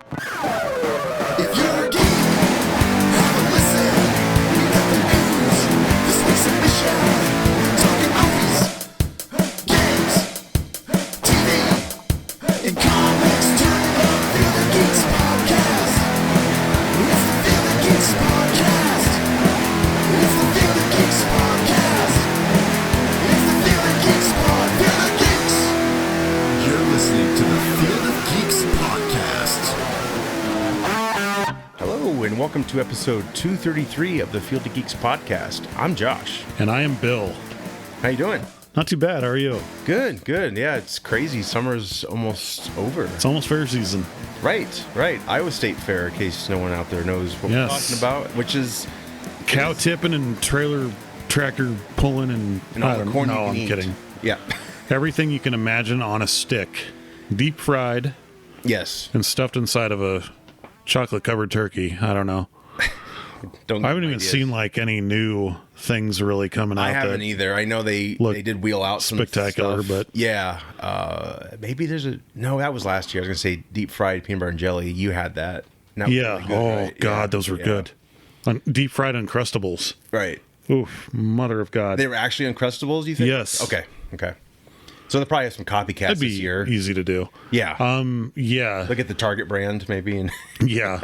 If you're a geek, have a listen. We got the news, this week's submission. Talking movies, games, TV, and comics. Turn it up, Feel the Geeks podcast. It's the Feel the Geeks podcast. It's the Feel the Geeks podcast. It's the Feel the Geeks pod. Feel the Geeks. You're listening to the Feel the Geeks podcast. Hello, and welcome to episode 233 of the Field of Geeks podcast. I'm Josh. And I am Bill. How you doing? Not too bad. How are you? Good, good. Yeah, it's crazy. Summer's almost over. It's almost fair season. Right. Iowa State Fair, in case no one out there knows what we're talking about, which is cow tipping and tractor pulling and all the corn you can I'm eat. kidding. Yeah. Everything you can imagine on a stick, deep fried Yes. and stuffed inside of a chocolate covered turkey. I don't know. Don't I haven't even seen like any new things really coming out. I haven't either. I know they did wheel out some spectacular, stuff. but yeah, maybe there's that was last year. I was gonna say deep fried peanut butter and jelly. You had that. And that was yeah. really good, right? God, Yeah. those were Yeah. good. Deep fried Uncrustables. Right. Oof, mother of God. They were actually Uncrustables, you think? Yes. Okay. So they probably have some copycats That'd this be year. easy to do. Yeah. Yeah. Look at the Target brand, maybe. And Yeah.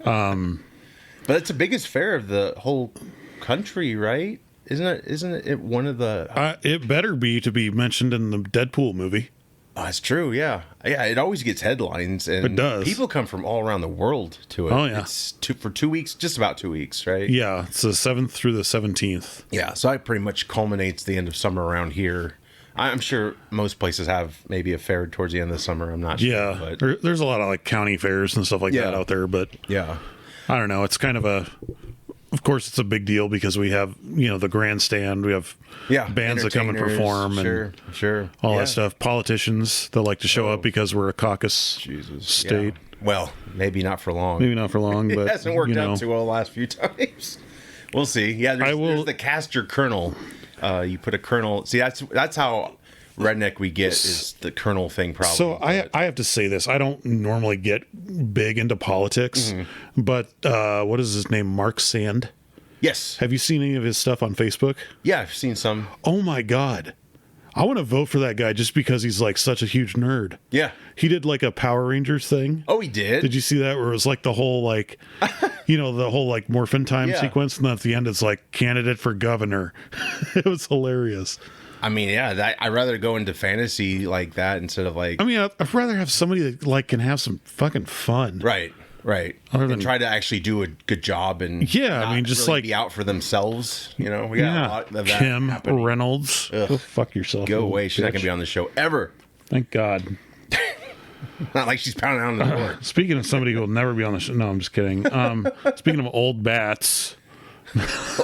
but it's the biggest fair of the whole country, right? Isn't it one of the... It better be to be mentioned in the Deadpool movie. Oh, it's true, yeah. Yeah, it always gets headlines. And It does. People come from all around the world to it. Oh, yeah. It's for 2 weeks, just about 2 weeks, right? Yeah, it's the 7th through the 17th. Yeah, so that pretty much culminates the end of summer around here. I'm sure most places have maybe a fair towards the end of the summer. I'm not sure. Yeah, But there's a lot of like county fairs and stuff like that out there, but yeah. I don't know. It's kind of of course, it's a big deal because we have, the grandstand, we have bands that come and perform and all that stuff. Politicians that like to show up because we're a caucus state. Yeah. Well, maybe not for long. Maybe not for long, but it hasn't worked out too well the last few times. We'll see. Yeah, there's the caster kernel. You put a kernel. See, that's how redneck we get is the kernel thing. Probably. So I have to say this. I don't normally get big into politics, but what is his name? Mark Sand. Yes. Have you seen any of his stuff on Facebook? Yeah, I've seen some. Oh my God. I want to vote for that guy just because he's like such a huge nerd. Yeah. He did like a Power Rangers thing. Oh, he did? Did you see that? Where it was like the whole like, the whole like Morphin Time sequence. And then at the end, it's like candidate for governor. It was hilarious. I mean, yeah, I'd rather go into fantasy like that instead of like... I mean, I'd rather have somebody that like can have some fucking fun. Right. And try to actually do a good job and just really like be out for themselves. We got a lot of that Kim happening. Reynolds. Go fuck yourself. Go away. She's not going to be on the show ever. Thank God. Not like she's pounding on the door. Speaking of somebody who will never be on the show. No, I'm just kidding. Speaking of old bats.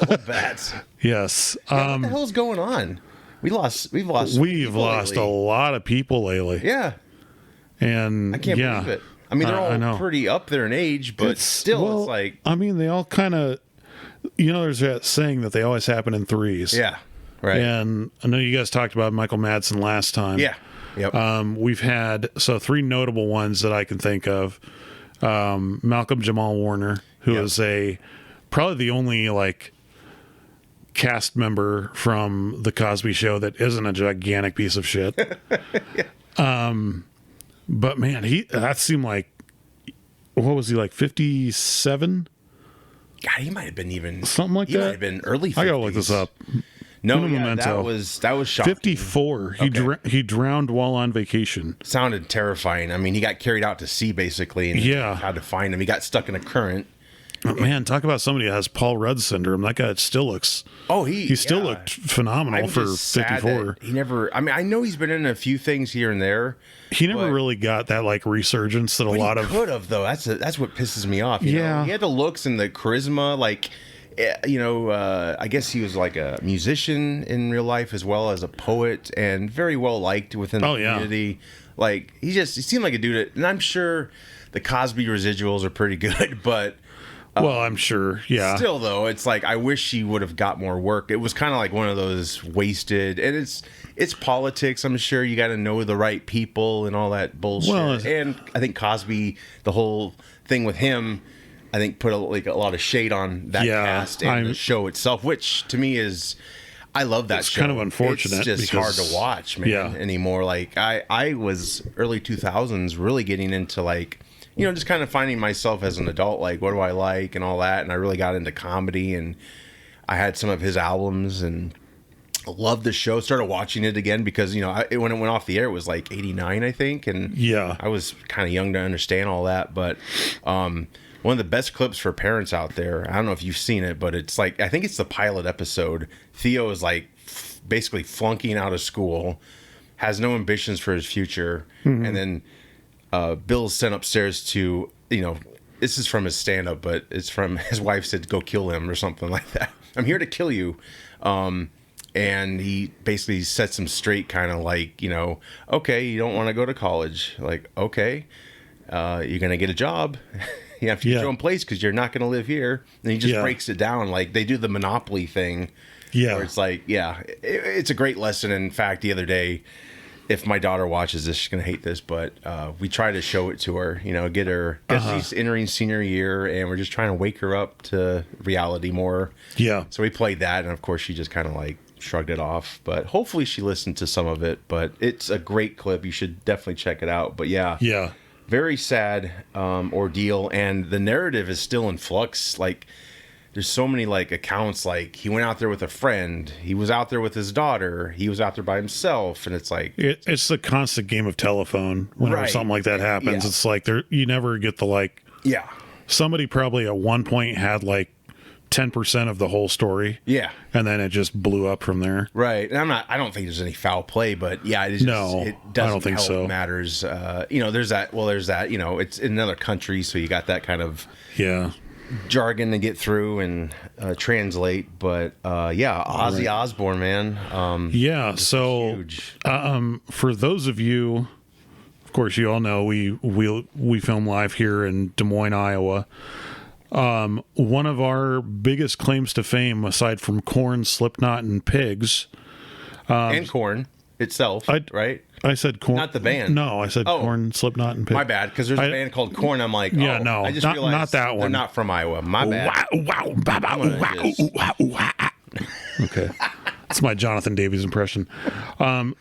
Old bats. Yes. What the hell's going on? We've lost a lot of people lately. Yeah. And I can't believe it. I mean, they're all pretty up there in age, but it's like... I mean, they all kind of... there's that saying that they always happen in threes. Yeah, right. And I know you guys talked about Michael Madsen last time. Yeah. Yep. We've had... So, three notable ones that I can think of. Malcolm Jamal Warner, who is probably the only, like, cast member from The Cosby Show that isn't a gigantic piece of shit. But man, that seemed like, what was he, like 57? God, he might have been even something like that. He might have been early 50s. I gotta look this up. No, that was shocking. 54. He drowned while on vacation. Sounded terrifying. I mean, he got carried out to sea basically, and had to find him. He got stuck in a current. Man, talk about somebody that has Paul Rudd syndrome. That guy still looks... he still looked phenomenal for 54. He never... I mean, I know he's been in a few things here and there. He never really got that, like, resurgence that a lot of... He could have, though. That's what pisses me off. You know? He had the looks and the charisma, like... I guess he was like a musician in real life as well as a poet and very well liked within the community. Like, he seemed like a dude and I'm sure the Cosby residuals are pretty good, but... Well, I'm sure. Yeah. Still, though, it's like I wish she would have got more work. It was kind of like one of those wasted, and it's politics. I'm sure you got to know the right people and all that bullshit. Well, and I think Cosby, the whole thing with him, I think put a lot of shade on that cast and the show itself, which to me is. I love that show. Kind of unfortunate. It's just hard to watch, man, anymore. Like I was early 2000s really getting into like, just kind of finding myself as an adult, like what do I like and all that. And I really got into comedy, and I had some of his albums and loved the show. Started watching it again because, when it went off the air, it was like 89, I think. And I was kind of young to understand all that. But one of the best clips for parents out there, I don't know if you've seen it, but it's like, I think it's the pilot episode. Theo is like basically flunking out of school, has no ambitions for his future. And then Bill's sent upstairs to, this is from his stand-up, but it's from his wife said, go kill him or something like that. I'm here to kill you. And he basically sets him straight, kind of like, okay, you don't want to go to college. Like, okay, you're going to get a job. You have to get your own place because you're not going to live here. And he just breaks it down. Like they do the Monopoly thing. Yeah. Where it's like, it's a great lesson. In fact, the other day, if my daughter watches this, she's going to hate this, but we try to show it to her, get her, because she's entering senior year and we're just trying to wake her up to reality more. Yeah. So we played that. And of course, she just kind of like shrugged it off. But hopefully she listened to some of it. But it's a great clip. You should definitely check it out. But yeah. Very sad ordeal, and the narrative is still in flux. Like, there's so many like accounts. Like, he went out there with a friend, he was out there with his daughter, he was out there by himself, and it's like it's the constant game of telephone. Whenever something like that happens, it's like you never get the like. Yeah, somebody probably at one point had like 10% of the whole story. Yeah. And then it just blew up from there. Right. And I don't think there's any foul play, but yeah, it doesn't I don't think so. Matters. There's that, it's in another country, so you got that kind of jargon to get through and translate. But Ozzy Osbourne, man. So huge. For those of you, of course, you all know we film live here in Des Moines, Iowa. One of our biggest claims to fame, aside from Korn, Slipknot, and Pigs, and Korn itself, right? I said Korn, not the band. No, I said Korn, Slipknot, and Pigs. My bad, because there's a band called Korn. I'm like, no, I just not realized that one. They're not from Iowa. My bad. Okay. That's my Jonathan Davies impression.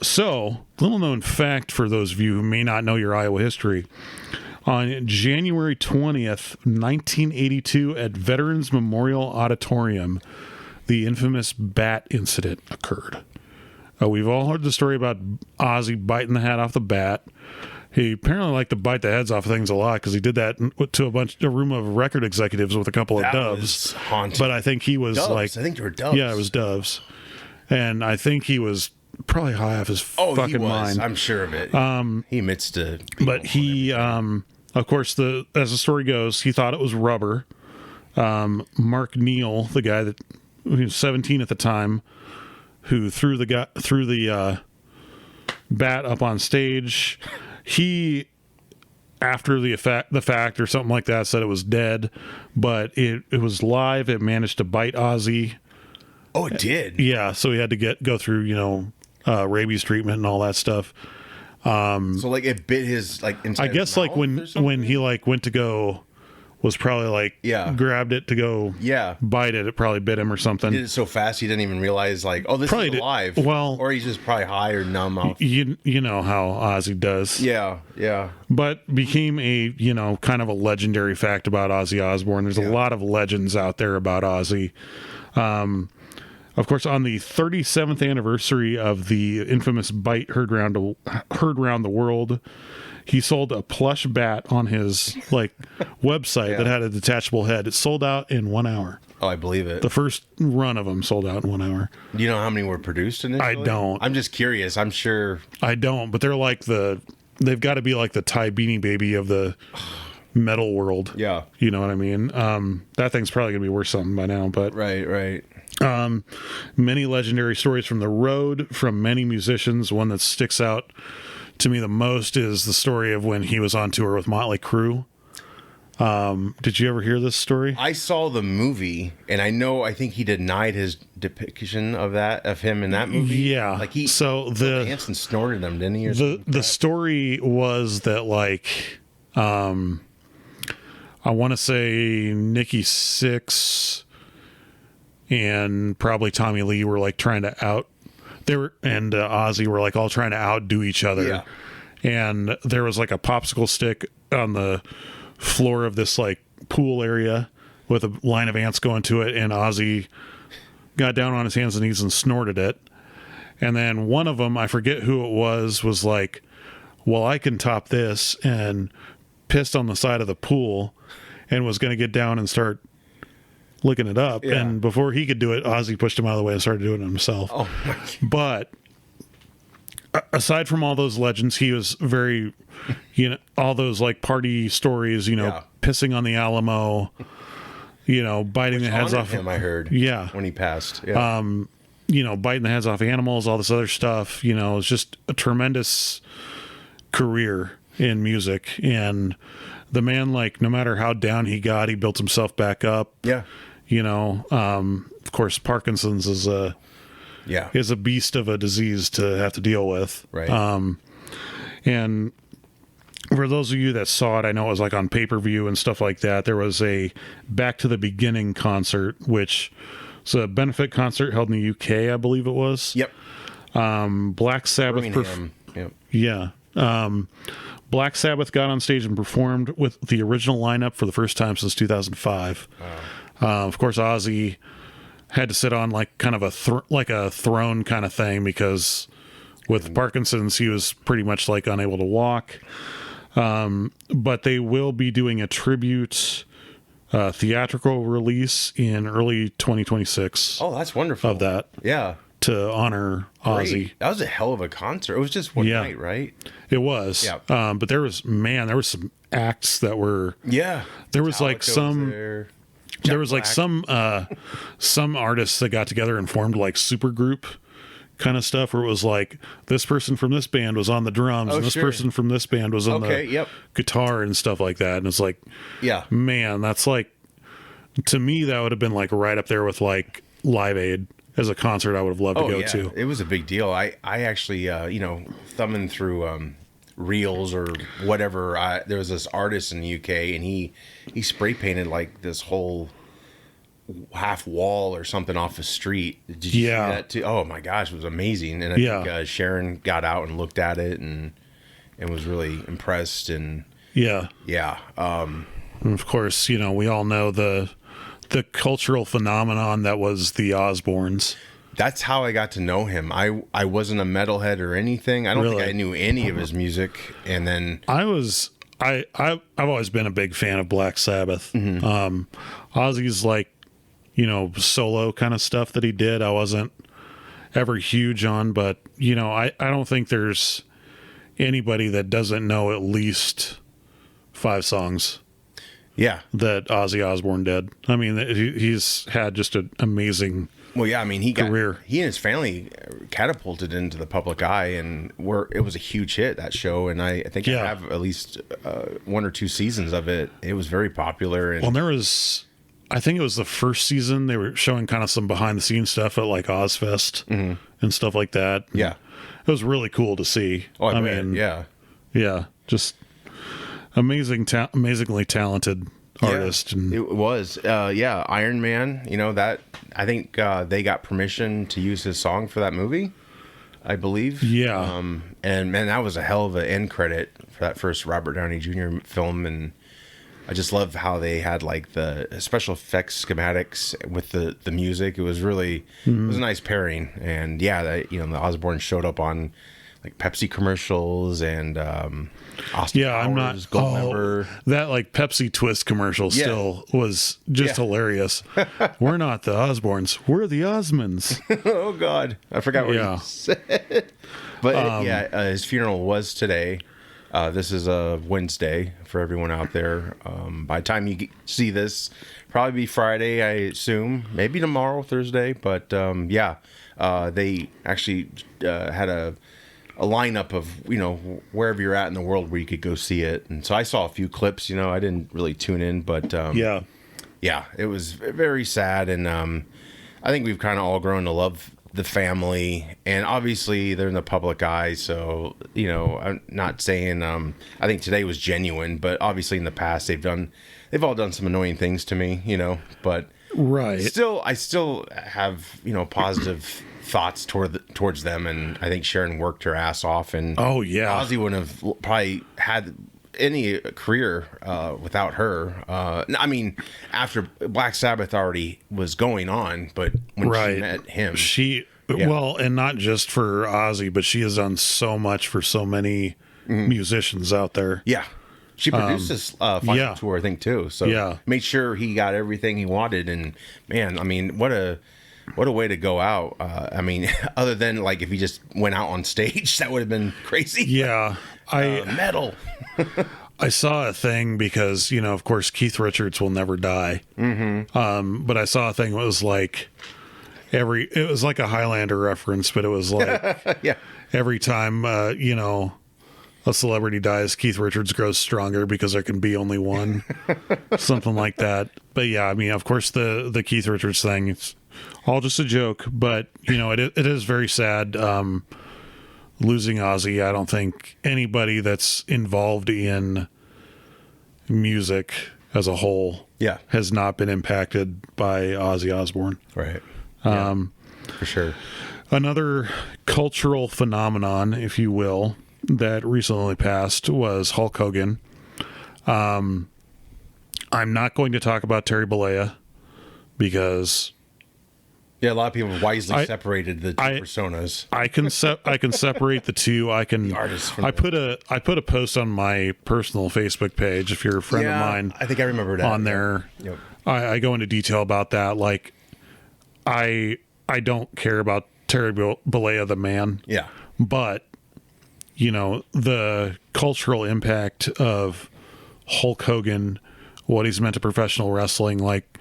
So, little known fact for those of you who may not know your Iowa history. On January 20th, 1982, at Veterans Memorial Auditorium, the infamous bat incident occurred. We've all heard the story about Ozzy biting the hat off the bat. He apparently liked to bite the heads off of things a lot because he did that to a room of record executives with a couple of doves. Haunting. But I think he was doves. I think there were doves. Yeah, it was doves. And I think he was probably high off his fucking mind. I'm sure of it. He admits to. But he, of course, as the story goes, he thought it was rubber. Mark Neal, the guy that he was 17 at the time, who threw the bat up on stage, he, after the fact or something like that, said it was dead, but it was live. It managed to bite Ozzy. Oh, it did. Yeah, so he had to go through rabies treatment and all that stuff. So like it bit his I guess like when he like went to go, was probably like grabbed it to go bite it. It probably bit him or something. He did it so fast he didn't even realize this probably is alive. Well, or he's just probably high or numb off. You know how Ozzy does. Yeah. But became a kind of a legendary fact about Ozzy Osbourne. There's a lot of legends out there about Ozzy. Of course, on the 37th anniversary of the infamous bite heard round the world, he sold a plush bat on his website that had a detachable head. It sold out in 1 hour. Oh, I believe it. The first run of them sold out in 1 hour. Do you know how many were produced initially? I don't. I'm just curious. I'm sure. I don't, but they're they've got to be like the Ty Beanie Baby of the metal world. Yeah. You know what I mean? That thing's probably going to be worth something by now, but. Right. Many legendary stories from the road from many musicians. One that sticks out to me the most is the story of when he was on tour with Motley Crue. Did you ever hear this story? I saw the movie, and I think he denied his depiction of him in that movie. Yeah. Like Hanson snorted him, didn't he? The story was that like, I want to say Nikki Sixx and probably Tommy Lee were like trying to Ozzy were like all trying to outdo each other. Yeah. And there was like a popsicle stick on the floor of this like pool area with a line of ants going to it, and Ozzy got down on his hands and knees and snorted it. And then one of them, I forget who it was like, well, I can top this, and pissed on the side of the pool and was going to get down and start licking it up. Yeah. And before he could do it, Ozzy pushed him out of the way and started doing it himself. Oh my God. But aside from all those legends, he was very, all those like party stories, pissing on the Alamo, biting the heads off him, I heard. Yeah. When he passed. Yeah. Biting the heads off animals, all this other stuff. It's just a tremendous career in music. And the man, like, no matter how down he got, he built himself back up. Yeah. Of course, Parkinson's is a beast of a disease to have to deal with. Right. And for those of you that saw it, I know it was like on pay-per-view and stuff like that. There was a Back to the Beginning concert, which was a benefit concert held in the UK, I believe it was. Yep. Black Sabbath. Yep. Yeah. Black Sabbath got on stage and performed with the original lineup for the first time since 2005. Of course, Ozzy had to sit on like kind of a throne kind of thing because with Parkinson's, he was pretty much like unable to walk. But they will be doing a tribute theatrical release in early 2026. Oh, that's wonderful. Of that. Yeah. To honor Ozzy. Great. That was a hell of a concert. It was just one night, right? It was. Yeah. But there was some acts that were. Yeah. There was like some. There was like some artists that got together and formed like super group kind of stuff where it was like this person from this band was on the drums and this person from this band was on the guitar and stuff like that. And it's like, yeah, man, that's like, to me, that would have been like right up there with like Live Aid as a concert I would have loved to go to. It was a big deal. I actually, thumbing through reels or whatever, there was this artist in the UK and he spray painted like this whole half wall or something off the street. Did you see that too? Oh my gosh, it was amazing. And I think Sharon got out and looked at it and was really impressed. And and of course, we all know the cultural phenomenon that was the Osbournes. That's how I got to know him. I wasn't a metalhead or anything. I don't think I knew any of his music. And then I've always been a big fan of Black Sabbath. Mm-hmm. Ozzy's like, solo kind of stuff that he did, I wasn't ever huge on, but I don't think there's anybody that doesn't know at least 5 songs. Yeah, that Ozzy Osbourne did. I mean, he's had just an amazing career. He and his family catapulted into the public eye, and it was a huge hit, that show. And I think I have at least 1 or 2 seasons of it. It was very popular. And there was, I think it was the first season, they were showing kind of some behind the scenes stuff at like Ozfest and stuff like that. And it was really cool to see. Oh, I mean, just amazingly talented artist. And it was Iron Man, that I think they got permission to use his song for that movie, I believe. And man, that was a hell of an end credit for that first Robert Downey Jr. film. And I just love how they had like the special effects schematics with the music. It was really it was a nice pairing. And the Osbourne showed up on like Pepsi commercials and Austin Powers, Gold Member. That like Pepsi Twist commercial still was just hilarious. We're not the Osbournes, we're the Osmonds. Oh God, I forgot what he said. But his funeral was today. This is a Wednesday for everyone out there. By the time you see this, probably be Friday, I assume. Maybe tomorrow, Thursday. But they actually had a a lineup of, wherever you're at in the world where you could go see it. And so I saw a few clips. I didn't really tune in, but yeah, it was very sad. And I think we've kind of all grown to love the family, and obviously they're in the public eye. So I'm not saying I think today was genuine, but obviously in the past they've all done some annoying things to me, but right. I still have positive thoughts towards them, and I think Sharon worked her ass off, and oh yeah, Ozzy wouldn't have probably had any career without her. I mean, after Black Sabbath already was going on, but when she met him, well, and not just for Ozzy, but she has done so much for so many musicians out there. Yeah. She produced this final tour, I think, too. So made sure he got everything he wanted. And man, I mean, what a way to go out. I mean, other than like if he just went out on stage, that would have been crazy. Yeah. Metal. I saw a thing because, of course, Keith Richards will never die. But I saw a thing that was like it was like a Highlander reference, but it was like every time, a celebrity dies, Keith Richards grows stronger because there can be only one. Something like that. But yeah, I mean, of course, the Keith Richards thing, it's all just a joke, but it is very sad. Losing Ozzy, I don't think anybody that's involved in music as a whole has not been impacted by Ozzy Osbourne. Right. For sure. Another cultural phenomenon, if you will, that recently passed was Hulk Hogan. I'm not going to talk about Terry Bollea because a lot of people wisely separated the two personas. I can separate the two. I put a post on my personal Facebook page. If you're a friend of mine, I think I remember that on there. Yep. I go into detail about that. Like, I don't care about Terry Bollea the man. Yeah, but the cultural impact of Hulk Hogan, what he's meant to professional wrestling, like.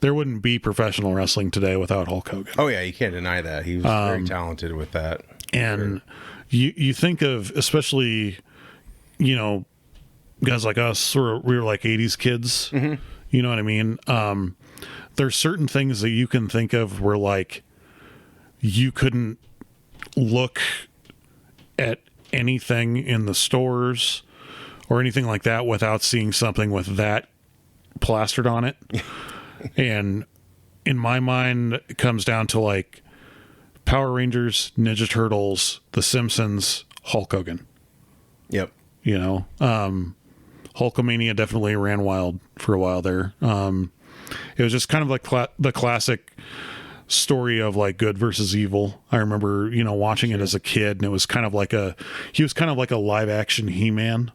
There wouldn't be professional wrestling today without Hulk Hogan. Oh, yeah, you can't deny that. He was very talented with that. And you think of, especially, guys like us, we were like 80s kids. Mm-hmm. You know what I mean? There's certain things that you can think of where, like, you couldn't look at anything in the stores or anything like that without seeing something with that plastered on it. And in my mind, it comes down to like Power Rangers, Ninja Turtles, The Simpsons, Hulk Hogan. Yep. Hulkamania definitely ran wild for a while there. It was just kind of like the classic story of like good versus evil. I remember, watching it as a kid, and it was kind of like he was kind of like a live action He-Man.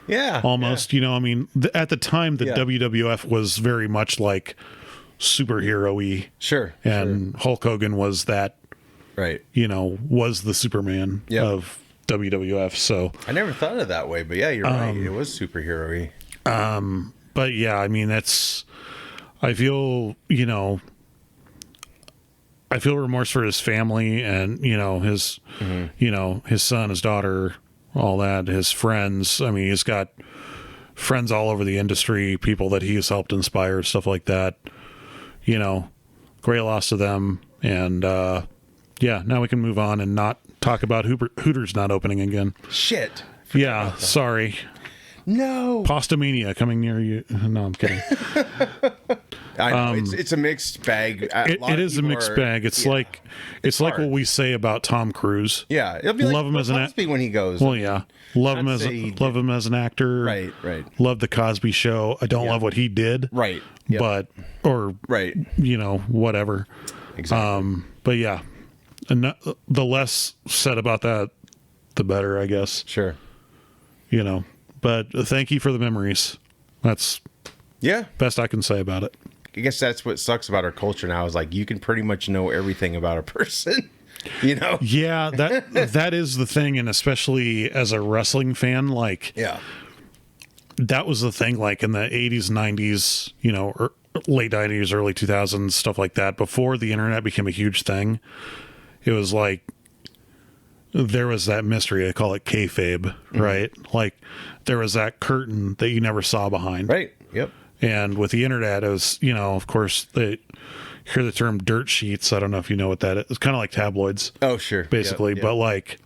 Yeah. Almost, I mean, at the time, the WWF was very much like superhero-y. Sure. And Hulk Hogan was that, right. Was the Superman of WWF. So I never thought of it that way, but yeah, you're right. It was superhero-y. But yeah, I mean, I feel remorse for his family and, his, his son, his daughter, all that, his friends. I mean, he's got friends all over the industry, people that he's helped inspire, stuff like that. Great loss to them. And now we can move on and not talk about Hooters not opening again. Shit. Yeah, sorry. No. Pastamania coming near you. No, I'm kidding. I know it's a mixed bag. It is a mixed bag. It's like what we say about Tom Cruise. Yeah, it'll be love him as an actor when he goes. Well, yeah, love him as an actor. Right. Love the Cosby Show. I don't love what he did. Right. But whatever. Exactly. But yeah, and the less said about that, the better, I guess. Sure. But thank you for the memories. That's best I can say about it. I guess that's what sucks about our culture now is like you can pretty much know everything about a person. Yeah, that is the thing, and especially as a wrestling fan, like that was the thing, like in the 80s, 90s, or late 90s, early 2000s, stuff like that, before the internet became a huge thing. It was like there was that mystery. They call it kayfabe, right? Like there was that curtain that you never saw behind. Right. Yep. And with the internet, it was, of course, they hear the term dirt sheets. I don't know if you know what that is. It's kind of like tabloids. Oh, sure. Basically. Yep. But like,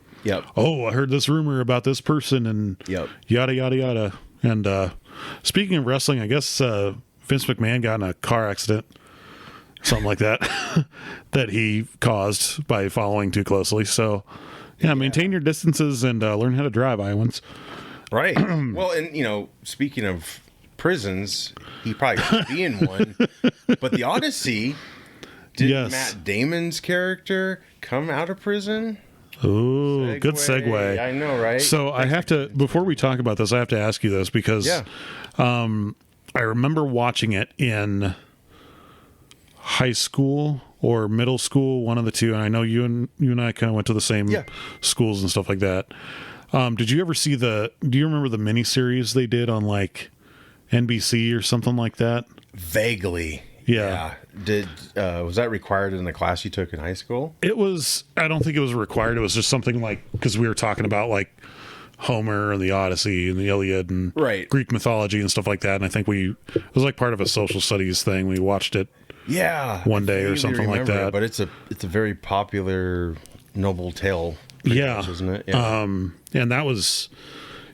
oh, I heard this rumor about this person and yada, yada, yada. And speaking of wrestling, I guess Vince McMahon got in a car accident, something like that, that he caused by following too closely. So, maintain your distances and learn how to drive, Iowans. Right. Well, and, speaking of prisons, he probably could be in one. But the Odyssey, did Matt Damon's character come out of prison? Ooh, good segue. I know, right? So I have to, before we talk about this, I have to ask you this because I remember watching it in high school or middle school, one of the two, and I know you and I kind of went to the same schools and stuff like that. Did you ever see do you remember the miniseries they did on like NBC or something like that? Vaguely. Yeah. Was that required in the class you took in high school? It was, I don't think it was required. It was just something like, because we were talking about like Homer and the Odyssey and the Iliad and Greek mythology and stuff like that. And I think it was like part of a social studies thing. We watched it one day or something like that. But it's a very popular noble tale. Much, isn't it? Yeah. And that was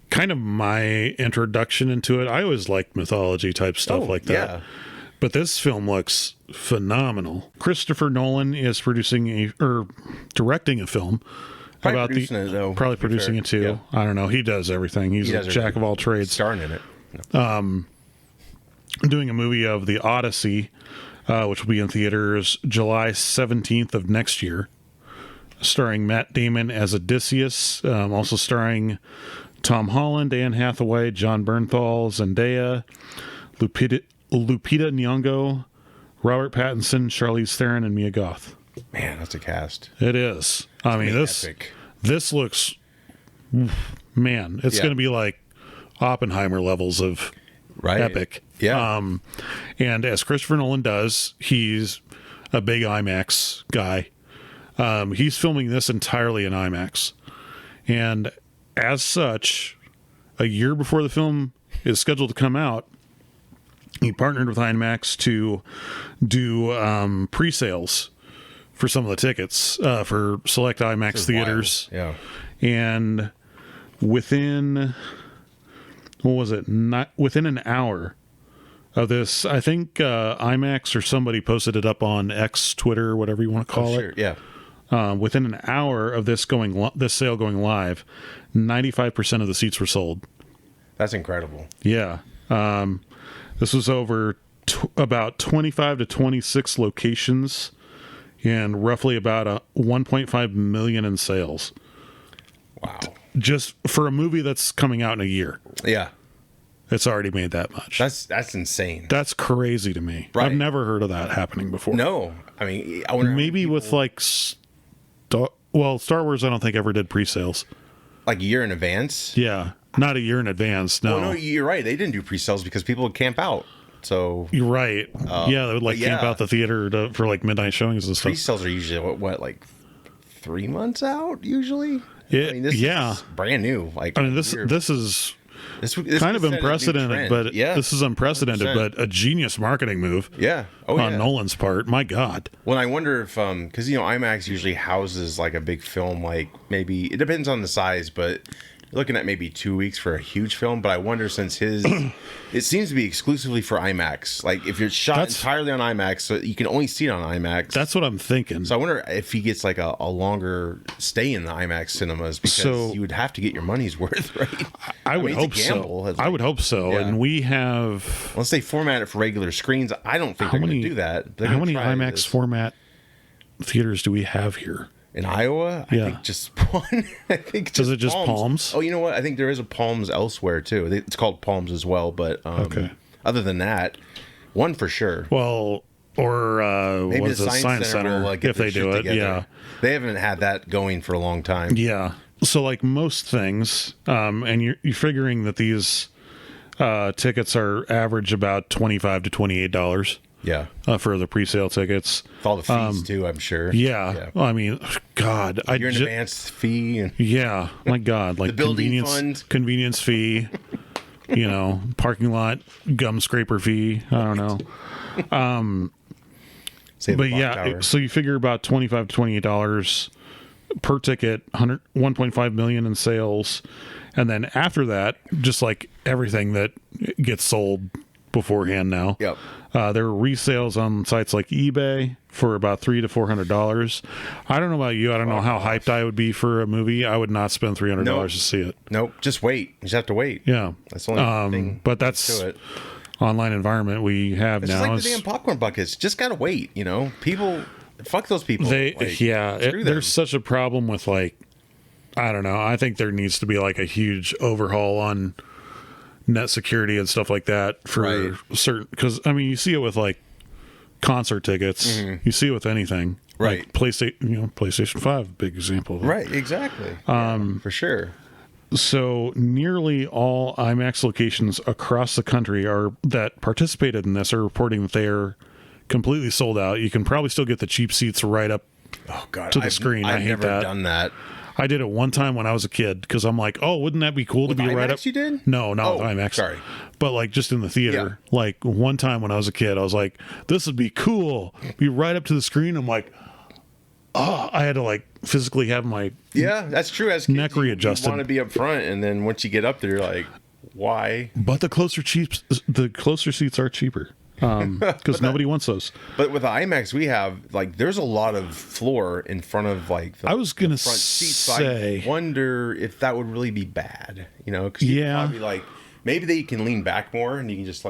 kind of my introduction into it. I always liked mythology type stuff like that. Yeah. But this film looks phenomenal. Christopher Nolan is directing a film probably producing it, though. Probably producing it too. Yeah. I don't know. He does everything. He's a jack of all trades. Starring in it. Doing a movie of the Odyssey, which will be in theaters July 17th of next year, starring Matt Damon as Odysseus, also starring Tom Holland, Anne Hathaway, John Bernthal, Zendaya, Lupita Nyong'o, Robert Pattinson, Charlize Theron, and Mia Goth. Man, that's a cast. It is. I mean, this looks, man, it's going to be like Oppenheimer levels of epic. Yeah. And as Christopher Nolan does, he's a big IMAX guy. He's filming this entirely in IMAX. And as such, a year before the film is scheduled to come out, he partnered with IMAX to do pre-sales for some of the tickets for select IMAX theaters. Wild. Yeah. And within an hour of this, I think IMAX or somebody posted it up on X, Twitter, whatever you want to call it. Yeah. Within an hour of this sale going live, 95% of the seats were sold. That's incredible. Yeah. This was over about 25 to 26 locations and roughly about 1.5 million in sales. Wow. Just for a movie that's coming out in a year. Yeah. It's already made that much. That's insane. That's crazy to me. Right. I've never heard of that happening before. No. I mean, I wonder maybe with like Star Wars I don't think ever did pre-sales. Like a year in advance? Yeah. Not a year in advance, no. Oh, no, you're right. They didn't do pre-sales because people would camp out. So you're right. Yeah, they would camp out the theater for like midnight showings and stuff. Pre-sales are usually what like 3 months out usually. Yeah, I mean, this is brand new. Like I mean, this is kind of unprecedented, but this is unprecedented, 100%. But a genius marketing move. Yeah. On Nolan's part. My God. Well, I wonder if because IMAX usually houses like a big film, like maybe it depends on the size, but looking at maybe 2 weeks for a huge film. But I wonder since it seems to be exclusively for IMAX. Like if you're shot entirely on IMAX, so you can only see it on IMAX. That's what I'm thinking. So I wonder if he gets like a longer stay in the IMAX cinemas because you would have to get your money's worth, right? I would hope so. I would hope so. Yeah. And we have, unless they format it for regular screens, I don't think they're going to do that. How many IMAX format theaters do we have here? In Iowa? I think just one. Is it just Palms? Oh, you know what? I think there is a Palms elsewhere, too. It's called Palms as well, but other than that, one for sure. Well, or maybe the Science Center will, if they do it, together. They haven't had that going for a long time. Yeah. So like most things, and you're figuring that these tickets are average about $25 to $28. Yeah. For the pre-sale tickets. With all the fees too, I'm sure. Yeah. Well, I mean, God, You're an advance fee. And yeah, my God, like the building convenience fee, parking lot gum scraper fee. I don't know. But yeah, so you figure about $25 to $28 per ticket, 1.5 million in sales, and then after that, just like everything that gets sold beforehand now. Yep. There are resales on sites like eBay for about $300 to $400. I don't know about you. I don't know how hyped I would be for a movie. I would not spend $300 to see it. Nope. Just wait. You just have to wait. Yeah. That's the only thing. But that's online environment we have it's now. It's like the damn popcorn buckets. Just gotta wait. People, fuck those people. There's such a problem with I don't know. I think there needs to be a huge overhaul on net security and stuff like that for certain, because you see it with concert tickets. Mm-hmm. You see it with anything, right? PlayStation 5, big example of it. Right, exactly. For sure. So nearly all IMAX locations across the country that participated in this are reporting that they are completely sold out. You can probably still get the cheap seats right up to the screen. I hate never that. Done that. I did it one time when I was a kid because I'm like, oh, wouldn't that be cool to be IMAX right up? You did? No, not with IMAX. Sorry. But just in the theater. Yeah. One time when I was a kid, I was like, this would be cool. Be right up to the screen. I'm like, I had to physically have my that's true. As kids, neck readjusted. You want to be up front, and then once you get up there, you're like, why? But the closer seats are cheaper. Because nobody wants those. But with the IMAX, we have there's a lot of floor in front of the I was gonna front seats. say, I wonder if that would really be bad. Because probably maybe they can lean back more, and you can just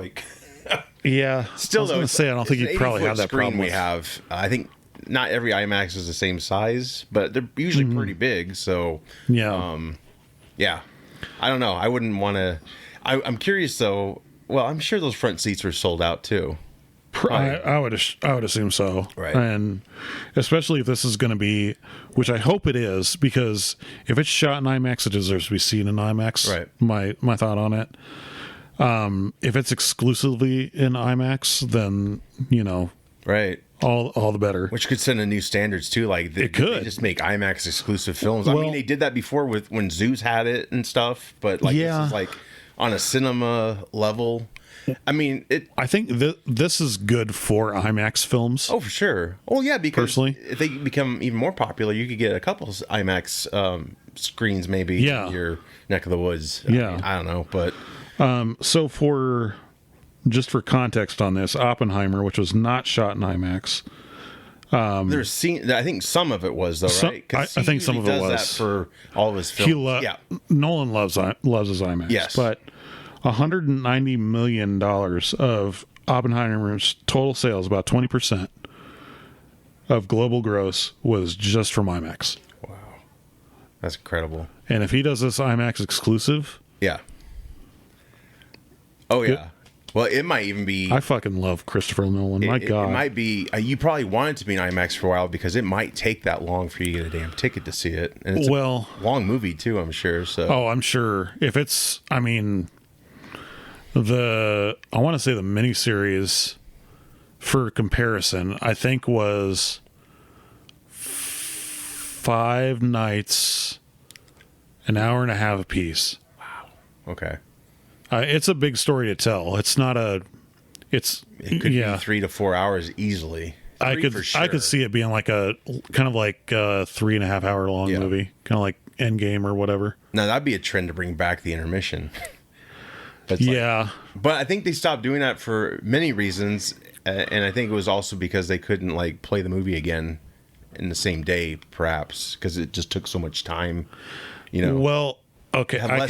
yeah. Still, I was gonna say, I don't think you probably have that problem. We have. I think not every IMAX is the same size, but they're usually pretty big. So yeah, I don't know. I wouldn't want to. I'm curious though. Well, I'm sure those front seats were sold out too. I would assume so. Right. And especially if this is going to be, which I hope it is, because if it's shot in IMAX, it deserves to be seen in IMAX. Right. My thought on it. If it's exclusively in IMAX, then right. All the better. Which could set a new standards too. It could. They just make IMAX exclusive films. I mean, they did that before when Zeus had it and stuff. But this is on a cinema level. I mean, I think this is good for IMAX films. Oh, for sure. Oh, yeah, because personally, if they become even more popular, you could get a couple of IMAX screens maybe in your neck of the woods. I don't know, but so just for context on this, Oppenheimer, which was not shot in IMAX. I think some of it was though, right? I think some of it was that for all of his films. Nolan loves his IMAX. Yes, but $190 million of Oppenheimer's total sales, about 20% of global gross, was just from IMAX. Wow, that's incredible. And if he does this IMAX exclusive, yeah. Well, it might even be. I fucking love Christopher Nolan. My God. It might be. You probably want it to be an IMAX for a while because it might take that long for you to get a damn ticket to see it. And it's a long movie, too, I'm sure. So. Oh, I'm sure. If it's, I want to say the miniseries, for comparison, I think was 5 nights, an hour and a half apiece. Wow. Okay. It's a big story to tell. It could be 3 to 4 hours easily. I could see it being a kind of 3.5 hour long movie, kind of like Endgame or whatever. Now that'd be a trend to bring back the intermission. But I think they stopped doing that for many reasons, and I think it was also because they couldn't play the movie again in the same day, perhaps because it just took so much time. Well. Okay, less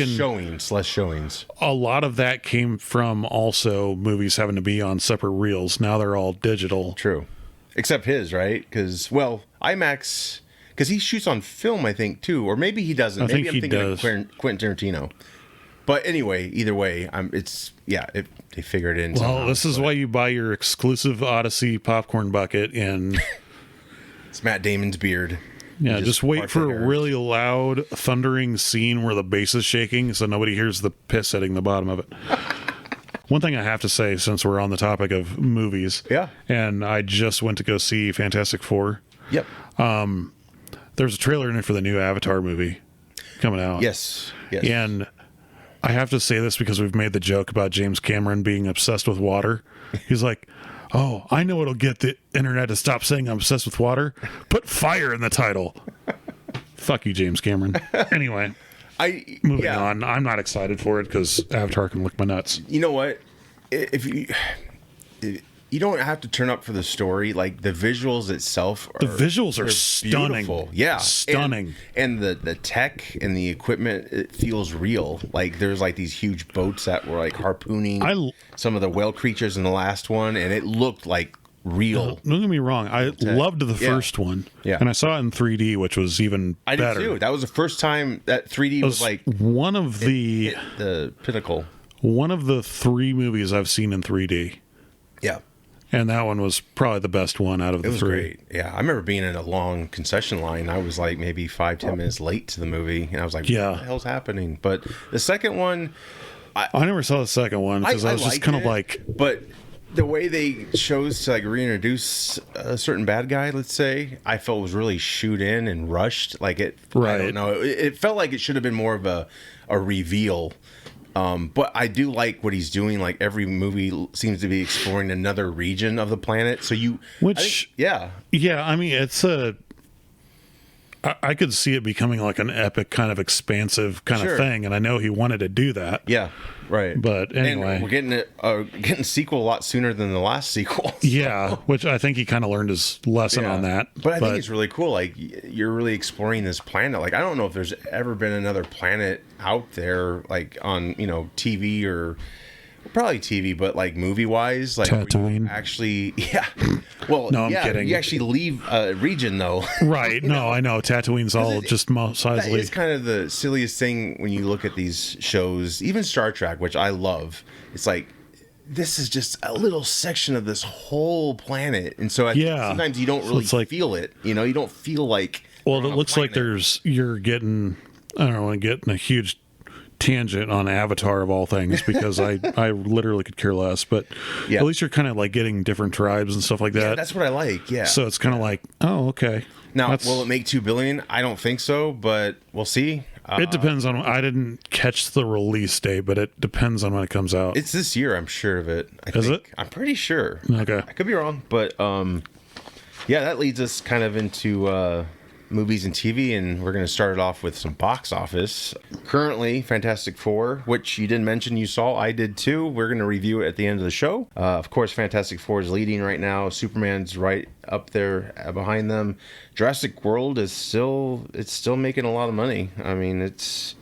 showings. A lot of that came from also movies having to be on separate reels. Now they're all digital. True. Except his, right? Because, IMAX, because he shoots on film, I think, too. Or maybe he doesn't. Maybe I'm thinking of Quentin Tarantino. But anyway, either way, they figured it in. Well, this is why you buy your exclusive Odyssey popcorn bucket in... It's Matt Damon's beard. Yeah, just wait for a really loud, thundering scene where the bass is shaking so nobody hears the piss hitting the bottom of it. One thing I have to say, since we're on the topic of movies, Yeah. and I just went to go see Fantastic Four. Yep. There's a trailer in it for the new Avatar movie coming out. Yes. Yes. And I have to say this because we've made the joke about James Cameron being obsessed with water. He's like, oh, I know what'll get the internet to stop saying I'm obsessed with water. Put fire in the title. Fuck you, James Cameron. Anyway, moving on. I'm not excited for it because Avatar can lick my nuts. You know what? If you don't have to turn up for the story. Like the visuals itself, are stunning. Beautiful. Yeah, stunning. And the tech and the equipment, it feels real. Like there's like these huge boats that were like harpooning some of the whale creatures in the last one, and it looked like real. Don't get me wrong. I loved the first one. Yeah. And I saw it in 3D, which was even better. I did too. That was the first time that 3D was like one of the pinnacle. One of the 3 movies I've seen in 3D. Yeah. And that one was probably the best one out of the 3. It was great. Yeah. I remember being in a long concession line. I was like maybe 5-10 minutes late to the movie. And I was like, what the hell's happening? But the second one... I never saw the second one because I was just kind of like... But the way they chose to like reintroduce a certain bad guy, let's say, I felt was really shoot in and rushed. Like it... Right. I don't know. It felt like it should have been more of a reveal. But I do like what he's doing. Like every movie seems to be exploring another region of the planet. So yeah. I mean, it's I could see it becoming like an epic kind of expansive kind of thing, and I know he wanted to do that. Yeah, right. But anyway, and we're getting a sequel a lot sooner than the last sequel. So. Yeah, which I think he kind of learned his lesson on that. But I think it's really cool. Like you're really exploring this planet. Like I don't know if there's ever been another planet out there, like on TV or. Probably TV, but like movie wise, like Tatooine. Actually, yeah. Well, no, I'm kidding. You actually leave a region though, right? No, I know Tatooine's all just mos Eisley. It's kind of the silliest thing when you look at these shows, even Star Trek, which I love. It's like this is just a little section of this whole planet, and so I think sometimes you don't really feel it. You don't feel like. Well, it looks like you're getting. I don't know, getting a huge tangent on Avatar of all things because I literally could care less, but at least you're kind of like getting different tribes and stuff like that. Yeah, that's what I like. Yeah. So it's kind of like, oh, okay. Now, will it make $2 billion? I don't think so, but we'll see. It depends on. I didn't catch the release date, but it depends on when it comes out. It's this year, I'm sure of it. Is it? I'm pretty sure. Okay. I could be wrong, but that leads us kind of into movies and TV, and we're going to start it off with some box office. Currently, Fantastic Four, which you didn't mention you saw, I did too. We're going to review it at the end of the show. Of course, Fantastic Four is leading right now. Superman's right up there behind them. Jurassic World is still making a lot of money. I mean, it's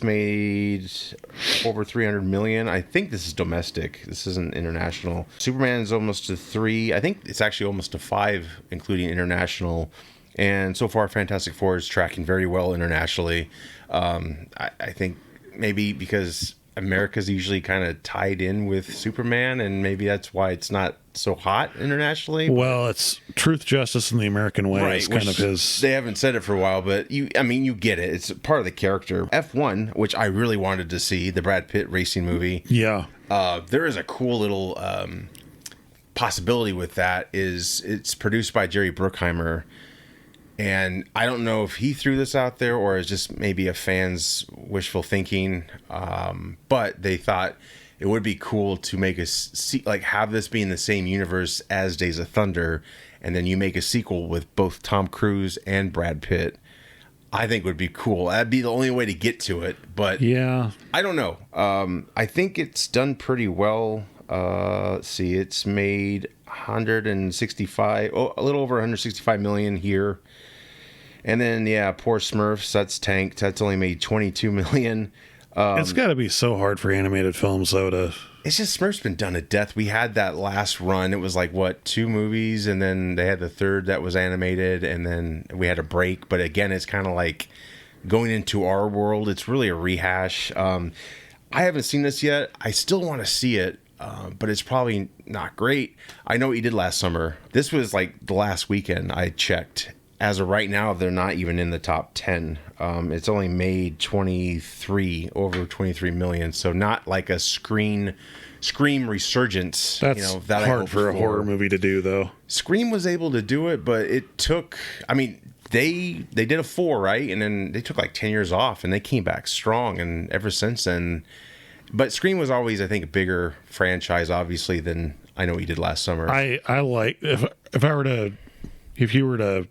made over 300 million. I think this is domestic. This isn't international. Superman is almost to 3. I think it's actually almost to 5, including international. And so far, Fantastic Four is tracking very well internationally. I think maybe because America's usually kind of tied in with Superman, and maybe that's why it's not so hot internationally. Well, it's truth, justice, and the American way. Right, is kind of his. They haven't said it for a while, but you get it. It's part of the character. F1, which I really wanted to see, the Brad Pitt racing movie. Yeah. There is a cool little possibility with that. It's produced by Jerry Bruckheimer. And I don't know if he threw this out there or is just maybe a fan's wishful thinking. But they thought it would be cool to make have this be in the same universe as Days of Thunder, and then you make a sequel with both Tom Cruise and Brad Pitt. I think would be cool. That'd be the only way to get to it. But yeah, I don't know. I think it's done pretty well. Let's see, it's made a little over 165 million here. And then, poor Smurfs, that's tanked. That's only made 22 million. It's got to be so hard for animated films, though, to... It's just Smurfs been done to death. We had that last run. It was like, 2 movies, and then they had the third that was animated, and then we had a break. But again, it's kind of like going into our world. It's really a rehash. I haven't seen this yet. I still want to see it. But it's probably not great. I know what you did last summer. This was like the last weekend I checked. as of right now, they're not even in the top 10. It's only made over 23 million. So not like a Scream resurgence. That's that I hard hoped for a horror movie to do, though. Scream was able to do it, but it took. I mean, they did a 4, right, and then they took like 10 years off, and they came back strong, and ever since then. But Scream was always, I think, a bigger franchise, obviously, than I Know What You Did Last Summer. I like if you were to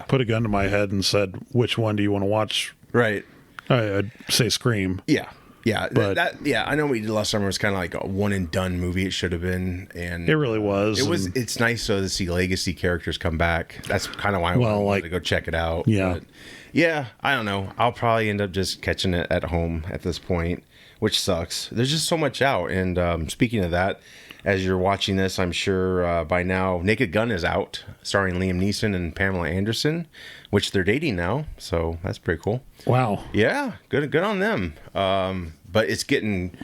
put a gun to my head and said, which one do you want to watch? Right. I'd say Scream. Yeah. Yeah. But I Know What You Did Last Summer was kind of like a one and done movie. It should have been. And it really was. It's nice to see legacy characters come back. That's kind of why I wanted to go check it out. Yeah. But yeah. I don't know. I'll probably end up just catching it at home at this point, which sucks. There's just so much out. And speaking of that, as you're watching this, I'm sure by now, Naked Gun is out, starring Liam Neeson and Pamela Anderson, which they're dating now. So that's pretty cool. Wow. Yeah, good on them. But it's getting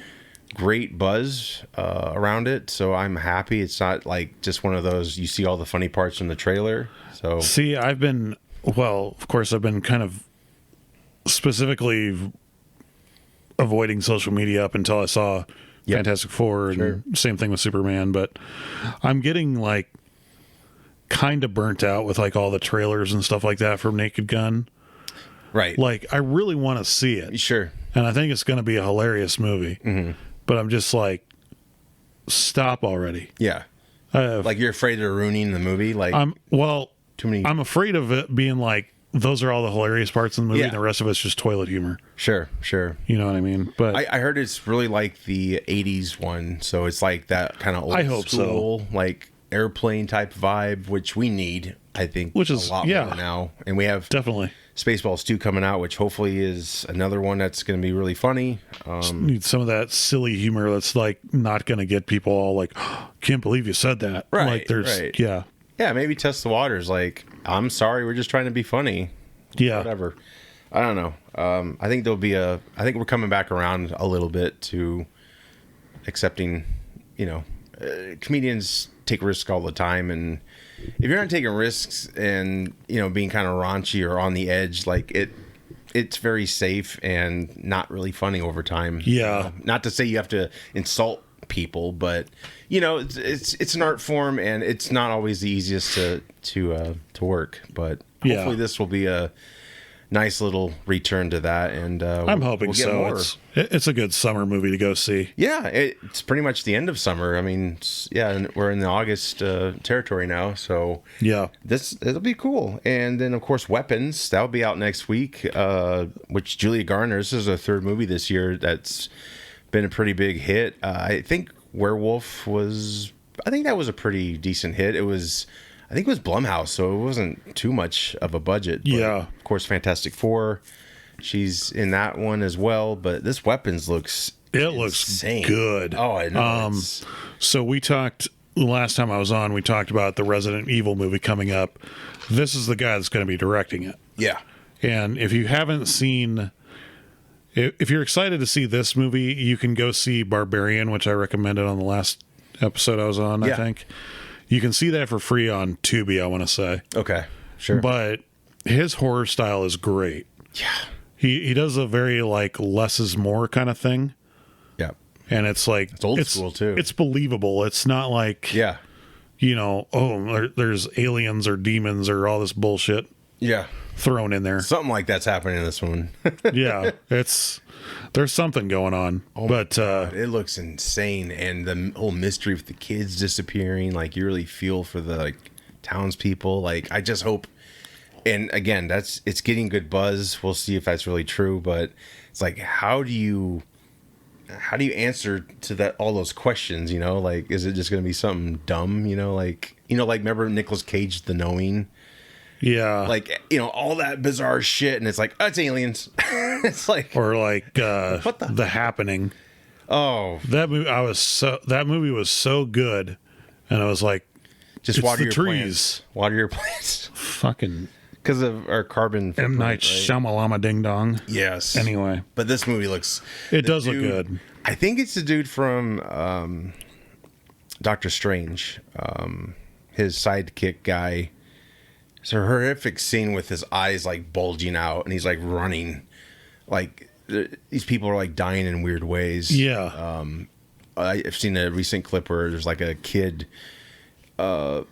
great buzz around it, so I'm happy. It's not like just one of those you see all the funny parts in the trailer. So see, of course, I've been kind of specifically avoiding social media up until I saw Fantastic Four, and same thing with Superman. But I'm getting like kind of burnt out with like all the trailers and stuff like that from Naked Gun. Right. Like, I really want to see it. Sure. And I think it's going to be a hilarious movie. Mm-hmm. But I'm just like, stop already. Yeah. Like you're afraid of ruining the movie. Like too many. I'm afraid of it being like, those are all the hilarious parts in the movie, and the rest of it's just toilet humor. Sure. You know what I mean? But I heard it's really like the 80s one, so it's like that kind of old school, like airplane type vibe, which we need, I think, which is a lot more now. And we have definitely Spaceballs 2 coming out, which hopefully is another one that's going to be really funny. Need some of that silly humor that's like not going to get people all like, oh, can't believe you said that. Right. Like Yeah, maybe test the waters. Like, I'm sorry, we're just trying to be funny. Yeah. Whatever. I don't know. I think I think we're coming back around a little bit to accepting, comedians take risks all the time. And if you're not taking risks and, being kind of raunchy or on the edge, like it's very safe and not really funny over time. Yeah. Not to say you have to insult people, but it's an art form, and it's not always the easiest to work. But hopefully this will be a nice little return to that, and I'm hoping so. More. It's a good summer movie to go see. Yeah, it's pretty much the end of summer. I mean, and we're in the August territory now, so it'll be cool. And then of course Weapons, that'll be out next week, which Julia Garner, this is her third movie this year that's been a pretty big hit. I think Werewolf that was a pretty decent hit. I think it was Blumhouse, so it wasn't too much of a budget. But of course, Fantastic Four, she's in that one as well. But this Weapons looks insane. Good. Oh, I know. So we talked last time I was on. We talked about the Resident Evil movie coming up. This is the guy that's going to be directing it. Yeah. And if you haven't seen, if you're excited to see this movie, you can go see Barbarian, which I recommended on the last episode I was on. I think. You can see that for free on Tubi, I want to say. Okay, sure. But his horror style is great. Yeah. He does a very like less is more kind of thing. Yeah. And it's like it's old school too. It's believable. It's not like there's aliens or demons or all this bullshit. Yeah. Thrown in there. Something like that's happening in this one. Yeah. There's something going on. But it looks insane, and the whole mystery with the kids disappearing, like you really feel for the townspeople. Like I just hope, and again, it's getting good buzz. We'll see if that's really true, but it's like how do you answer to all those questions? Like is it just going to be something dumb? Like remember Nicolas Cage, The Knowing? Yeah. Like, all that bizarre shit, and it's like, oh, it's aliens. It's like, or like what the Happening. Oh, that movie was so good, and I was like, just water your trees. Plants. Water your plants. Fucking because of our carbon footprint. M. Night Shyamalama Ding Dong. Yes. Anyway, but this movie looks. It does look good. I think it's the dude from Doctor Strange. His sidekick guy. It's a horrific scene with his eyes like bulging out, and he's like running, like these people are like dying in weird ways. Yeah. I've seen a recent clip where there's like a kid, like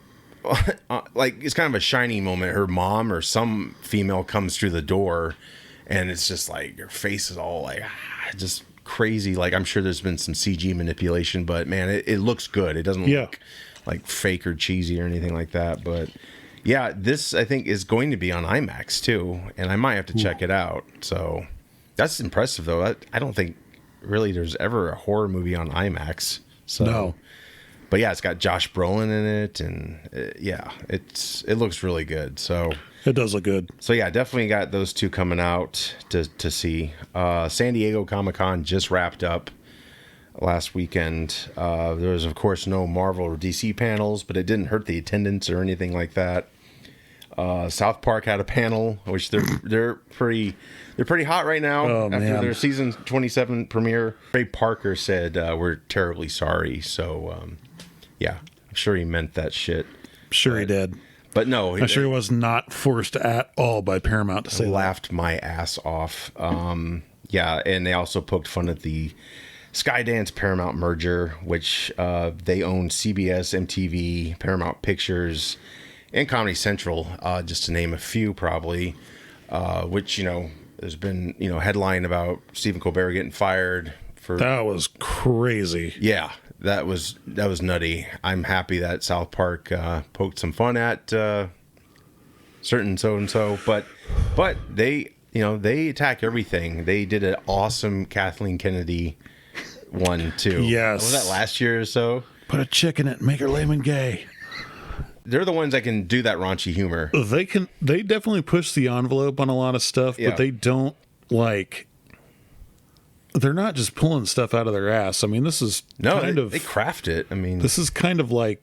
it's kind of a shining moment. Her mom or some female comes through the door, and it's just like her face is all like just crazy. Like I'm sure there's been some CG manipulation, but man, it looks good. It doesn't look like fake or cheesy or anything like that. But yeah, this I think is going to be on IMAX too, and I might have to check it out. So that's impressive though. I don't think really there's ever a horror movie on IMAX. So No. But yeah, it's got Josh Brolin in it, and it looks really good. So It does look good. so yeah, definitely got those two coming out to see. San Diego Comic-Con just wrapped up last weekend. There was of course no Marvel or DC panels, but it didn't hurt the attendance or anything like that. South Park had a panel, which they're pretty hot right now after their season 27 premiere. Trey Parker said we're terribly sorry. So yeah, I'm sure he meant that shit. Sure he did. But no, I'm sure he was not forced at all by Paramount to say that. Laughed my ass off. Yeah, and they also poked fun at the Skydance Paramount merger, which they own CBS, MTV, Paramount Pictures, and Comedy Central, just to name a few, probably. Which there's been headline about Stephen Colbert getting fired for. That was crazy. Yeah, that was nutty. I'm happy that South Park poked some fun at certain so and so, but they they attack everything. They did an awesome Kathleen Kennedy one too. Yes, was that last year or so? Put a chick in it, make her lame and gay. They're the ones that can do that raunchy humor. They definitely push the envelope on a lot of stuff, but they don't they're not just pulling stuff out of their ass. I mean, this is they craft it. I mean, this is kind of like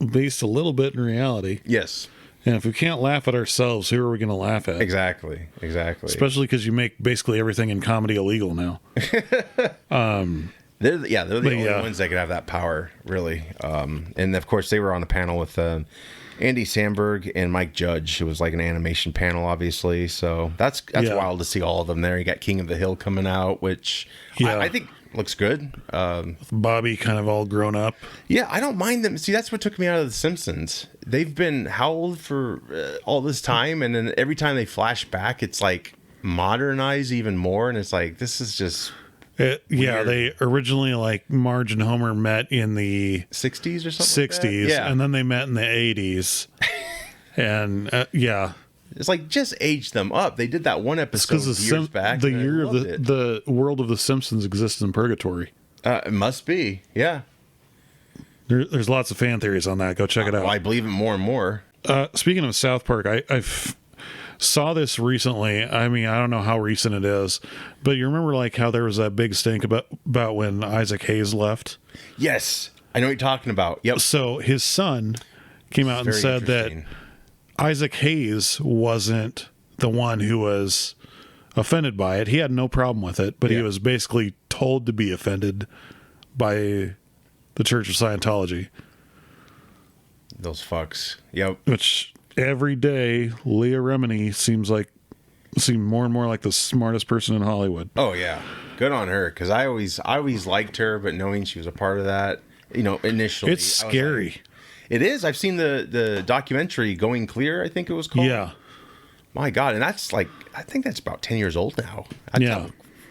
based a little bit in reality. Yes. And if we can't laugh at ourselves, who are we going to laugh at? Exactly. Especially because you make basically everything in comedy illegal now. They're the only ones that could have that power, really. And of course, they were on the panel with Andy Samberg and Mike Judge. It was like an animation panel, obviously. So that's wild to see all of them there. You got King of the Hill coming out, which I think looks good. Bobby kind of all grown up. Yeah, I don't mind them. See, that's what took me out of The Simpsons. They've been how old for all this time, and then every time they flash back, it's like modernized even more, and it's like this is just. They originally Marge and Homer met in the 60s or something. 60s, like and then they met in the 80s, and it's like just age them up. They did that one episode years back. The year of the world of the Simpsons exists in purgatory. It must be, yeah. There's lots of fan theories on that. Go check it out. Well, I believe it more and more. Speaking of South Park, I saw this recently. I mean, I don't know how recent it is, but you remember how there was that big stink about when Isaac Hayes left? Yes, I know what you're talking about. Yep. So his son came out and said that Isaac Hayes wasn't the one who was offended by it. He had no problem with it, but he was basically told to be offended by the Church of Scientology. Those fucks. Yep. Which every day, Leah Remini seemed more and more like the smartest person in Hollywood. Oh yeah, good on her. Because I always liked her, but knowing she was a part of that, initially, it's scary. It is. I've seen the documentary Going Clear, I think it was called. Yeah. My God, and that's I think that's about 10 years old now. That's how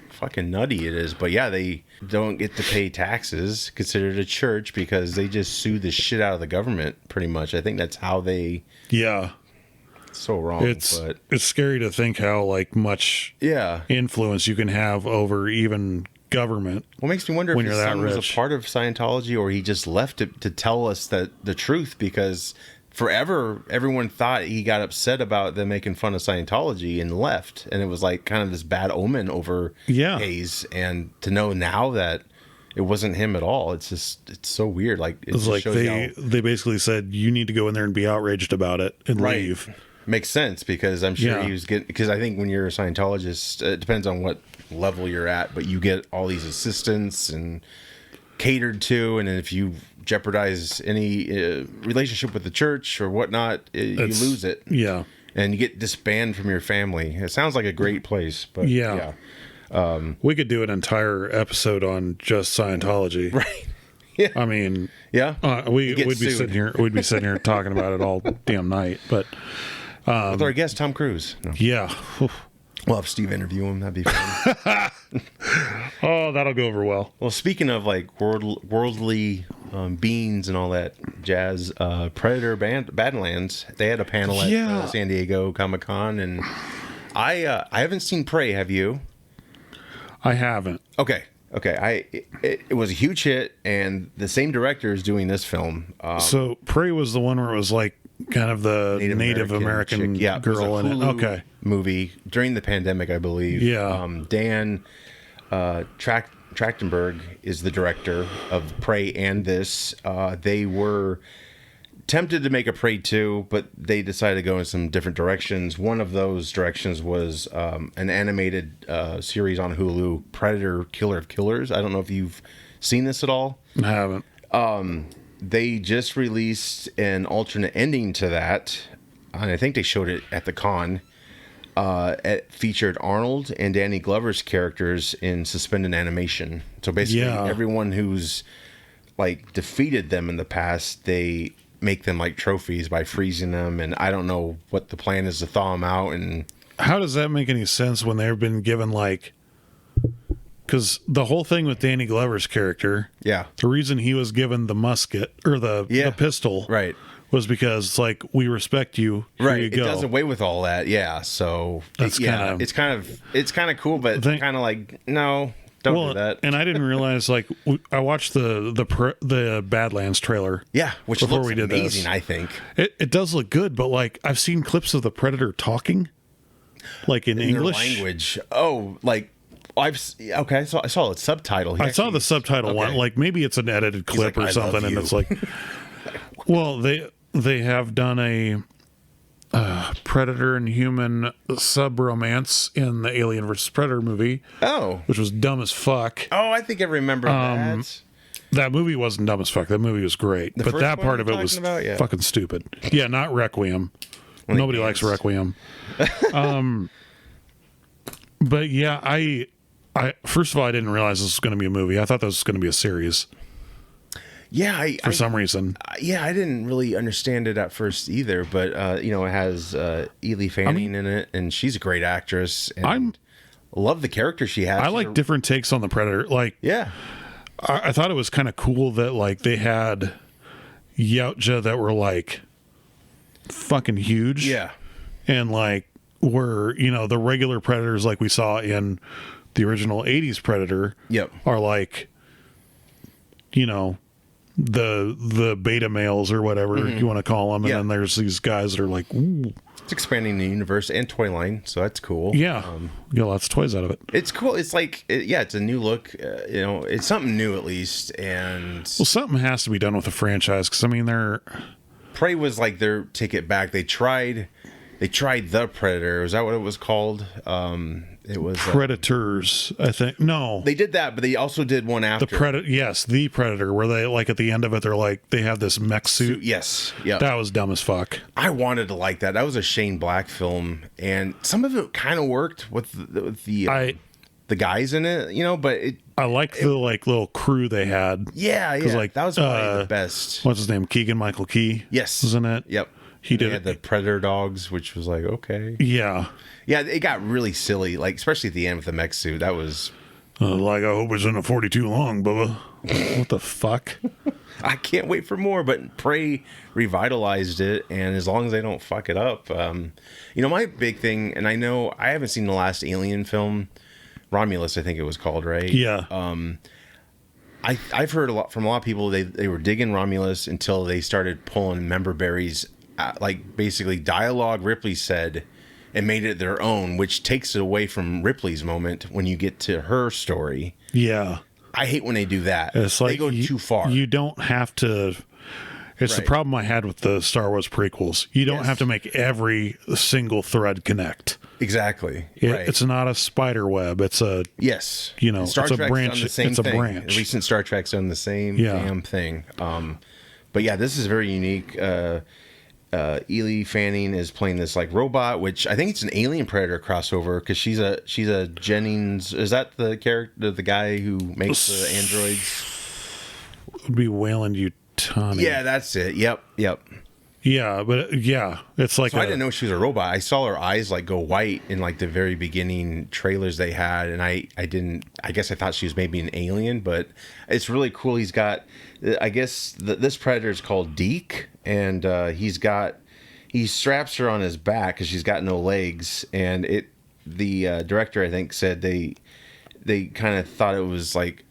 fucking nutty it is. But yeah, they don't get to pay taxes, considered a church, because they just sue the shit out of the government, pretty much. I think that's how they... Yeah. So wrong. It's scary to think how much influence you can have over even government. Well, it makes me wonder if his son was a part of Scientology, or he just left it to tell us the truth, because forever everyone thought he got upset about them making fun of Scientology and left, and it was kind of this bad omen over Hayes. And to know now that it wasn't him at all, it's so weird. It's like they basically said you need to go in there and be outraged about it and leave. Makes sense, because I'm sure he was getting, because I think when you're a Scientologist, it depends on what level you're at, but you get all these assistants and catered to, and if you jeopardize any relationship with the church or whatnot, you lose it. Yeah. And you get disbanded from your family. It sounds like a great place, but Yeah. We could do an entire episode on just Scientology. Right. Yeah. I mean, yeah. we'd be sitting here talking about it all damn night. But with our guest Tom Cruise. No. Yeah. We'll have Steve interview him. That'd be fun. Oh, that'll go over well. Well, speaking of like worldly beings and all that jazz, Predator Badlands, they had a panel at San Diego Comic-Con, and I haven't seen Prey. Have you? I haven't. Okay. It was a huge hit, and the same director is doing this film. So Prey was the one where it was like kind of the Native American chick. girl in it. Okay. Movie during the pandemic, I believe. Yeah. Dan Trachtenberg is the director of Prey and this. They were tempted to make a Prey 2, but they decided to go in some different directions. One of those directions was an animated series on Hulu, Predator Killer of Killers. I don't know if you've seen this at all. I haven't. They just released an alternate ending to that, and I think they showed it at the con. It featured Arnold and Danny Glover's characters in suspended animation. So basically, everyone who's like defeated them in the past, they make them like trophies by freezing them. And I don't know what the plan is to thaw them out. And how does that make any sense when they've been given like? Because the whole thing with Danny Glover's character, the reason he was given the musket or the pistol, right, was because it's like, we respect you. Here you go. It does away with all that. Yeah. So that's it's kind of cool, but kind of like, no, don't do that. And I didn't realize, like, I watched the Badlands trailer. Yeah. Which before looks we did amazing, this. I think. It does look good, but like, I've seen clips of the Predator talking, like in English. Their language. Oh, like, I saw the subtitle. I saw the subtitle one. Like, maybe it's an edited clip or something, and it's like, well, they have done a Predator and human sub-romance in the Alien vs. Predator movie. Oh. Which was dumb as fuck. Oh, I think I remember that. That movie wasn't dumb as fuck. That movie was great. But that part of it was fucking stupid. Yeah, not Requiem. Nobody likes Requiem. But yeah, I first of all, I didn't realize this was going to be a movie. I thought this was going to be a series. Yeah, for some reason. Yeah, I didn't really understand it at first either, but it has Ely Fanning in it, and she's a great actress. And I love the character she has. I like different takes on the Predator. Like, I thought it was kind of cool that like they had Yautja that were like fucking huge. Yeah, and like were the regular Predators like we saw in the original 80s Predator are like, the beta males or whatever you want to call them. And then there's these guys that are like, ooh. It's expanding the universe and toy line, so that's cool. Yeah. Get lots of toys out of it. It's cool. It's like, it's a new look. It's something new at least. And well, something has to be done with the franchise because, I mean, Prey was like their ticket back. They tried the Predator. Was that what it was called? It was Predators, I think. No, they did that, but they also did one after the Predator. Yes, the Predator, where they like at the end of it, they're like they have this mech suit. Yes, yeah, that was dumb as fuck. I wanted to like that. That was a Shane Black film, and some of it kind of worked with the guys in it, but I liked the like little crew they had. Yeah, like that was probably the best. What's his name? Keegan-Michael Key. Yes, was in it. Yep. He had the Predator dogs, which was like, okay. Yeah. Yeah, it got really silly, like especially at the end with the mech suit. That was like, I hope it's in a 42 long, Bubba. What the fuck? I can't wait for more, but Prey revitalized it, and as long as they don't fuck it up, my big thing, and I know I haven't seen the last Alien film, Romulus, I think it was called, right? Yeah. I've heard from a lot of people they were digging Romulus until they started pulling member berries, like basically dialogue Ripley said, and made it their own, which takes it away from Ripley's moment when you get to her story. Yeah. I hate when they do that. It's like they go too far. You don't have to. It's the problem I had with the Star Wars prequels. You don't have to make every single thread connect. Exactly. Right. It's not a spider web. It's a Yes. You know, And Star it's a Trek's branch. done the same It's a thing. branch. Recent Star Trek's done the same Yeah. damn thing. But yeah, this is very unique. Ely Fanning is playing this like robot, which I think it's an Alien Predator crossover because she's a Jennings. Is that the character, the guy who makes the androids? Would be Wayland Yutani. Yeah, that's it. Yep. Yeah, but it's like So I didn't know she was a robot. I saw her eyes like go white in like the very beginning trailers they had, and I didn't. I guess I thought she was maybe an alien, but it's really cool. He's got, I guess this predator is called Deke, and he straps her on his back because she's got no legs, and the director I think said they kind of thought it was like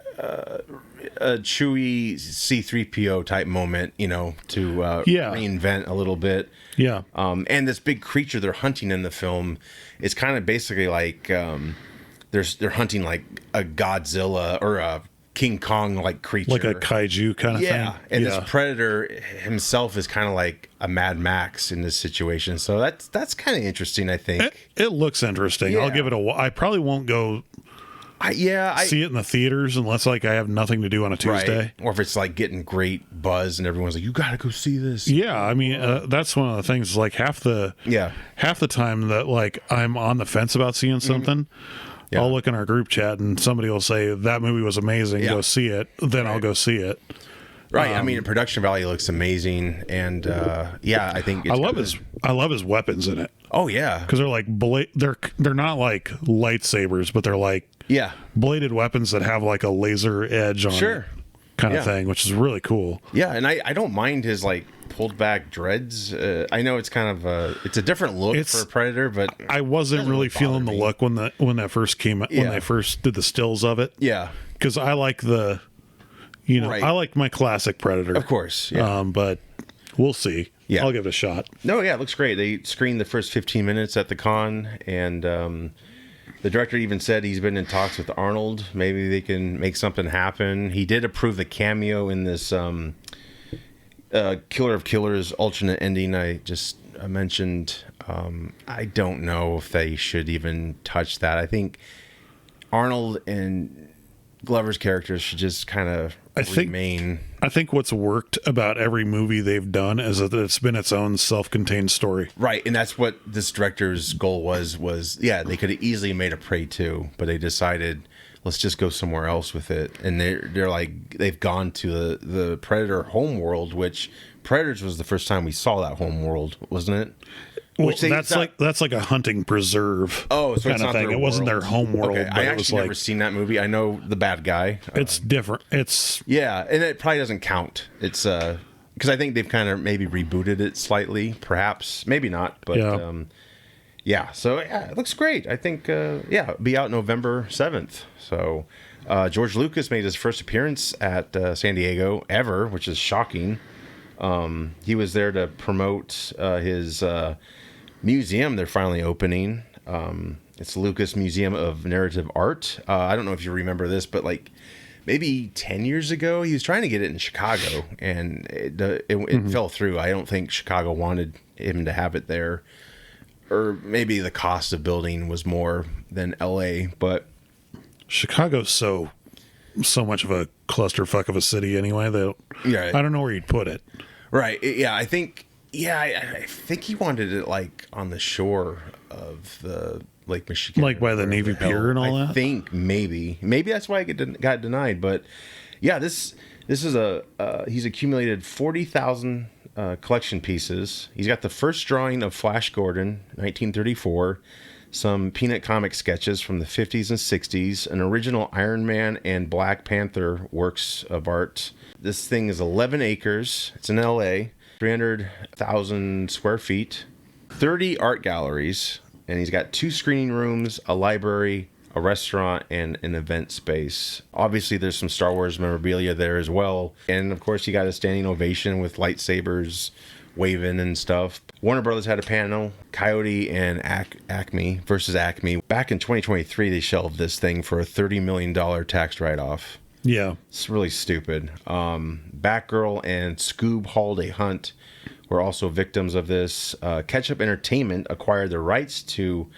a Chewie C-3PO type moment, you know, to reinvent a little bit. Yeah. And this big creature they're hunting in the film is kind of basically like they're hunting like a Godzilla or a King Kong like creature, like a kaiju kind of thing. yeah. And this predator himself is kind of like a Mad Max in this situation. So that's kind of interesting, I think. It looks interesting. I'll Yeah. give it I probably won't go see it in the theaters unless like I have nothing to do on a Tuesday. Right. Or if it's like getting great buzz and everyone's like, you got to go see this. Yeah, I mean that's one of the things. Like half the time that like I'm on the fence about seeing something, Yeah. I'll look in our group chat and somebody will say that movie was amazing. Yeah. Go see it. Then I'll go see it. Right. I mean, the production value looks amazing, and I think it's I love his weapons in it. Oh yeah, Because they're like they're not like lightsabers, but they're like bladed weapons that have like a laser edge on it, kind of thing, which is really cool. Yeah, and I don't mind his like pulled back dreads. I know it's kind of it's a different look for a Predator, but I wasn't really feeling the look when that first came when they first did the stills of it. Yeah, because I like I like my classic Predator, of course. Yeah, but we'll see. Yeah, I'll give it a shot. No, yeah, it looks great. They screened the first 15 minutes at the con, and the director even said he's been in talks with Arnold. Maybe they can make something happen. He did approve the cameo in this Killer of Killers alternate ending I just mentioned. I don't know if they should even touch that. I think Arnold and Glover's characters should just kind of remain. I think what's worked about every movie they've done is that it's been its own self-contained story. Right, and that's what this director's goal was they could have easily made a Prey 2, but they decided let's just go somewhere else with it. And they're like they've gone to the Predator homeworld, which Predators was the first time we saw that homeworld, wasn't it? Well, that's like a hunting preserve. Oh, so kind it's of not thing. their It wasn't world. their home world. Okay, But I it was actually never seen that movie. I know the bad guy. It's different. It's and it probably doesn't count. It's because I think they've kind of maybe rebooted it slightly, perhaps, maybe not, but So it looks great. I think it'll be out November 7th. So George Lucas made his first appearance at San Diego ever, which is shocking. He was there to promote his museum they're finally opening. It's Lucas Museum of Narrative Art. I don't know if you remember this, but like maybe 10 years ago, he was trying to get it in Chicago, and it fell through. I don't think Chicago wanted him to have it there, or maybe the cost of building was more than LA, but Chicago's so much of a clusterfuck of a city anyway that I don't know where you'd put it. Right. Yeah, I think I think he wanted it like on the shore of the Lake Michigan, like by the Navy Pier and all that. I think maybe that's why it got denied. But yeah, this is he's accumulated 40,000 collection pieces. He's got the first drawing of Flash Gordon, 1934. Some Peanut comic sketches from the 50s and 60s, an original Iron Man and Black Panther works of art. This thing is 11 acres. It's in LA, 300,000 square feet, 30 art galleries, and he's got 2 screening rooms, a library, a restaurant, and an event space. Obviously, there's some Star Wars memorabilia there as well. And of course, you got a standing ovation with lightsabers waving and stuff. Warner Brothers had a panel, Coyote and Acme versus Acme. Back in 2023, they shelved this thing for a $30 million tax write-off. Yeah. It's really stupid. Batgirl and Scoob Holiday Hunt were also victims of this. Ketchup Entertainment acquired the rights to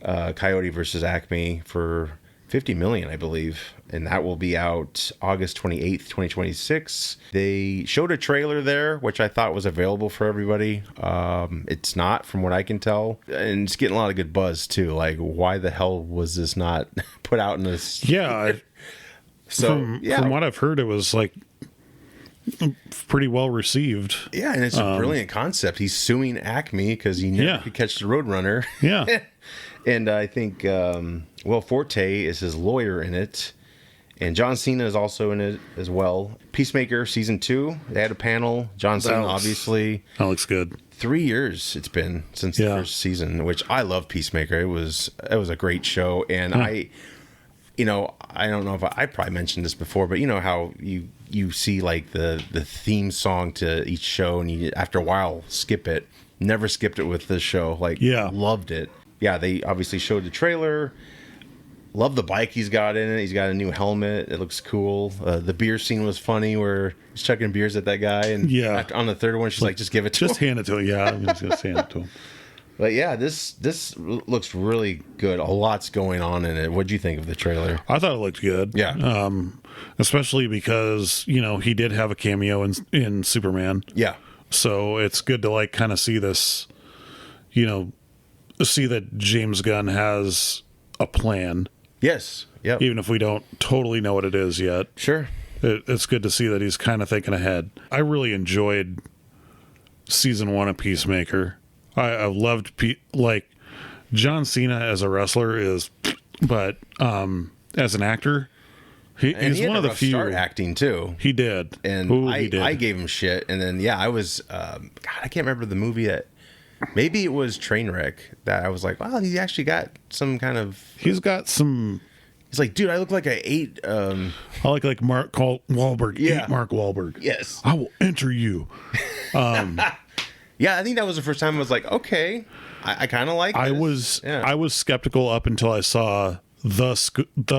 Coyote versus Acme for 50 million, I believe, and that will be out August 28th, 2026. They showed a trailer there, which I thought was available for everybody. It's not, from what I can tell, and it's getting a lot of good buzz too. Like, why the hell was this not put out in this? Yeah. So from what I've heard, it was like pretty well received. Yeah, and it's a brilliant concept. He's suing Acme because he never could catch the Roadrunner. Yeah. And I think Will Forte is his lawyer in it. And John Cena is also in it as well. Peacemaker season 2, they had a panel. John Cena, obviously. That looks good. 3 years it's been since the first season, which I love Peacemaker. It was a great show. And I don't know if I probably mentioned this before, but you know how you see like the theme song to each show and you after a while skip it. Never skipped it with this show. Loved it. Yeah, they obviously showed the trailer. Love the bike he's got in it. He's got a new helmet. It looks cool. The beer scene was funny where he's chucking beers at that guy. And on the third one, she's like, just give it to him. Just hand it to him. Yeah, I'm just going to hand it to him. But yeah, this looks really good. A lot's going on in it. What'd you think of the trailer? I thought it looked good. Yeah. Especially because, he did have a cameo in Superman. Yeah. So it's good to like kind of see this, see that James Gunn has a plan. Yes. Yep. Even if we don't totally know what it is yet. Sure. It's good to see that he's kind of thinking ahead. I really enjoyed season 1 of Peacemaker. I loved John Cena as a wrestler but as an actor, he's one of the few. Start acting too. He did, and I gave him shit, and then I was God, I can't remember the movie that. Maybe it was Trainwreck that I was like, wow, he actually got some kind of. He's got some. He's like, dude, I look like I ate. I like Mark Wahlberg. Yeah, Mark Wahlberg. Yes, I will enter you. Yeah, I think that was the first time I was like, okay, I kind of like this. I was skeptical up until I saw the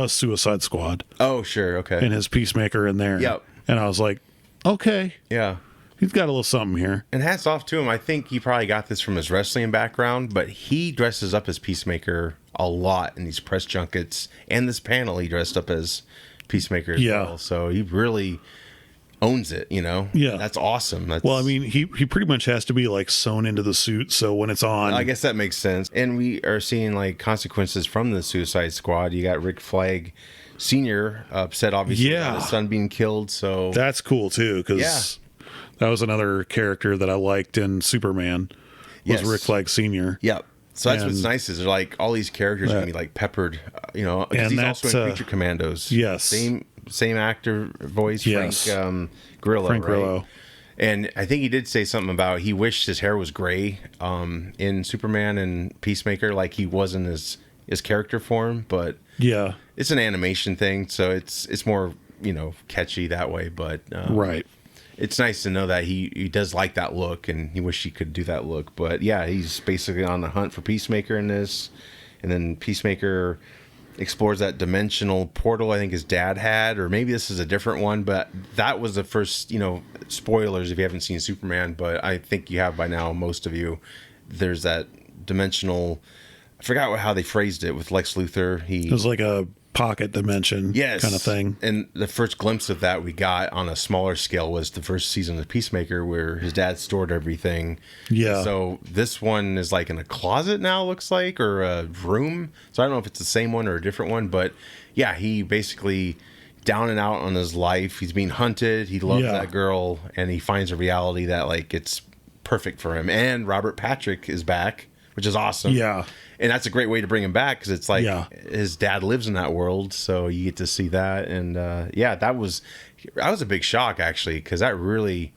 Suicide Squad. Oh, sure, okay. And his Peacemaker in there. Yep. And I was like, okay. Yeah. He's got a little something here. And hats off to him. I think he probably got this from his wrestling background, but he dresses up as Peacemaker a lot in these press junkets. And this panel, he dressed up as Peacemaker as well. So he really owns it, Yeah. That's awesome. Well, I mean, he pretty much has to be like sewn into the suit, so when it's on, I guess that makes sense. And we are seeing like consequences from the Suicide Squad. You got Rick Flag Sr. upset, obviously, about his son being killed. So that's cool too, because that was another character that I liked in Superman. Was Rick Flag Sr. Yep. So that's what's nice is they're like all these characters are gonna be like peppered, because he's also in Creature Commandos. Yes. Same actor voice, Frank Grillo. Frank Grillo. And I think he did say something about he wished his hair was gray in Superman and Peacemaker, like he was in his character form. But it's an animation thing, so it's more catchy that way. But it's nice to know that he does like that look, and he wished he could do that look. But yeah, he's basically on the hunt for Peacemaker in this, and then Peacemaker explores that dimensional portal I think his dad had, or maybe this is a different one, but that was the first, spoilers if you haven't seen Superman, but I think you have by now, most of you. There's that dimensional, I forgot how they phrased it with Lex Luthor. It was like a pocket dimension kind of thing. And the first glimpse of that we got on a smaller scale was the first season of Peacemaker, where his dad stored everything. Yeah. So this one is like in a closet now, looks like, or a room. So I don't know if it's the same one or a different one, but yeah, he basically down and out on his life. He's being hunted. He loves that girl, and he finds a reality that like it's perfect for him. And Robert Patrick is back, which is awesome. Yeah. And that's a great way to bring him back, because it's like his dad lives in that world, so you get to see that. And that was a big shock, actually, because that really,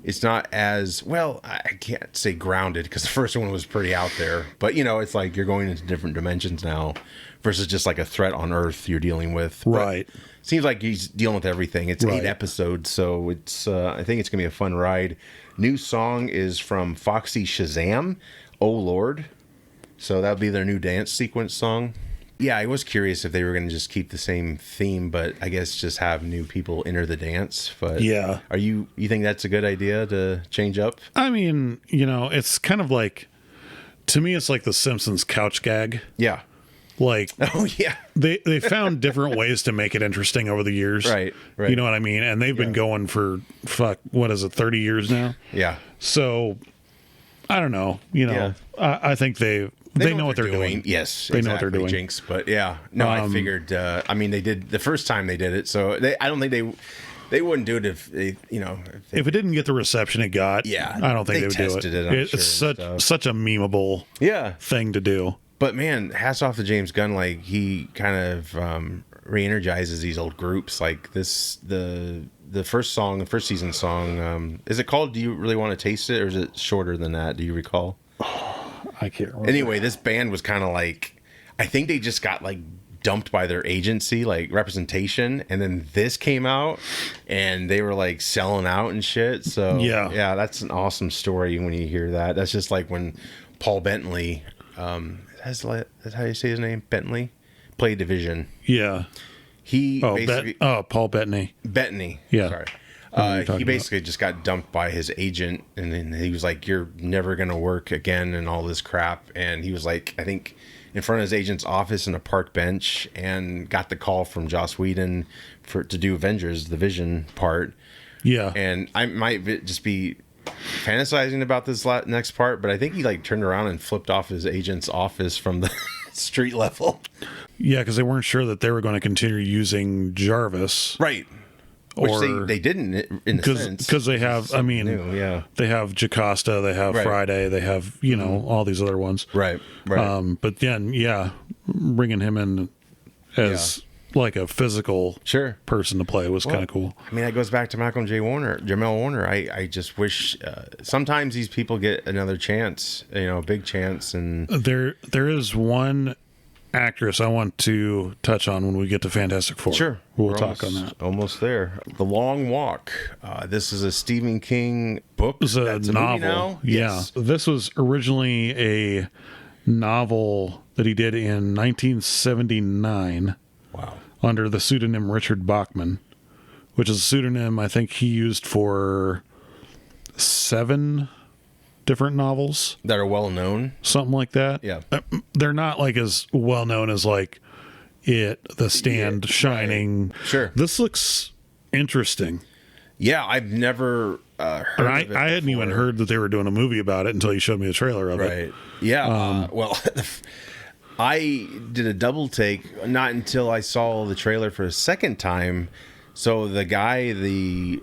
it's not as, well, I can't say grounded, because the first one was pretty out there. But, it's like you're going into different dimensions now versus just like a threat on Earth you're dealing with. Right. But seems like he's dealing with everything. It's 8 episodes, so it's I think it's going to be a fun ride. New song is from Foxy Shazam, Oh Lord. So that'll be their new dance sequence song. Yeah, I was curious if they were going to just keep the same theme, but I guess just have new people enter the dance. But you think that's a good idea to change up? I mean, it's kind of like to me, it's like the Simpsons couch gag. Yeah. Like, Oh yeah. they found different ways to make it interesting over the years. Right. You know what I mean? And they've been going for, what is it, 30 years now? Yeah. So, I don't know. I think they know what they're doing. Yes, they know what they're doing. Jinx, but yeah, no, I figured. I mean, they did the first time they did it, so I don't think they wouldn't do it if they, if it didn't get the reception it got. Yeah, I don't think they would do it. It's such a memeable thing to do. But man, hats off to James Gunn. Like he kind of re-energizes these old groups. Like the first season song. Is it called "Do You Really Want to Taste It," or is it shorter than that? Do you recall? I can't remember. Anyway, this band was kind of like, I think they just got like dumped by their agency, like representation, and then this came out and they were like selling out and shit. So yeah, that's an awesome story when you hear that. That's just like when Paul Bentley, that's how you say his name, Bentley, played Division. Yeah. He Paul Bettany. Bettany. Yeah. Sorry. He basically just got dumped by his agent, and then he was like, "You're never gonna work again," and all this crap. And he was like, I think, in front of his agent's office in a park bench, and got the call from Joss Whedon to do Avengers, the Vision part. Yeah. And I might just be fantasizing about this next part, but I think he like turned around and flipped off his agent's office from the street level. Yeah, because they weren't sure that they were going to continue using Jarvis. Right. Which they didn't, in a sense. Because they have, they have Jocasta, they have Friday, they have, all these other ones. Right. But then, bringing him in as like a physical person to play was kind of cool. I mean, that goes back to Jamel Warner. I just wish sometimes these people get another chance, a big chance. And there is one actress I want to touch on when we get to Fantastic Four. Sure. We'll talk on that. Almost there. The Long Walk. This is a Stephen King book. It's a novel. Now? Yes. Yeah. This was originally a novel that he did in 1979. Wow. Under the pseudonym Richard Bachman, which is a pseudonym I think he used for 7 different novels that are well known, something like that. Yeah, they're not like as well known as like The Stand, Shining. Right. Sure, this looks interesting. Yeah, I've never heard of it. I hadn't even heard that they were doing a movie about it until you showed me a trailer of it. Right. Yeah. Well, I did a double take not until I saw the trailer for a second time. So the guy, the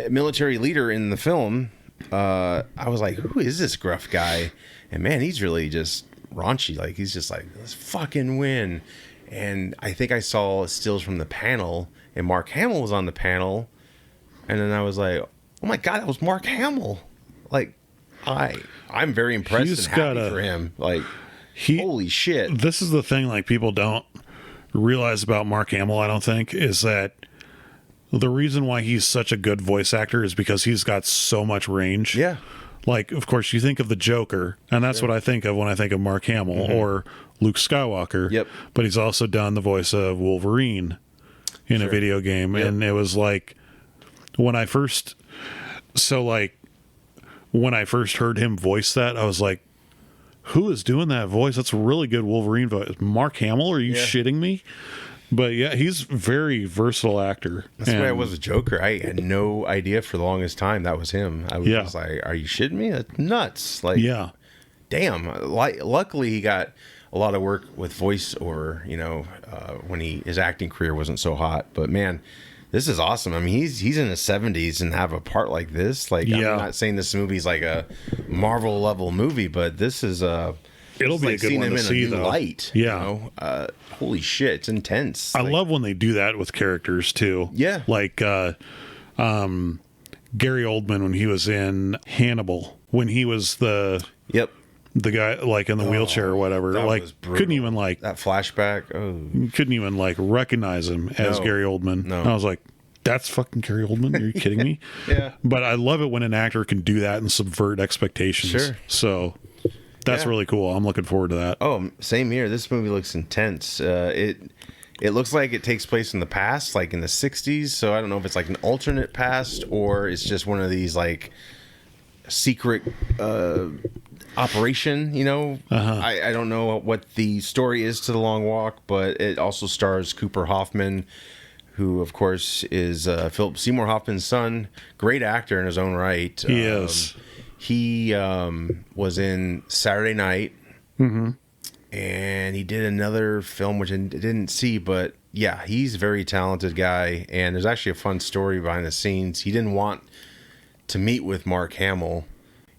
military leader in the film, I was like, who is this gruff guy? And man, he's really just raunchy. Like, he's just like, let's fucking win. And I think I saw stills from the panel, and Mark Hamill was on the panel. And then I was like, oh my God, that was Mark Hamill. Like, I'm very impressed and happy for him. Like, holy shit. This is the thing, like, people don't realize about Mark Hamill, I don't think, is that the reason why he's such a good voice actor is because he's got so much range. Yeah. Like, of course, you think of the Joker, and that's what I think of when I think of Mark Hamill, or Luke Skywalker. Yep. But he's also done the voice of Wolverine in a video game. Yep. And it was like, when I first heard him voice that, I was like, who is doing that voice? That's a really good Wolverine voice. Mark Hamill? Are you shitting me? But yeah, he's a very versatile actor. That's why I was a Joker. I had no idea for the longest time that was him. I was just like, are you shitting me? That's nuts. Like, damn. Luckily, he got a lot of work with voice, or when his acting career wasn't so hot. But man, this is awesome. I mean, he's in his 70s and have a part like this. Like, I'm not saying this movie's like a Marvel level movie, but this is it'll be like a good one to see, though. Light, holy shit, it's intense. I love when they do that with characters too. Yeah, like Gary Oldman when he was in Hannibal, when he was the guy like in the wheelchair or whatever. Like, couldn't even like that flashback. Couldn't even like recognize him as Gary Oldman. No. I was like, that's fucking Gary Oldman. Are you kidding me? Yeah. But I love it when an actor can do that and subvert expectations. Sure. So that's really cool. I'm looking forward to that. Oh, same here. This movie looks intense. It looks like it takes place in the past, like in the 60s. So I don't know if it's like an alternate past or it's just one of these like secret operation, I don't know what the story is to The Long Walk, but it also stars Cooper Hoffman, who of course is Philip Seymour Hoffman's son. Great actor in his own right. He is. He was in Saturday Night, and he did another film which I didn't see, but yeah, he's a very talented guy. And there's actually a fun story behind the scenes. He didn't want to meet with Mark Hamill.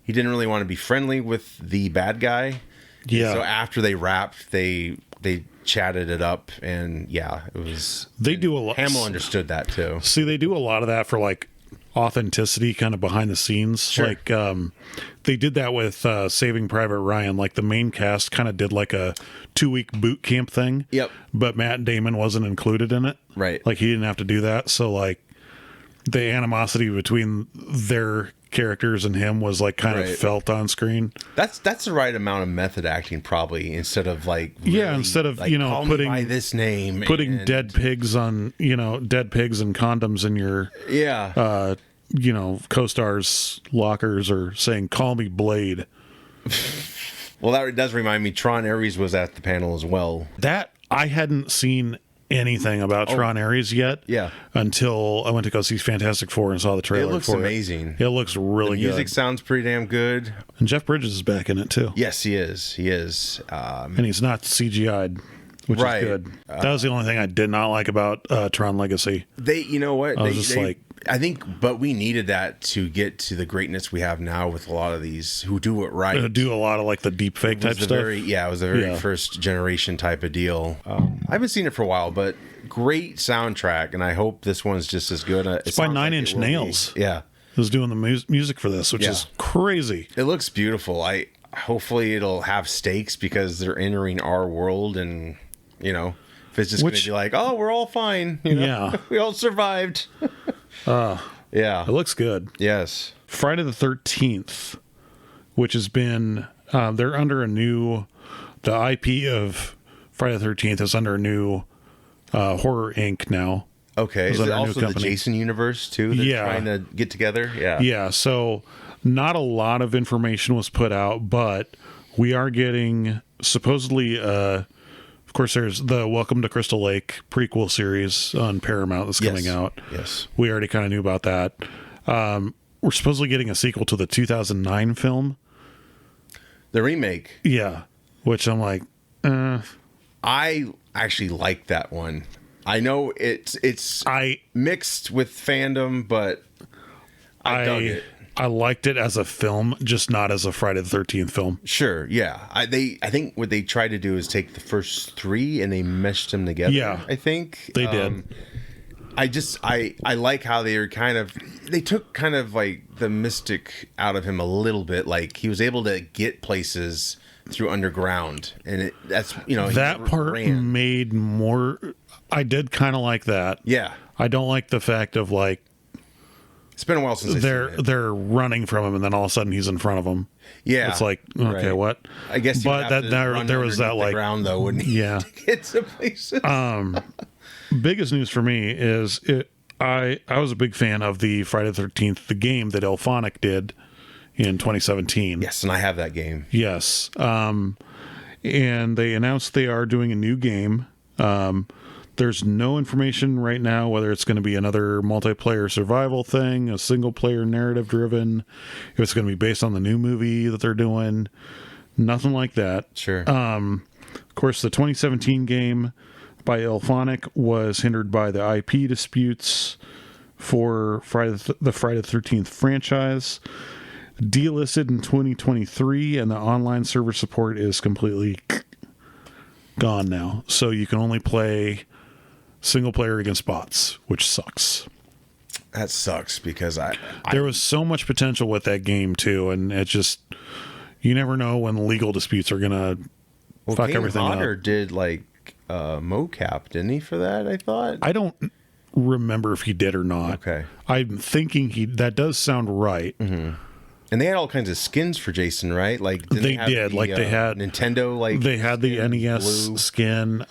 He didn't really want to be friendly with the bad guy. Yeah. So after they wrapped, they chatted it up, and yeah, it was. They do a lot. Hamill understood that too. See, they do a lot of that for like authenticity, kind of behind the scenes. Sure. Like they did that with Saving Private Ryan. Like the main cast kind of did like a 2-week boot camp thing. Yep. But Matt Damon wasn't included in it. Right. Like he didn't have to do that. So like the animosity between their characters and him was like kind of felt on screen. That's the right amount of method acting, probably, instead of like really, instead of like, call me putting by this name, putting and, dead pigs on dead pigs and condoms in your co-stars lockers, or saying call me Blade. Well, that does remind me, Tron Ares was at the panel as well. That I hadn't seen anything about Tron Ares yet. Yeah. Until I went to go see Fantastic Four and saw the trailer. It looks amazing. It looks really good. Music sounds pretty damn good. And Jeff Bridges is back in it too. Yes, he is. He is. And he's not CGI'd, which is good. That was the only thing I did not like about Tron Legacy. You know what? I think, but we needed that to get to the greatness we have now with a lot of these who do it right. Do a lot of like the deep fake type stuff. It was the very first generation type of deal. I haven't seen it for a while, but great soundtrack, and I hope this one's just as good. It's by Nine Inch Nails. Yeah. Who's doing the music for this, which is crazy. It looks beautiful. Hopefully it'll have stakes because they're entering our world, and if it's just going to be like, oh, we're all fine, we all survived. It looks good. Yes. Friday the 13th, which has been they're under the IP of Friday the 13th is under a new Horror Inc. now. Okay. Is it also the Jason universe too? They're trying to get together. Yeah. Yeah. So not a lot of information was put out, but we are getting supposedly of course, there's the Welcome to Crystal Lake prequel series on Paramount that's coming out. Yes. We already kind of knew about that. We're supposedly getting a sequel to the 2009 film. The remake. Yeah. Which I'm like, I actually like that one. I know it's mixed with fandom, but I dug it. I liked it as a film, just not as a Friday the 13th film. Sure, yeah. I think what they tried to do is take the first three and they meshed them together. Yeah, I think they did. I like how they took kind of like the mystic out of him a little bit. Like he was able to get places through underground, and that part made more. I did kind of like that. Yeah, I don't like the fact of like. It's been a while since they're running from him, and then all of a sudden he's in front of them. Yeah, it's like okay, what? I guess, but there was that like ground though, wouldn't he? Yeah, to get to places. Biggest news for me is I was a big fan of the Friday the 13th, the game that Elphonic did in 2017. Yes, and I have that game. Yes, and they announced they are doing a new game. There's no information right now whether it's going to be another multiplayer survival thing, a single player narrative driven, if it's going to be based on the new movie that they're doing. Nothing like that. Sure. Of course, the 2017 game by Elphonic was hindered by the IP disputes for the Friday the 13th franchise. Delisted in 2023, and the online server support is completely gone now. So you can only play single player against bots, which sucks. That sucks because there was so much potential with that game too, and it just you never know when legal disputes are gonna fuck everything up. Hodder did like mocap, didn't he, for that? I thought. I don't remember if he did or not. Okay, I'm thinking that does sound right. Mm-hmm. And they had all kinds of skins for Jason, right? Like they did. Like they had Nintendo. Like they had the NES blue skin.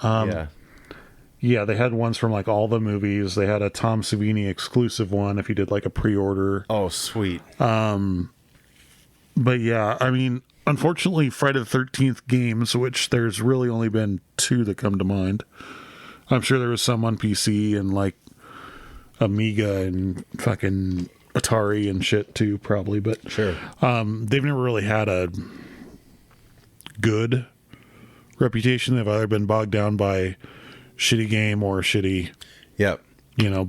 Yeah, they had ones from like all the movies. They had a Tom Savini exclusive one if you did like a pre-order. Oh, sweet. But yeah, I mean, unfortunately, Friday the 13th games, which there's really only been 2 that come to mind. I'm sure there was some on PC and like Amiga and fucking Atari and shit too, probably. But Sure. they've never really had a good reputation. They've either been bogged down by shitty game or shitty, Yep.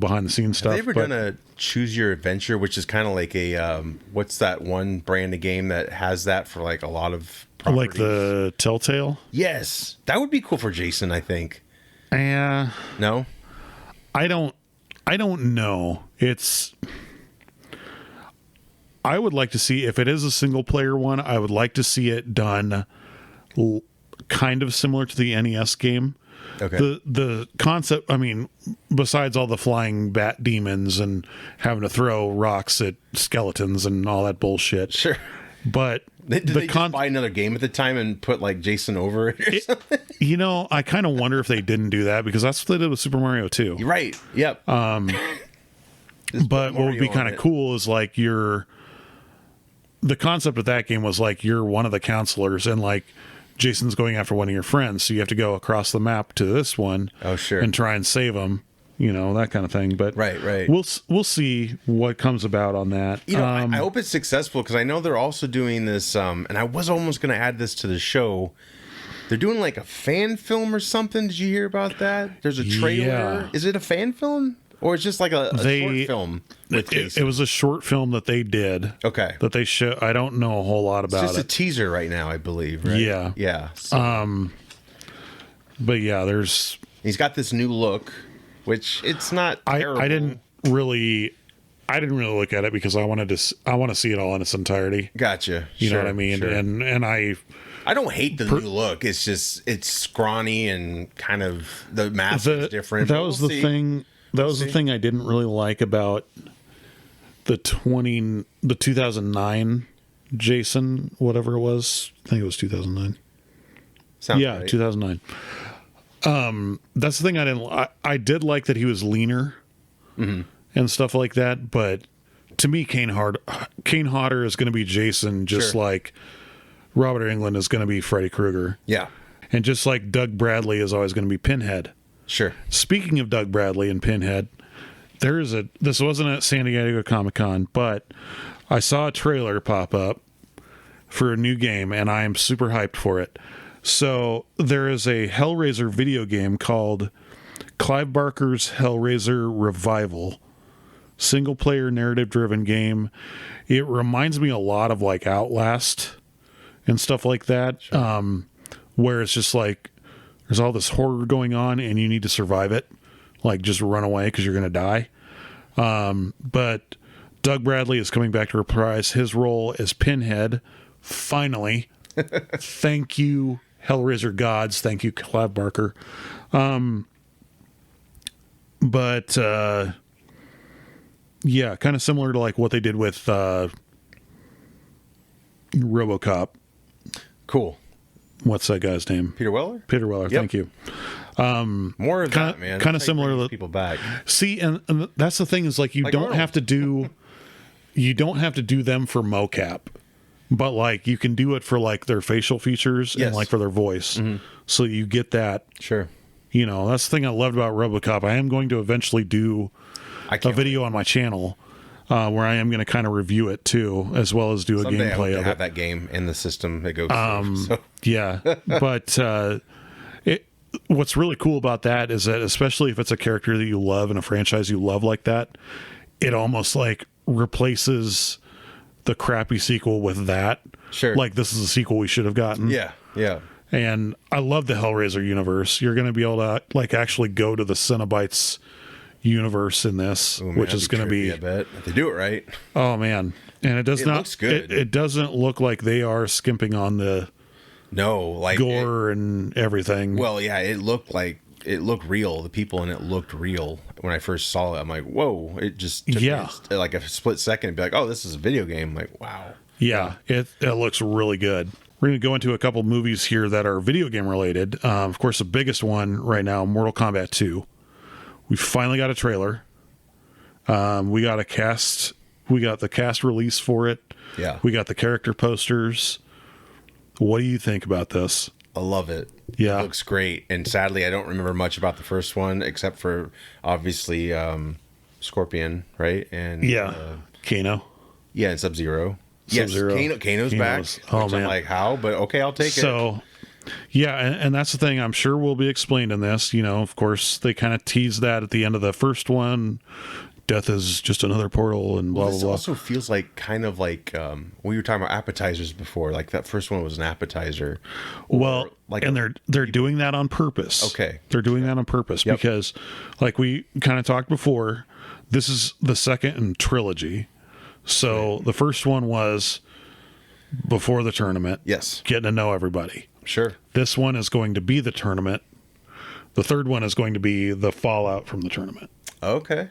behind the scenes stuff. Have they ever done a Choose Your Adventure, which is kind of like a what's that one brand of game that has that for like a lot of properties? Like the Telltale? Yes, that would be cool for Jason, I think. I No, don't know. I would like to see, if it is a single player one, I would like to see it done kind of similar to the NES game. okay, The concept, I mean, besides all the flying bat demons and having to throw rocks at skeletons and all that bullshit. sure. But Did they just buy another game at the time and put like Jason over it or something? I kind of wonder if they didn't do that, because that's what they did with Super Mario 2. You're right. Yep. But what would be kind of cool is like the concept of that game was like you're one of the counselors and like Jason's going after one of your friends, so you have to go across the map to this one. Oh, sure. And try and save him, that kind of thing. But right. We'll see what comes about on that. I hope it's successful, because I know they're also doing this. And I was almost going to add this to the show. They're doing like a fan film or something. Did you hear about that? There's a trailer. Yeah. Is it a fan film? Or it's just like a short film with it was a short film that they did. Okay. That they show. I don't know a whole lot about It's just it. a teaser right now, I believe, right? Yeah. Yeah. So But yeah, he's got this new look, which it's not terrible. I didn't really look at it because I want to see it all in its entirety. Gotcha. You know what I mean? Sure. And I don't hate the new look. It's just it's scrawny and kind of the mask is different. That was the thing. That was the thing I didn't really like about the 2009 Jason, whatever it was. I think it was 2009. Sounds yeah, right. 2009. That's the thing I didn't. I did like that he was leaner and stuff like that. But to me, Kane Hodder is going to be Jason, just Sure. like Robert Englund is going to be Freddy Krueger. Yeah. And just like Doug Bradley is always going to be Pinhead. Sure. Speaking of Doug Bradley and Pinhead, this wasn't at San Diego Comic-Con, but I saw a trailer pop up for a new game, and I am super hyped for it. So there is a Hellraiser video game called Clive Barker's Hellraiser Revival. Single-player, narrative-driven game. It reminds me a lot of like Outlast and stuff like that, sure. Where it's just like there's all this horror going on and you need to survive it, like just run away because you're going to die. But Doug Bradley is coming back to reprise his role as Pinhead. Finally, thank you, Hellraiser gods. Thank you, Clive Barker. Yeah, kind of similar to like what they did with RoboCop. Cool. What's that guy's name? Peter Weller? Peter Weller, Yep. Thank you. More of that, man. Kind of That's how you similar bring to people back. See, and that's the thing is like you Like don't Arnold. have to do them for mocap, but like you can do it for like their facial features Yes. and like for their voice, so you get that. Sure. That's the thing I loved about RoboCop. I am going to eventually do a video on my channel where I am going to kind of review it too, as well as do Someday a I hope gameplay to of have it. that game in the system that goes through. So. Yeah, but what's really cool about that is that, especially if it's a character that you love and a franchise you love like that, it almost like replaces the crappy sequel with that. Sure. Like, this is a sequel we should have gotten. Yeah. And I love the Hellraiser universe. You're going to be able to like actually go to the Cenobites universe in this, Ooh, man, which that'd is going to be, trippy, I bet. If they do it right. oh man. And it looks good. It doesn't look like they are skimping on the No, like gore and everything. Well, yeah, it looked real. The people in it looked real. When I first saw it, I'm like, whoa! It just took me like a split second to be like, oh, this is a video game. I'm like, wow. Yeah, it looks really good. We're going to go into a couple movies here that are video game related. Of course, the biggest one right now, Mortal Kombat 2. We finally got a trailer. We got the cast release for it. Yeah. We got the character posters. What do you think about this? I love it. Yeah. It looks great. And sadly, I don't remember much about the first one, except for obviously Scorpion, right? And Kano. Yeah, and Sub-Zero. Yes, Kano's back. Oh, Which man. I'm like, how? But okay, I'll take it. So, yeah, and that's the thing. I'm sure will be explained in this. You know, of course, they kind of tease that at the end of the first one. Death is just another portal and blah, This blah, blah. also feels like kind of like we were talking about appetizers before. Like that first one was an appetizer. Well, like and they're doing that on purpose. Okay. They're doing that on purpose because, like we kind of talked before, this is the second in trilogy. So the first one was before the tournament. Yes. Getting to know everybody. Sure. This one is going to be the tournament. The third one is going to be the fallout from the tournament. Okay.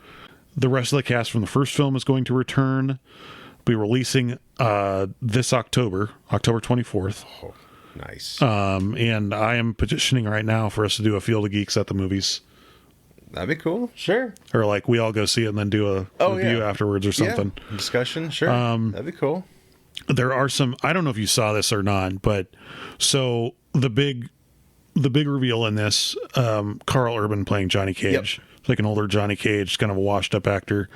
The rest of the cast from the first film is going to return. Be releasing this October 24th. Oh, nice. And I am petitioning right now for us to do a Field of Geeks at the movies. That'd be cool. Sure. Or like we all go see it and then do a review afterwards or something. Yeah. Discussion. Sure. That'd be cool. There are some, I don't know if you saw this or not, but so the big reveal in this, Carl Urban playing Johnny Cage. Yep. Like an older Johnny Cage, kind of a washed up actor.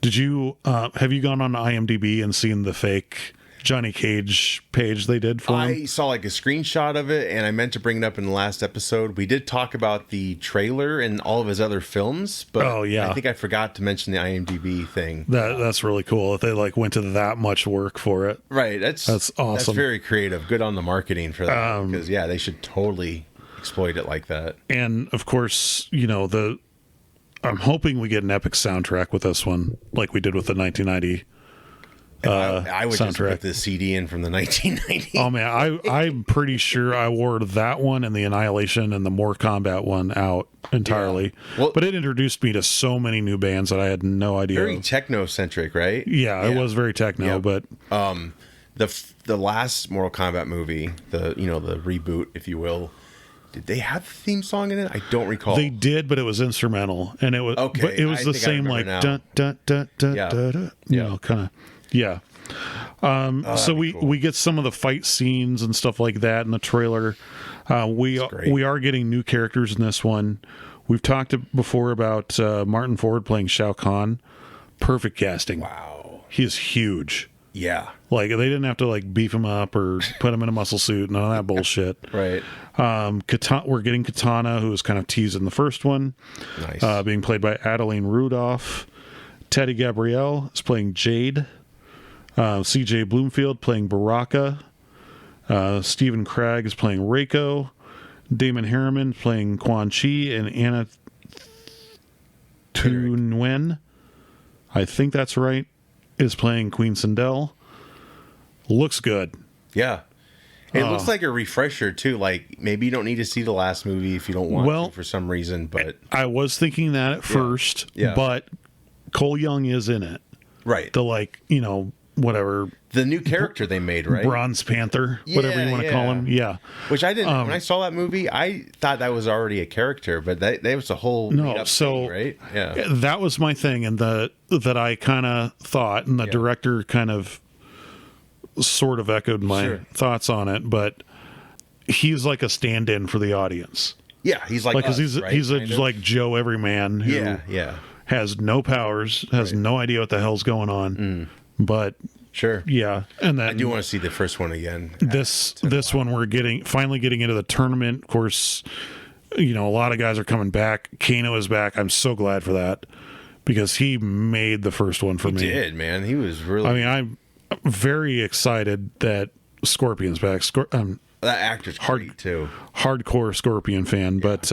Did you have you gone on IMDb and seen the fake Johnny Cage page they did for him? I saw like a screenshot of it, and I meant to bring it up in the last episode. We did talk about the trailer and all of his other films, but I think I forgot to mention the IMDb thing. That's really cool that they like went to that much work for it. Right. That's awesome. That's very creative. Good on the marketing for that, because they should totally exploit it like that. And of course, you know, I'm hoping we get an epic soundtrack with this one, like we did with the 1990. I would soundtrack. just put the CD in from the 1990s. Oh man, I'm pretty sure I wore that one and the Annihilation and the More Combat one out entirely. Yeah. Well, but it introduced me to so many new bands that I had no idea. Very techno-centric, right? Yeah, it was very techno. But the last Mortal Kombat movie, the reboot, if you will. Did they have the theme song in it? I don't recall. They did, but it was instrumental, and it was okay. But it was the same like dun dun dun dun dun. You know, kind of so we get some of the fight scenes and stuff like that in the trailer. We are getting new characters in this one. We've talked before about Martin Ford playing Shao Kahn. Perfect casting. Wow, he is huge. Yeah. Like, they didn't have to, like, beef him up or put him in a muscle suit. None of that bullshit. Right. We're getting Katana, who was kind of teased in the first one. Nice. Being played by Adeline Rudolph. Teddy Gabrielle is playing Jade. CJ Bloomfield playing Baraka. Stephen Cragg is playing Reiko. Damon Harriman playing Quan Chi. And Anna Nguyen, I think that's right, is playing Queen Sindel. Looks good. Yeah. It looks like a refresher, too. Like, maybe you don't need to see the last movie if you don't want to for some reason, but... I was thinking that at first, but Cole Young is in it. Right. The, like, you know, whatever... The new character they made, right? Bronze Panther, whatever you want to call him. Yeah. Which I didn't... when I saw that movie, I thought that was already a character, but that was a whole thing, right? Yeah. That was my thing, and that I kind of thought, and the director kind of sort of echoed my thoughts on it, but he's like a stand-in for the audience. Yeah, he's like us, he's like Joe Everyman who has no powers, has no idea what the hell's going on, but and then I do want to see the first one again. This one we're finally getting into the tournament. Of course, you know, a lot of guys are coming back. Kano is back. I'm so glad for that because he made the first one for me. He did, man. He was really. I mean, I'm very excited that Scorpion's back. That actor's great too. Hardcore Scorpion fan, but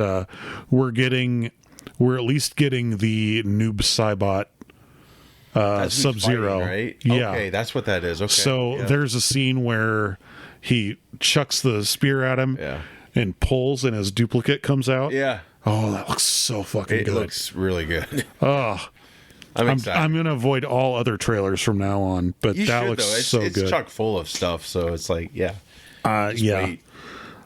we're at least getting the Noob Saibot Sub-Zero, right? Yeah, okay, that's what that is. Okay, so there's a scene where he chucks the spear at him, and pulls, and his duplicate comes out. Yeah. Oh, that looks so fucking good. It looks really good. Oh. I'm going to avoid all other trailers from now on, but that looks so good. It's chock full of stuff, so it's like, So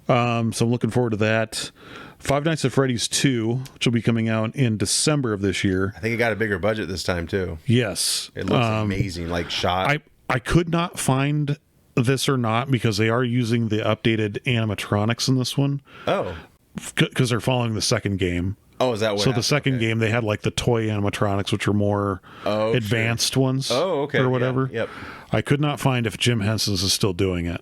I'm looking forward to that. Five Nights at Freddy's 2, which will be coming out in December of this year. I think it got a bigger budget this time, too. Yes. It looks amazing, like shot. I could not find this or not because they are using the updated animatronics in this one. Oh. Because they're following the second game. Oh, is that what So happened? the second game, they had like the toy animatronics, which are more advanced ones. Oh, okay. Or whatever. Yeah, yep. I could not find if Jim Henson's is still doing it.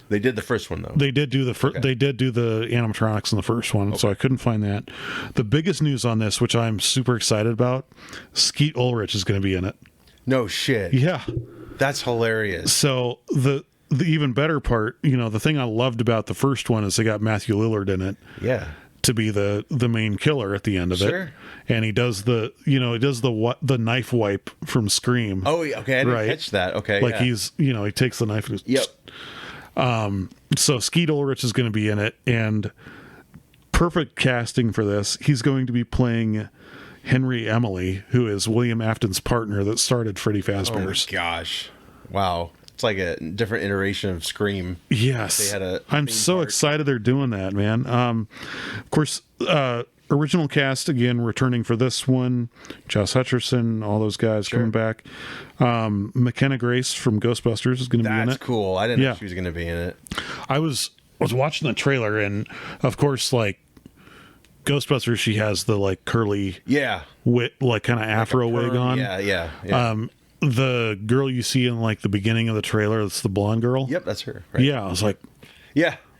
They did the first one, though. They did do they did do the animatronics in the first one, so I couldn't find that. The biggest news on this, which I'm super excited about, Skeet Ulrich is going to be in it. No shit. Yeah. That's hilarious. So the even better part, the thing I loved about the first one is they got Matthew Lillard in it. Yeah. To be the main killer at the end of it, and he does the knife wipe from Scream. Oh, okay, I didn't catch that. Okay, like he's he takes the knife. And yep. So Skeet Ulrich is going to be in it, and perfect casting for this. He's going to be playing Henry Emily, who is William Afton's partner that started Freddy Fazbear's. Oh my gosh! Wow. It's like a different iteration of Scream. Yes. I'm so excited they're doing that, man. Of course, original cast, again, returning for this one. Josh Hutcherson, all those guys coming back. McKenna Grace from Ghostbusters is going to be in it. That's cool. I didn't know she was going to be in it. I was watching the trailer, and of course, like, Ghostbusters, she has the, like, curly... wit, like, kind of afro wig on. Yeah. The girl you see in like the beginning of the trailer, that's the blonde girl. Yep, that's her. Right. Yeah, I was like,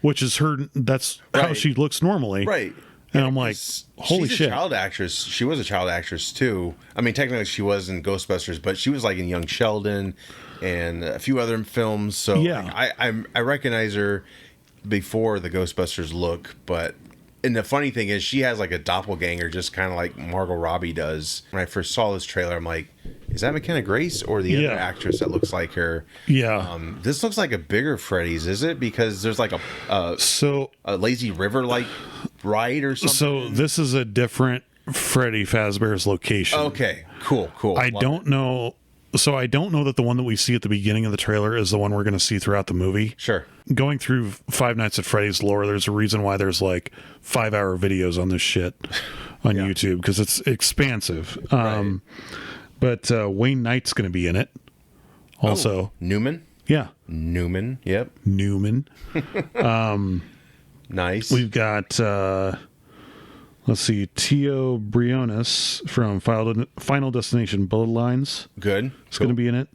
which is her. That's how she looks normally. Right. And I'm like, holy shit. She's a child actress. She was a child actress too. I mean, technically she was in Ghostbusters, but she was like in Young Sheldon and a few other films. So I recognize her before the Ghostbusters look, but. And the funny thing is, she has like a doppelganger, just kind of like Margot Robbie does. When I first saw this trailer, I'm like, is that McKenna Grace or the other actress that looks like her? Yeah. This looks like a bigger Freddy's, is it? Because there's like a lazy river like ride or something. So this is a different Freddy Fazbear's location. Okay, cool. I don't know that the one that we see at the beginning of the trailer is the one we're going to see throughout the movie. Sure. Going through Five Nights at Freddy's lore, there's a reason why there's like 5-hour videos on this shit on YouTube, because it's expansive. But Wayne Knight's going to be in it also. Newman? Yeah. Newman, yep. Newman. Nice. We've got, let's see, Tio Briones from Final Destination Bloodlines. Good. It's going to be in it.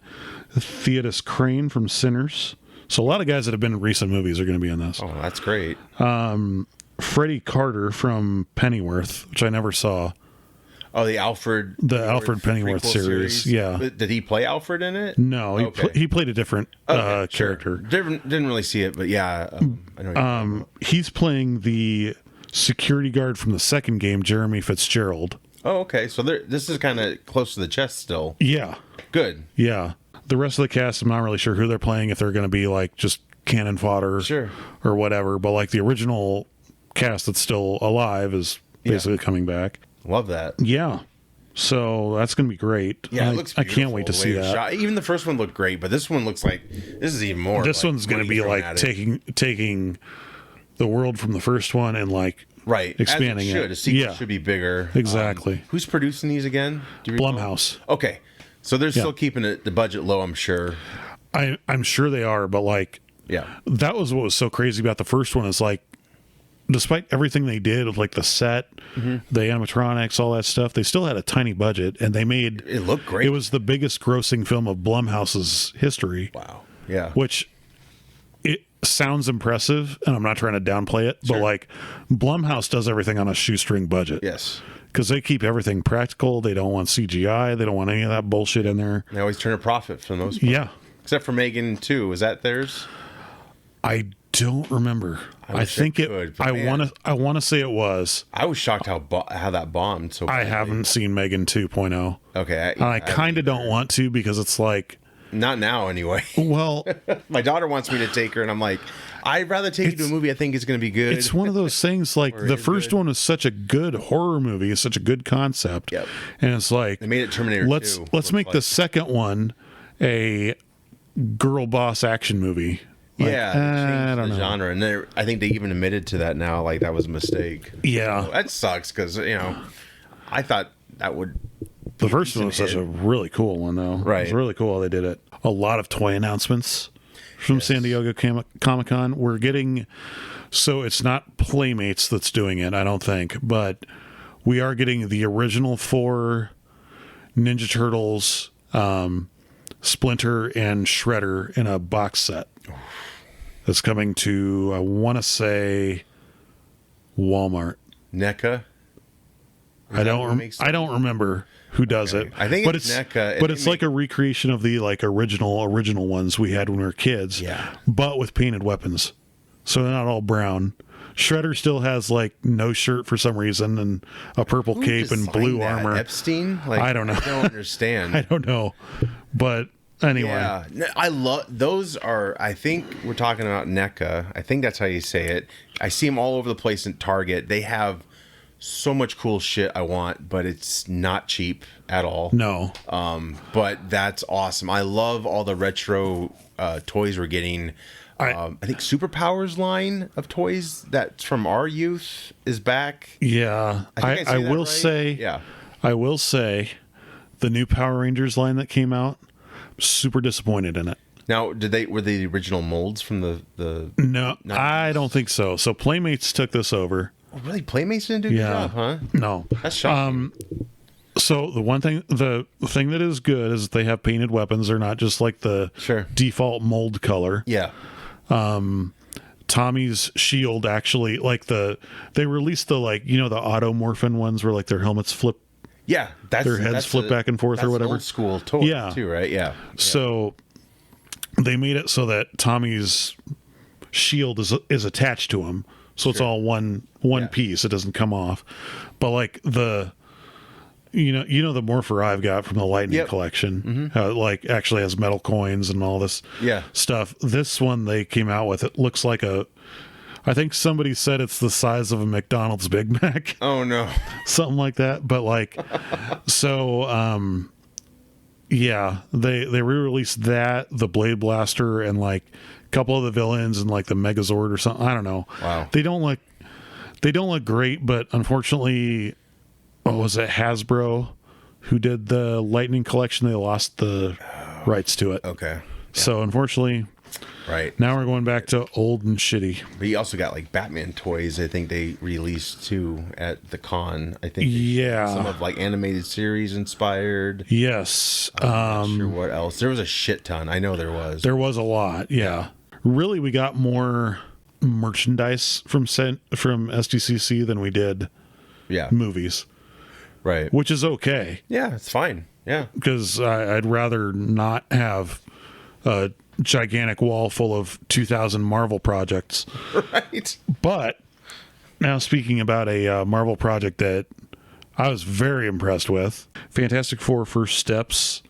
Theodis Crane from Sinners. So a lot of guys that have been in recent movies are going to be in this. Oh, that's great. Freddie Carter from Pennyworth, which I never saw. Oh, the Alfred Pennyworth series. Yeah. Did he play Alfred in it? No, he played a different character. Didn't really see it, but yeah. I know he's playing the security guard from the second game, Jeremy Fitzgerald. Oh, okay. So this is kind of close to the chest still. Yeah. Good. Yeah. The rest of the cast, I'm not really sure who they're playing, if they're going to be like just cannon fodder or whatever. But like the original cast that's still alive is basically coming back. Love that. Yeah. So that's going to be great. Yeah, it looks beautiful. I can't wait to see that. Shot. Even the first one looked great, but this one looks like this is even more. This one's going to be like taking the world from the first one and like expanding it. A sequel should be bigger. Exactly. Who's producing these again? Blumhouse. Okay. So they're still keeping the budget low, I'm sure. I'm sure they are, but like, that was what was so crazy about the first one is like, despite everything they did of like the set, the animatronics, all that stuff, they still had a tiny budget and they made it look great. It was the biggest grossing film of Blumhouse's history. Wow. Yeah. Which it sounds impressive, and I'm not trying to downplay it, but like Blumhouse does everything on a shoestring budget. Yes. Because they keep everything practical. They don't want CGI. They don't want any of that bullshit in there. They always turn a profit for the most part. Yeah. Except for Megan 2. Is that theirs? I don't remember. I think it. I want to say it was. I was shocked how that bombed. So I haven't seen Megan 2.0. Okay. I kind of don't want to because it's like. Not now, anyway. Well, my daughter wants me to take her, and I'm like, I'd rather take you to a movie I think is going to be good. It's one of those things like the first one is such a good horror movie, it's such a good concept. Yep. And it's like they made it Terminator 2. Let's make the second one a girl boss action movie. Like, I don't know. Genre, and I think they even admitted to that now. Like that was a mistake. Yeah, so that sucks because I thought that would. The first one was such a really cool one, though. Right, it was really cool how they did it. A lot of toy announcements from San Diego Comic-Con. We're getting, so it's not Playmates that's doing it, I don't think, but we are getting the original 4 Ninja Turtles, Splinter, and Shredder in a box set. That's coming to, I want to say, Walmart. NECA? I don't remember who does it. I think it's NECA. But it's like a recreation of the like original ones we had when we were kids. Yeah. But with painted weapons. So they're not all brown. Shredder still has like no shirt for some reason and a purple cape and blue armor. Epstein? Like, I don't know. I don't understand. I don't know. But anyway. Yeah. I love those are I think we're talking about NECA. I think that's how you say it. I see them all over the place in Target. They have so much cool shit I want, but it's not cheap at all. No. But that's awesome. I love all the retro toys we're getting. I think Superpowers line of toys that's from our youth is back. Yeah. I will say the new Power Rangers line that came out, super disappointed in it. Now, were they the original molds from the No, I don't think so. So Playmates took this over. Oh, really? Playmates didn't do a good job, huh? No. That's shocking. So the thing that is good is they have painted weapons. They're not just like the default mold color. Yeah. Tommy's shield actually, like they released the like, the automorphin ones where like their helmets flip. Yeah. Their heads flip back and forth or whatever. Old school toy too, right? Yeah. So they made it so that Tommy's shield is attached to him. So it's all one piece. It doesn't come off. But like the the Morpher I've got from the Lightning collection, how it like actually has metal coins and all this stuff. This one they came out with, it looks like I think somebody said it's the size of a McDonald's Big Mac. Oh no. Something like that. But like, so, they re-released that, the Blade Blaster, and like a couple of the villains and like the Megazord or something. I don't know. Wow. They don't look great, but unfortunately, was it Hasbro who did the Lightning collection? They lost the rights to it. Okay. Yeah. So unfortunately, right now we're going back to old and shitty. But you also got like Batman toys. I think they released too at the con. I think some of like animated series inspired. Yes. I'm not sure what else. There was a shit ton. I know there was. There was a lot. Yeah. Really, we got more merchandise from SDCC than we did movies. Right. Which is okay. Yeah, it's fine. Yeah. Because I'd rather not have a gigantic wall full of 2,000 Marvel projects. Right. But now speaking about a Marvel project that I was very impressed with, Fantastic Four First Steps.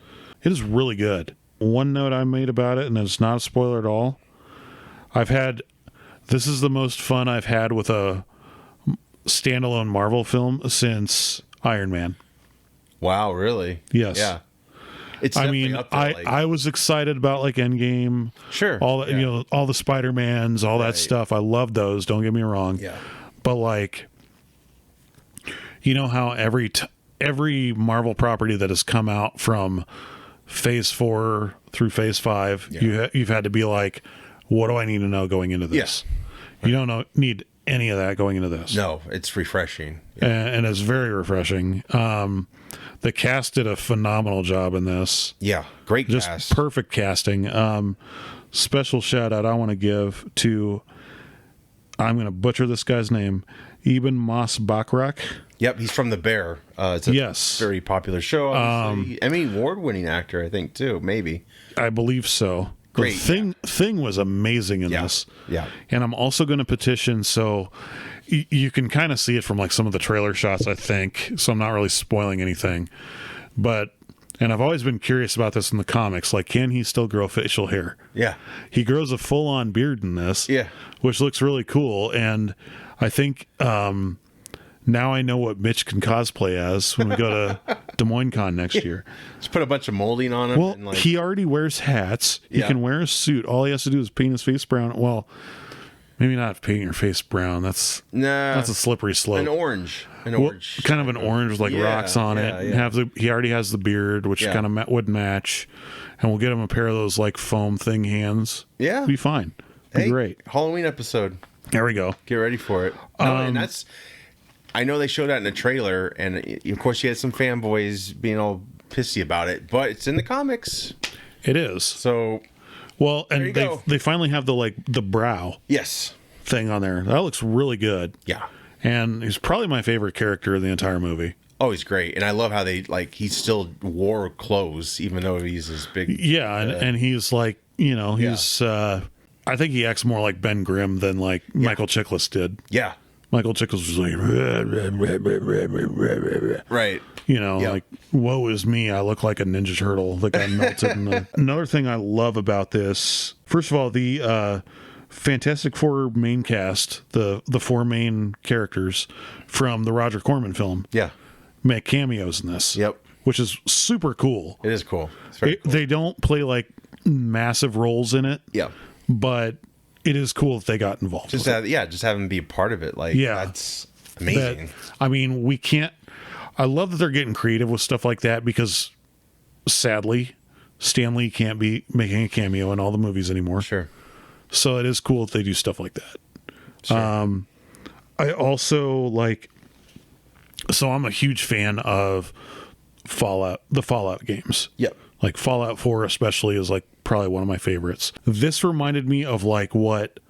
It is really good. One note I made about it, and it's not a spoiler at all. This is the most fun I've had with a standalone Marvel film since Iron Man. Wow, really? Yes. Yeah. It's I mean, up there, I was excited about like Endgame. Sure. All all the Spider-Mans, all that stuff. I love those. Don't get me wrong. Yeah. But like, how every Marvel property that has come out from Phase 4 through Phase 5, you've had to be like, what do I need to know going into this? Yeah. You don't need any of that going into this. No, it's refreshing. Yeah. And it's very refreshing. The cast did a phenomenal job in this. Yeah, great cast. Just perfect casting. Special shout out I want to give to, I'm going to butcher this guy's name, Eben Moss Bachrach. Yep, he's from The Bear. It's a very popular show. Emmy Award-winning actor, I think, too, maybe. I believe so. Great. Thing was amazing in this. Yeah. And I'm also going to petition, so you can kind of see it from like some of the trailer shots, I think. So I'm not really spoiling anything. And I've always been curious about this in the comics. Like, can he still grow facial hair? Yeah. He grows a full-on beard in this. Yeah. Which looks really cool. And I think now I know what Mitch can cosplay as when we go to Des Moines Con next year. Just put a bunch of molding on him. Well, he already wears hats. He can wear a suit. All he has to do is paint his face brown. Well, Maybe not painting your face brown. That's a slippery slope. An orange. Kind of an orange with like rocks on it. Yeah. He already has the beard, which kind of would match. And we'll get him a pair of those like foam thing hands. Yeah. Be fine. Be great. Halloween episode. There we go. Get ready for it. And that's, I know they showed that in the trailer, and of course you had some fanboys being all pissy about it, but it's in the comics. It is. So, well, and they finally have the brow thing on there. That looks really good. Yeah. And he's probably my favorite character of the entire movie. Oh, he's great. And I love how he still wore clothes, even though he's this big. Yeah, and he's like, he's, I think he acts more like Ben Grimm than like Michael Chiklis did. Yeah. Michael Chiklis was like, right. Like, woe is me. I look like a Ninja Turtle that got melted. Another thing I love about this, first of all, the Fantastic Four main cast, the four main characters from the Roger Corman film, make cameos in this. Yep. Which is super cool. It is cool. It's very cool. They don't play like massive roles in it. Yeah. But it is cool that they got involved. Just have them be a part of it. Like, that's amazing. We can't. I love that they're getting creative with stuff like that because, sadly, Stan Lee can't be making a cameo in all the movies anymore. Sure. So it is cool that they do stuff like that. Sure. I also so I'm a huge fan of the Fallout games. Yep. Like Fallout 4 especially is like probably one of my favorites. This reminded me of like what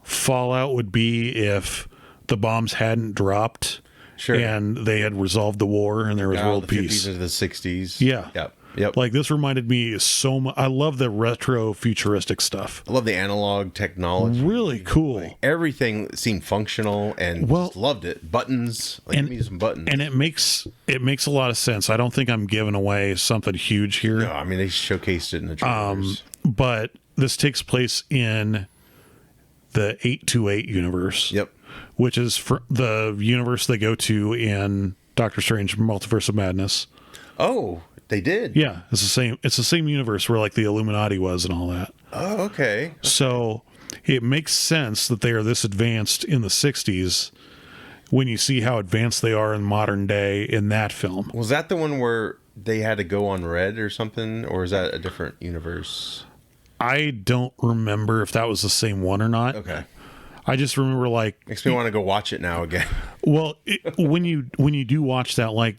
Fallout would be if the bombs hadn't dropped. Sure. And they had resolved the war and there was world peace. The 50s into the 60s. Yeah. Yep. Like this reminded me so much. I love the retro futuristic stuff. I love the analog technology. Really cool. Like, everything seemed functional and just loved it. Buttons. Give me some buttons. And it makes a lot of sense. I don't think I'm giving away something huge here. No, I mean they showcased it in the trailers. But this takes place in the 828 universe. Yep. Which is the universe they go to in Doctor Strange Multiverse of Madness. Oh, they did? Yeah, it's the same universe where like the Illuminati was and all that. Oh, okay. So it makes sense that they are this advanced in the 60s when you see how advanced they are in modern day in that film. Was that the one where they had to go on red or something? Or is that a different universe? I don't remember if that was the same one or not. Okay. I just remember makes me want to go watch it now again. Well, when you do watch that,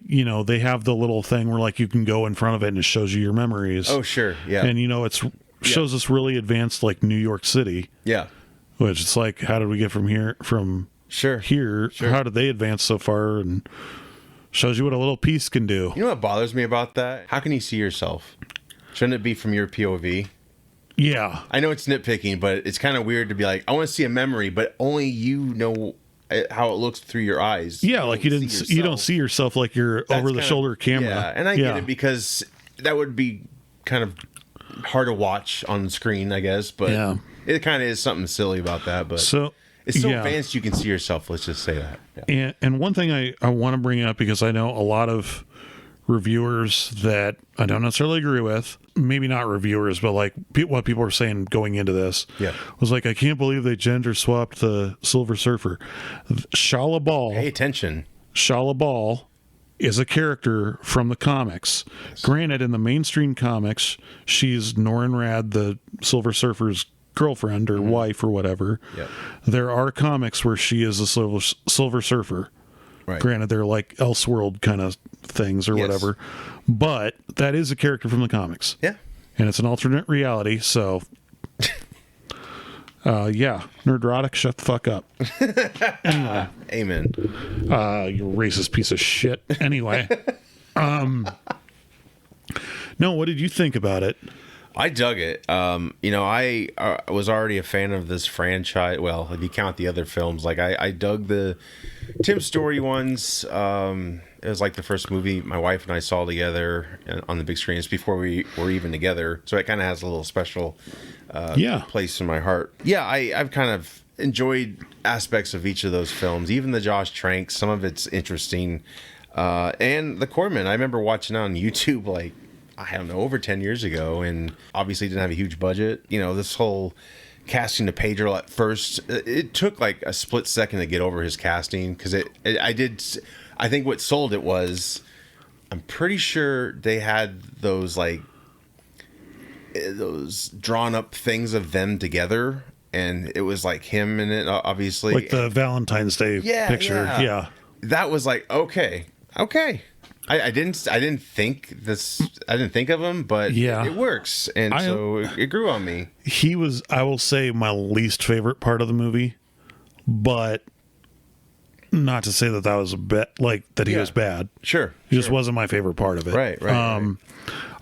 they have the little thing where like you can go in front of it and it shows you your memories. Oh, sure. Yeah. And it shows us really advanced like New York City. Yeah. Which it's like, how did we get from here here? Sure. How did they advance so far? And shows you what a little piece can do. You know what bothers me about that? How can you see yourself? Shouldn't it be from your POV? Yeah. I know it's nitpicking, but it's kind of weird to be like, I want to see a memory, but only you know how it looks through your eyes. Yeah, like you don't see yourself like you're over the shoulder camera. Yeah, and I get it because that would be kind of hard to watch on screen, I guess, but it kind of is something silly about that, but it's so advanced you can see yourself, let's just say that. Yeah. And one thing I want to bring up, because I know a lot of reviewers that I don't necessarily agree with, maybe not reviewers, but like what people are saying going into this, was like, I can't believe they gender swapped the Silver Surfer. Shala Ball. Pay attention. Shala Ball is a character from the comics. Yes. Granted, in the mainstream comics, she's Norrin Rad, the Silver Surfer's girlfriend or wife or whatever. Yep. There are comics where she is a Silver Surfer. Right. Granted, they're like Elseworld kind of things or whatever, but that is a character from the comics. Yeah. And it's an alternate reality, so Nerdrotic, shut the fuck up. Anyway. Amen. You racist piece of shit. Anyway. No, what did you think about it? I dug it. I was already a fan of this franchise. Well, if you count the other films, like I dug the Tim Story ones. It was like the first movie my wife and I saw together on the big screen. It's before we were even together, so it kind of has a little special place in my heart. Yeah, I've kind of enjoyed aspects of each of those films, even the Josh Trank. Some of it's interesting, and the Corman. I remember watching on YouTube I don't know, over 10 years ago, and obviously didn't have a huge budget. This whole casting the Pedro at first, it took like a split second to get over his casting because I think what sold it was, I'm pretty sure they had those like those drawn up things of them together, and it was like him in it, obviously, like the Valentine's Day picture. Yeah, that was like okay. I didn't think of him, but it works, and so it grew on me. He was, I will say, my least favorite part of the movie, but not to say that was a bit like that he was bad. Sure, he just wasn't my favorite part of it. Right.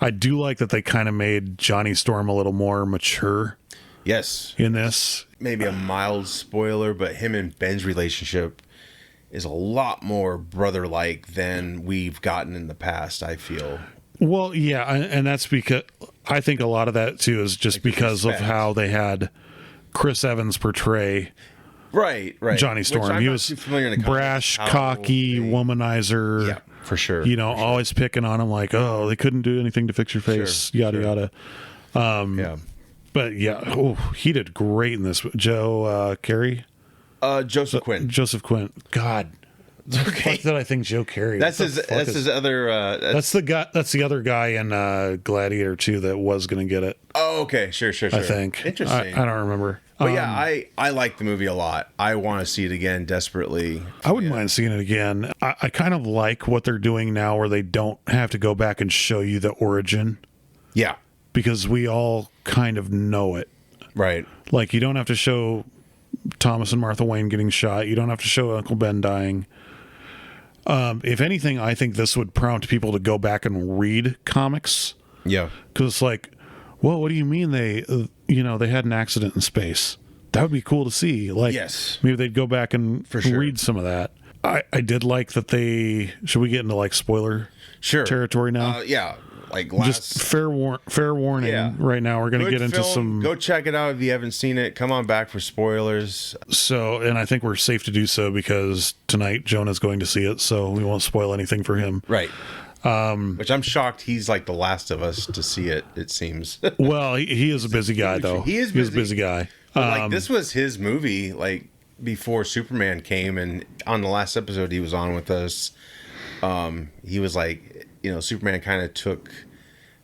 I do like that they kind of made Johnny Storm a little more mature. Yes, in this, maybe a mild spoiler, but him and Ben's relationship is a lot more brother-like than we've gotten in the past, I feel. Well, yeah, and that's because I think a lot of that too is just like because of how they had Chris Evans portray Johnny Storm. He was brash, cocky, womanizer. Yeah, for sure. Always picking on him like, oh, they couldn't do anything to fix your face, yada. But he did great in this. Joe Carey? Joseph Quint. God. Okay. What did I think Joe Carey? That's his other that's the other guy in Gladiator 2 that was going to get it. Oh, okay. Sure. I think. Interesting. I don't remember. But I like the movie a lot. I want to see it again desperately. I wouldn't mind seeing it again. I kind of like what they're doing now where they don't have to go back and show you the origin. Yeah. Because we all kind of know it. Right. Like, you don't have to show Thomas and Martha Wayne getting shot. You don't have to show Uncle Ben dying. If anything, I think this would prompt people to go back and read comics. Yeah. Because it's like, well, what do you mean they had an accident in space? That would be cool to see. Like, yes. Maybe they'd go back and read some of that. I did like that should we get into like spoiler territory now? Yeah. Like just fair warning. Yeah. Right now, we're going to get into some. Go check it out if you haven't seen it. Come on back for spoilers. So, and I think we're safe to do so because tonight Jonah's going to see it, so we won't spoil anything for him. Right. Which I'm shocked he's like the last of us to see it. It seems. Well, he is a busy guy, though. He is busy. He's a busy guy. Like this was his movie. Like before Superman came, and on the last episode he was on with us, he was like, Superman kind of took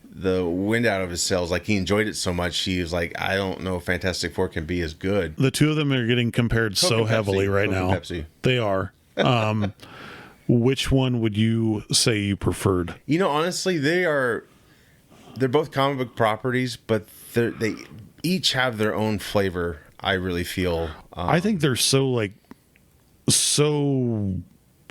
the wind out of his sails. Like he enjoyed it so much, he was like, I don't know if Fantastic Four can be as good. The two of them are getting compared so heavily right now. Pepsi. They are. Which one would you say you preferred? Honestly, they're both comic book properties, but they each have their own flavor. I really feel. I think they're so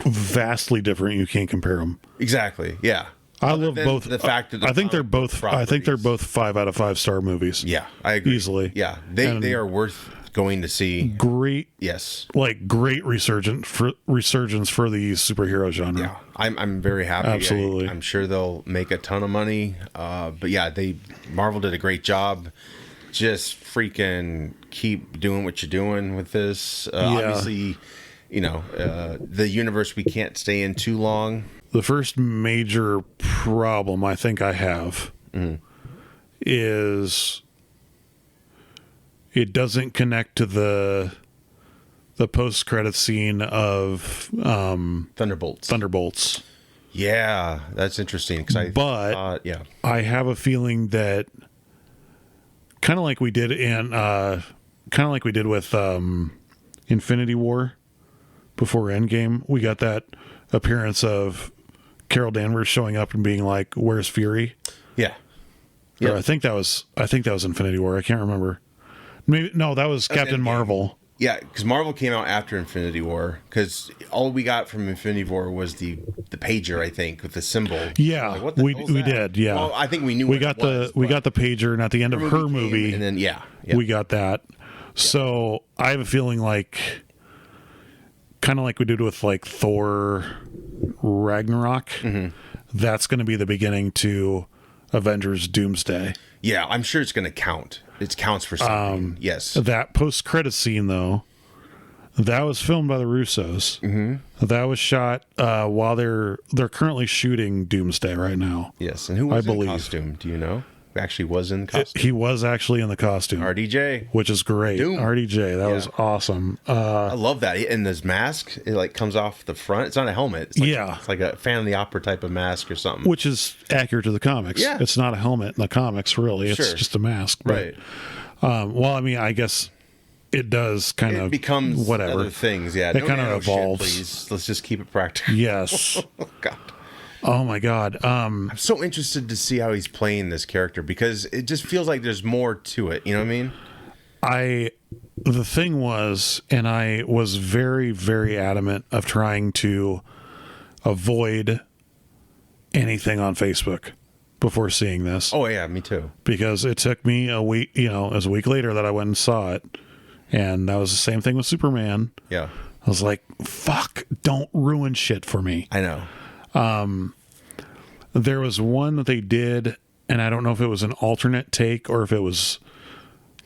vastly different. You can't compare them. Exactly. Yeah. I love both. The fact that I think they're both. I think they're both 5 out of 5 star movies. Yeah, I agree easily. Yeah, they are worth going to see. Great. Yes. Like great resurgence for the superhero genre. Yeah, I'm very happy. Absolutely. I'm sure they'll make a ton of money. But yeah, Marvel did a great job. Just freaking keep doing what you're doing with this. Obviously, the universe we can't stay in too long. The first major problem I think I have is it doesn't connect to the post-credit scene of Thunderbolts. Yeah, that's interesting. I have a feeling that kind of like we did with Infinity War before Endgame, we got that appearance of Carol Danvers showing up and being like, "Where's Fury?" Yeah. Or I think that was Infinity War. I can't remember. Maybe that was Captain Marvel. Yeah, because Marvel came out after Infinity War. Because all we got from Infinity War was the pager, I think, with the symbol. Yeah, like, we did. Yeah, well, I think we knew we got the pager, and at the end of her movie, and then we got that. So I have a feeling like, kind of like we did with like Thor Ragnarok. That's going to be the beginning to Avengers Doomsday. Yeah, I'm sure it's going to count. It counts for something. Yes. That post-credit scene, though, that was filmed by the Russos. That was shot while they're currently shooting Doomsday right now. Yes, and who was in costume? Do you know? actually was in the costume. He was actually in the costume. RDJ. Which is great. Doom. RDJ. That was awesome. I love that. And this mask, it like comes off the front. It's not a helmet. It's like, it's like a Phantom of the Opera type of mask or something. Which is accurate to the comics. Yeah. It's not a helmet in the comics, really. It's just a mask. But, right. Well, I mean, I guess it does kind of becomes whatever other things. Yeah. It kind of evolves. Shit, please. Let's just keep it practical. Yes. Oh, God. Oh my God. I'm so interested to see how he's playing this character because it just feels like there's more to it. You know what I mean? The thing was, and I was very, very adamant of trying to avoid anything on Facebook before seeing this. Oh yeah, me too. Because it took me a week, it was a week later that I went and saw it. And that was the same thing with Superman. Yeah. I was like, fuck, don't ruin shit for me. I know. There was one that they did, and I don't know if it was an alternate take or if it was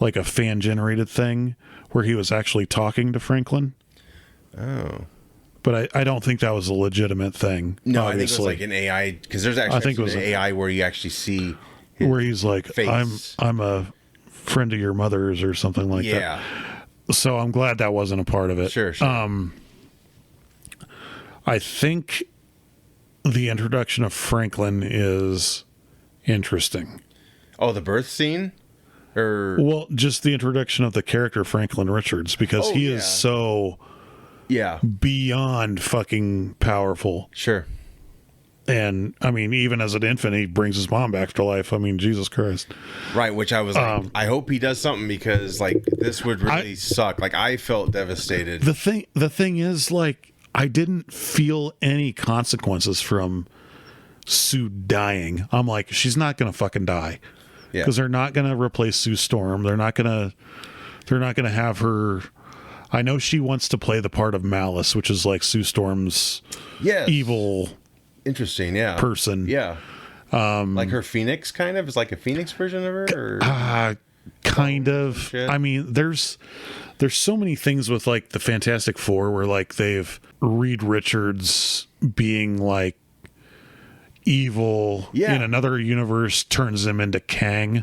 like a fan-generated thing where he was actually talking to Franklin. Oh. But I don't think that was a legitimate thing. No, obviously. I think it was like an AI, because there's actually an AI where you actually see where he's like, face. I'm a friend of your mother's or something like that. Yeah. So I'm glad that wasn't a part of it. Sure. I think the introduction of Franklin is interesting. Oh, the birth scene? Well, just the introduction of the character Franklin Richards, because he is so beyond fucking powerful. Sure. And I mean, even as an infant, he brings his mom back to life. I mean, Jesus Christ. Right, which I was like, I hope he does something because like this would really suck. Like I felt devastated. The thing is, like, I didn't feel any consequences from Sue dying. I'm like, she's not gonna fucking die. Yeah. Because they're not gonna replace Sue Storm. They're not gonna have her. I know she wants to play the part of Malice, which is like Sue Storm's evil. Interesting, person. Yeah. Like her Phoenix kind of is like a Phoenix version of her? Or? Kind of. Shit. I mean, there's so many things with like the Fantastic Four where like they've Reed Richards being like evil in another universe turns him into Kang.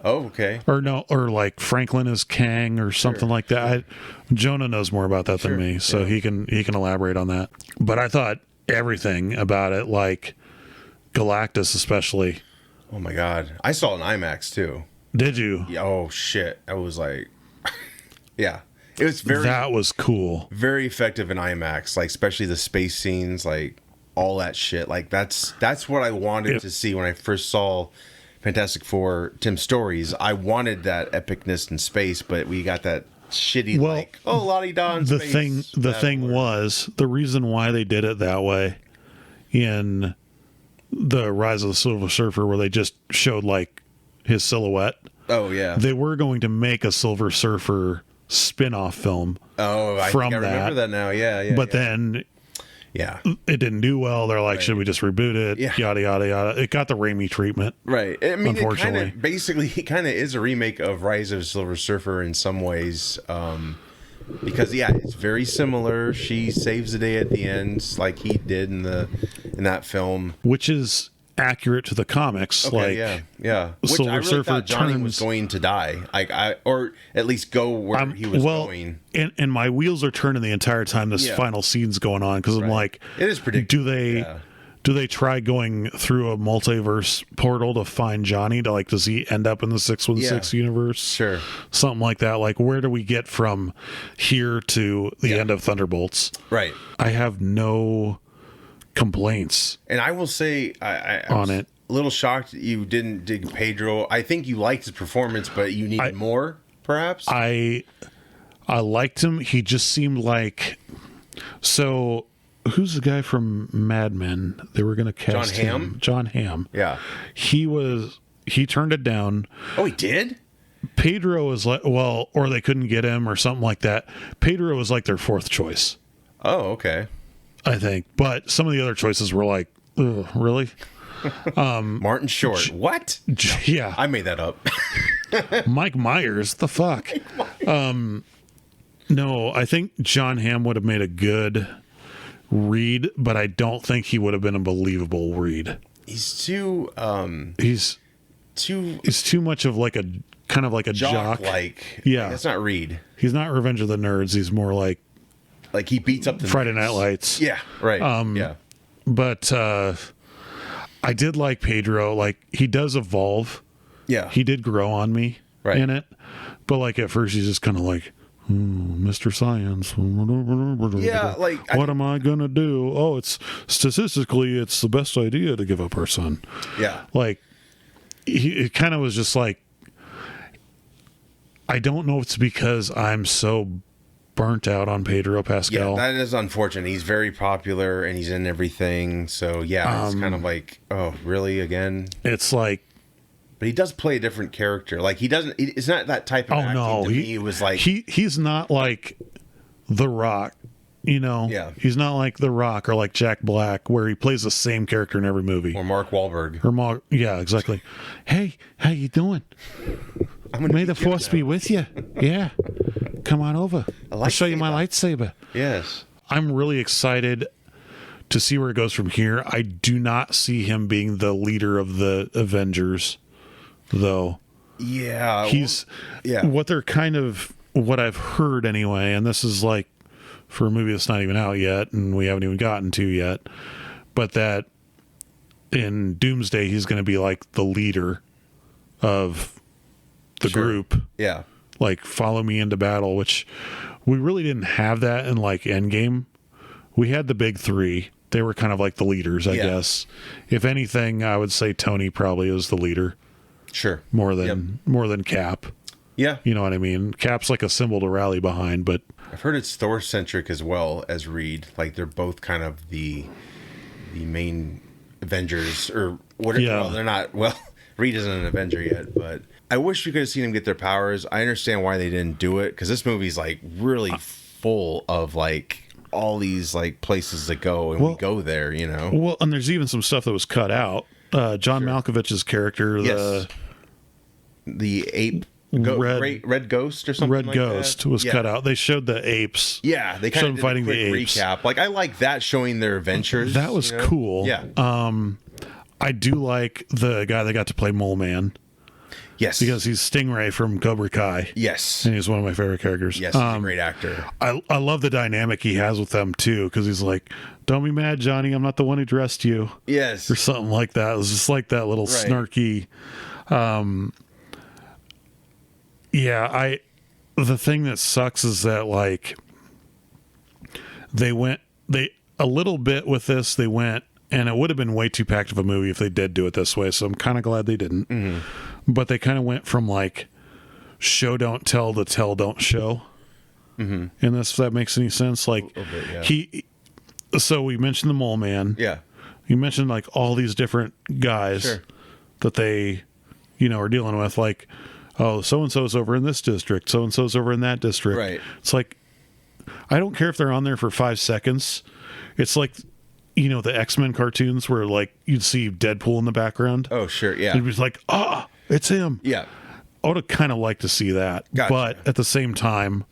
Oh, okay. Or like Franklin is Kang or something like that. Jonah knows more about that than me, so he can elaborate on that. But I thought everything about it, like Galactus especially. Oh my God. I saw it in IMAX too. Did you? Oh shit. I was like yeah. It was that was cool. Very effective in IMAX, like especially the space scenes, like all that shit. Like that's what I wanted to see when I first saw Fantastic Four Tim Stories. I wanted that epicness in space, but we got that shitty la-di-da in space. The thing was, the reason why they did it that way in the Rise of the Silver Surfer, where they just showed like his silhouette. Oh yeah. They were going to make a Silver Surfer spin-off film. Oh, I remember that now. Yeah. But then it didn't do well. They're like, should we just reboot it? Yeah. Yada yada yada. It got the Raimi treatment. Right. I mean, unfortunately, it kind of is a remake of Rise of the Silver Surfer in some ways. Because it's very similar. She saves the day at the end, like he did in that film, which is accurate to the comics. Okay, yeah. Which Silver I really Surfer thought Johnny was going to die, or at least go where he was going. And my wheels are turning the entire time this final scene's going on because I'm like, it is predictable. Do they try going through a multiverse portal to find Johnny? Does he end up in the 616 universe? Sure. Something like that. Like, where do we get from here to the end of Thunderbolts? Right. I have no complaints. And I will say, I on it. A little shocked you didn't dig Pedro. I think you liked his performance, but you needed more, perhaps? I liked him. He just seemed like... So... Who's the guy from Mad Men? They were going to cast him. John Hamm. Yeah. He turned it down. Oh, he did? Pedro was like, or they couldn't get him or something like that. Pedro was like their fourth choice. Oh, okay. I think. But some of the other choices were like, ugh, really? Martin Short. What? Yeah. I made that up. Mike Myers. The fuck? No, I think John Hamm would have made a good Reed, but I don't think he would have been a believable Reed. He's too too much of like a kind of like a jock. Like, Yeah. that's not Reed. He's not Revenge of the Nerds. He's more like he beats up the Friday nerds. Night Lights. Yeah, right. Yeah. But I did like Pedro. Like, he does evolve. Yeah. He did grow on me Right. in it. But like at first he's just kind of like, Mr. Science. Yeah, like, what am I gonna do? Oh, it's statistically it's the best idea to give up our son. Yeah. Like, it kind of was just like, I don't know if it's because I'm so burnt out on Pedro Pascal. Yeah, that is unfortunate. He's very popular and he's in everything. So yeah, it's kind of like, oh, really again? It's like, but he does play a different character. Like, he doesn't. It's not that type of acting. no, to me, it was like he's not like The Rock. You know, Yeah. He's not like The Rock or like Jack Black, where he plays the same character in every movie. or Mark Wahlberg. Yeah, exactly. Hey, how you doing? May the force be with you. Yeah, come on over. I'll show you my lightsaber. Yes. I'm really excited to see where it goes from here. I do not see him being the leader of the Avengers, though. Yeah. He's what they're kind of, what I've heard anyway, and this is like for a movie that's not even out yet and we haven't even gotten to yet, but that in Doomsday he's going to be like the leader of the group. Yeah. Like, follow me into battle, which we really didn't have that in like Endgame. We had the big three. They were kind of like the leaders, I guess. If anything, I would say Tony probably is the leader. Sure. More than Cap. Yeah. You know what I mean? Cap's like a symbol to rally behind, but I've heard it's Thor centric as well as Reed. Like, they're both kind of the main Avengers or whatever. Yeah. Well, they're not. Well, Reed isn't an Avenger yet, but I wish we could have seen them get their powers. I understand why they didn't do it, because this movie's like really full of like all these like places to go, and we go there, you know. Well, and there's even some stuff that was cut out. John Malkovich's character, the ape, Red Ghost or something. Red like Ghost that. was cut out. They showed the apes. Yeah, they kind showed of them fighting did a quick the apes. recap. Like, I like that, showing their adventures. That was cool. Yeah. I do like the guy that got to play Mole Man. Yes. Because he's Stingray from Cobra Kai. Yes. And he's one of my favorite characters. Yes, he's a great actor. I love the dynamic he has with them, too, because he's like, don't be mad, Johnny, I'm not the one who dressed you. Yes. Or something like that. It was just like that little snarky. The thing that sucks is that, like, a little bit with this, they went, and it would have been way too packed of a movie if they did do it this way, so I'm kind of glad they didn't. Mm-hmm. But they kind of went from, like, show don't tell to tell don't show. Mm-hmm. And if that makes any sense. Like, so we mentioned the Mole Man. Yeah. You mentioned, like, all these different guys that they, are dealing with. Like, oh, so-and-so's over in this district. So-and-so's over in that district. Right. It's like, I don't care if they're on there for 5 seconds. It's like, the X-Men cartoons where, like, you'd see Deadpool in the background. Oh, sure, yeah. And it was like, it's him. Yeah. I would have kind of liked to see that. Gotcha. But at the same time,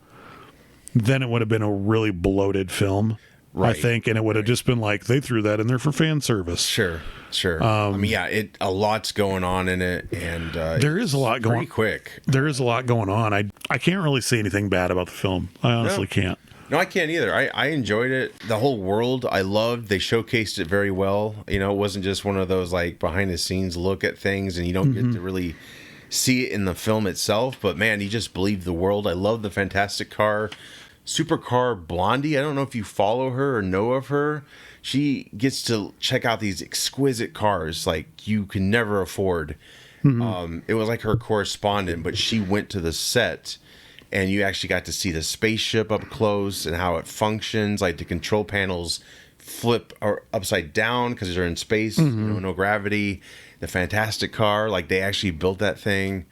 then it would have been a really bloated film, I think. And it would have just been like, they threw that in there for fan service. Sure. I mean, a lot's going on in it, and there is a lot going on. Pretty quick. There is a lot going on. I can't really say anything bad about the film. I honestly can't. No, I can't either. I enjoyed it. The whole world I loved. They showcased it very well. It wasn't just one of those like behind the scenes look at things, and you don't get to really see it in the film itself. But man, you just believe the world. I love the Fantastic Car, Supercar Blondie. I don't know if you follow her or know of her. She gets to check out these exquisite cars like you can never afford. It was like her correspondent, but she went to the set. And you actually got to see the spaceship up close and how it functions. Like, the control panels flip or upside down because they're in space, no gravity. The Fantastic Car, like, they actually built that thing.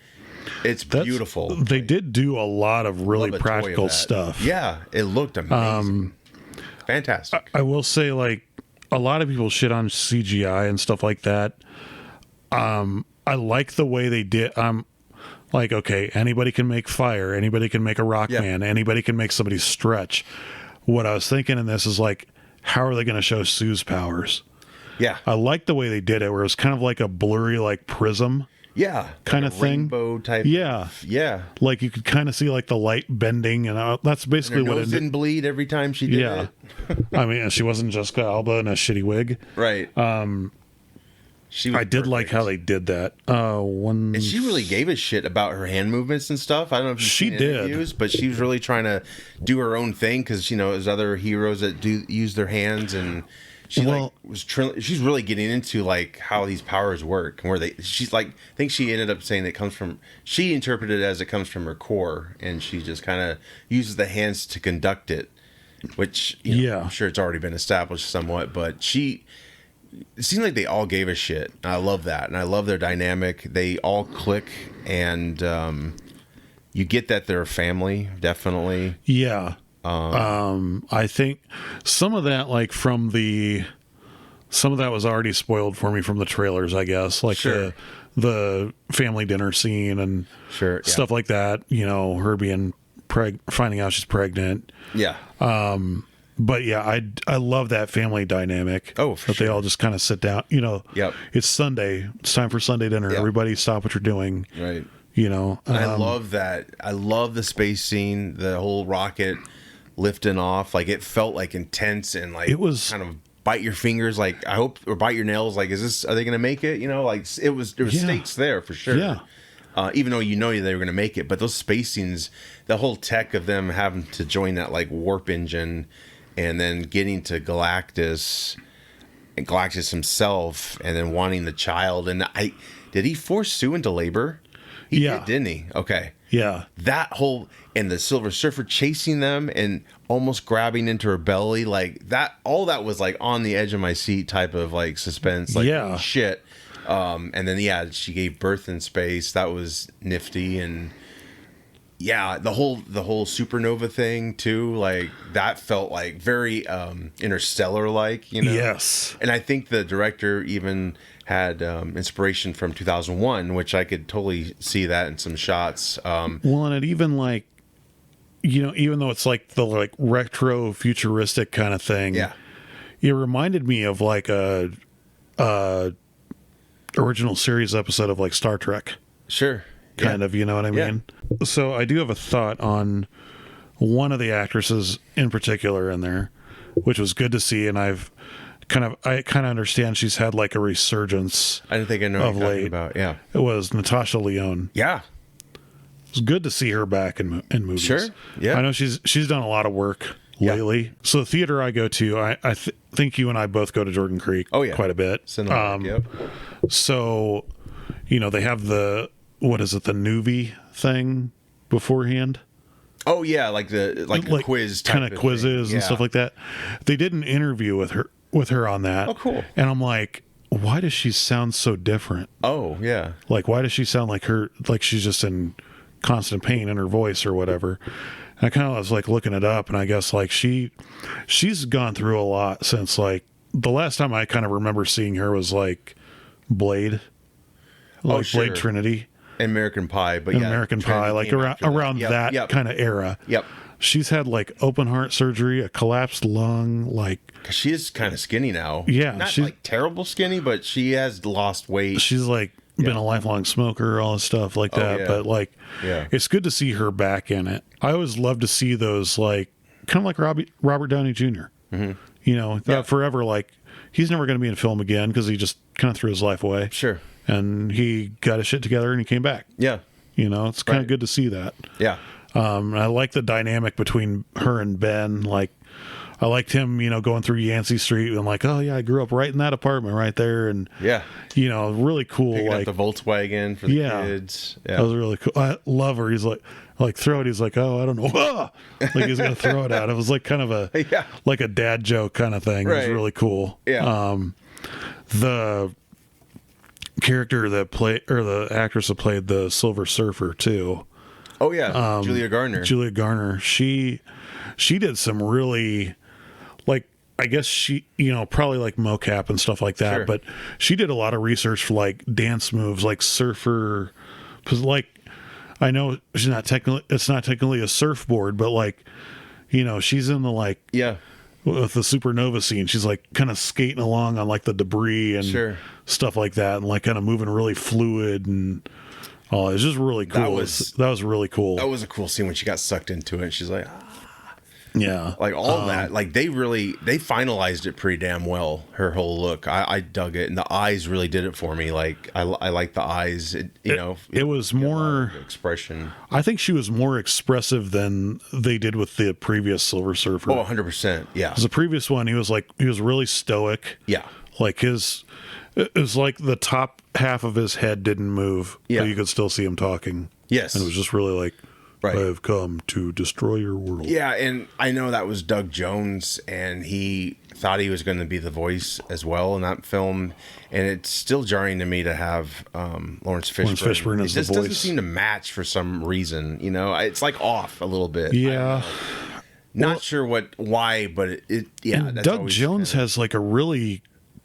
It's beautiful. They did do a lot of really practical stuff. Yeah, it looked amazing. Fantastic. I will say, like, a lot of people shit on CGI and stuff like that. I like the way they did. Like, okay, anybody can make fire. Anybody can make a rock man. Anybody can make somebody stretch. What I was thinking in this is, like, how are they going to show Sue's powers? Yeah. I like the way they did it, where it was kind of like a blurry, like, prism. Yeah, kind like of a thing. rainbow type. Yeah. Yeah. Like you could kind of see like the light bending, and that's basically And her what nose it didn't bleed every time she did Yeah. it. I mean, she wasn't Jessica Alba in a shitty wig. Right. She was I did like perfect. how they did that. And she really gave a shit about her hand movements and stuff. I don't know if you've She seen did. interviews, but she was really trying to do her own thing because there's other heroes that do use their hands, and she she's really getting into like how these powers work and she's like, I think she ended up saying she interpreted it as it comes from her core, and she just kind of uses the hands to conduct it, which I'm sure it's already been established somewhat, but it seems like they all gave a shit. And I love that. And I love their dynamic. They all click, and you get that they're a family, definitely. Yeah. I think some of that, like some of that was already spoiled for me from the trailers, I guess. Like the family dinner scene and stuff like that. Her being finding out she's pregnant. Yeah. But yeah, I love that family dynamic. Oh, for that they all just kind of sit down. Yep. It's Sunday. It's time for Sunday dinner. Yep. Everybody stop what you're doing. Right. And I love that. I love the space scene, the whole rocket lifting off. Like, it felt like intense and like it was kind of bite your fingers. Like, or bite your nails. Like, are they going to make it? Like, there was stakes there for sure. Yeah. Even though they were going to make it, but those space scenes, the whole tech of them having to join that like warp engine, and then getting to Galactus, and Galactus himself, and then wanting the child. And did he force Sue into labor? He did, didn't he? Okay. Yeah. That whole, and the Silver Surfer chasing them and almost grabbing into her belly, like that, all that was like on the edge of my seat type of like suspense. Like, holy shit. And then, she gave birth in space. That was nifty. And the whole supernova thing too, like that felt like very Interstellar like, Yes. And I think the director even had inspiration from 2001, which I could totally see that in some shots. And it even like, even though it's like the like retro futuristic kind of thing, it reminded me of like a original series episode of like Star Trek. Sure. Kind of, you know what I mean? So I do have a thought on one of the actresses in particular in there, which was good to see, and I kind of understand she's had like a resurgence. I don't think I know what you're talking about. Yeah. It was Natasha Lyonne. Yeah. It was good to see her back in movies. Sure. Yeah. I know she's done a lot of work lately. So the theater I go to, I think you and I both go to Jordan Creek quite a bit. Yep. So, they have the Nuvi thing beforehand. Oh yeah, like the quiz type kind of quizzes and stuff like that. They did an interview with her on that. Oh, cool. And I'm like, why does she sound so different? Oh yeah. Like, why does she sound like she's just in constant pain in her voice or whatever? And I kind of was like looking it up, and I guess like she's gone through a lot since like the last time I kind of remember seeing her was like Blade, Blade Trinity. American Pie, but American Pie, like around that kind of era. Yep. She's had like open heart surgery, a collapsed lung, like she is kind of skinny now. Yeah, not she's like terrible skinny, but she has lost weight. She's like been a lifelong smoker, all this stuff like that. Yeah. But like, it's good to see her back in it. I always love to see those like kind of like Robert Downey Jr. Mm-hmm. Forever like he's never going to be in film again because he just kind of threw his life away. Sure. And he got his shit together and he came back. Yeah. It's kind of good to see that. Yeah. I like the dynamic between her and Ben. Like, I liked him, going through Yancey Street and like, oh yeah, I grew up right in that apartment right there. And really cool. Picking like up the Volkswagen for the kids. Yeah. That was really cool. I love her. He's like throw it. He's like, oh, I don't know. Ah! Like he's going to throw it out. It was like kind of like a dad joke kind of thing. Right. It was really cool. Yeah. The character the actress that played the Silver Surfer too. Oh yeah, Julia Garner. She did some really, like, I guess she, probably like mocap and stuff like that. Sure. But she did a lot of research for like dance moves, like surfer. Because like, I know it's not technically a surfboard, but like, she's in the like with the supernova scene. She's like kind of skating along on like the debris and Sure. stuff like that, and like kind of moving really fluid, and it's just really cool. That was really cool. That was a cool scene when she got sucked into it. And she's like, yeah, like all that. Like they finalized it pretty damn well. Her whole look, I dug it, and the eyes really did it for me. Like I like the eyes. It was more expression. I think she was more expressive than they did with the previous Silver Surfer. Oh, 100%. Yeah. Because the previous one, he was really stoic. Yeah. Like it was like the top half of his head didn't move, Yeah. but you could still see him talking. Yes. And it was just really like, Right. I have come to destroy your world. Yeah, and I know that was Doug Jones, and he thought he was going to be the voice as well in that film, and it's still jarring to me to have Lawrence Fishburne. As it just the voice. doesn't seem to match for some reason. It's like off a little bit. Yeah. Not sure why, but that's Doug Jones has like a really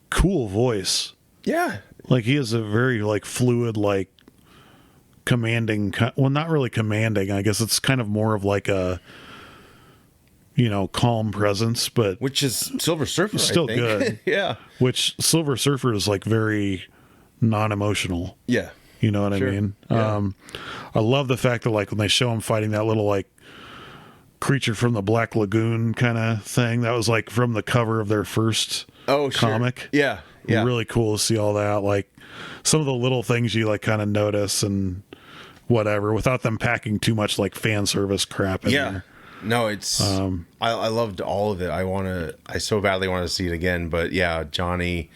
cool voice. Yeah. Like he has a very like fluid, like commanding, well, not really commanding. I guess it's kind of more of like a, calm presence, but Which is Silver Surfer, still I think. good. Yeah. Which Silver Surfer is like very non-emotional. Yeah. You know what Sure. I mean? Yeah. I love the fact that like when they show him fighting that little like creature from the Black Lagoon kind of thing, that was like from the cover of their first comic. Sure. Yeah. Yeah. Really cool to see all that. Like some of the little things you like kind of notice and whatever without them packing too much like fan service crap in there. No, it's I loved all of it. I so badly want to see it again, but yeah, Johnny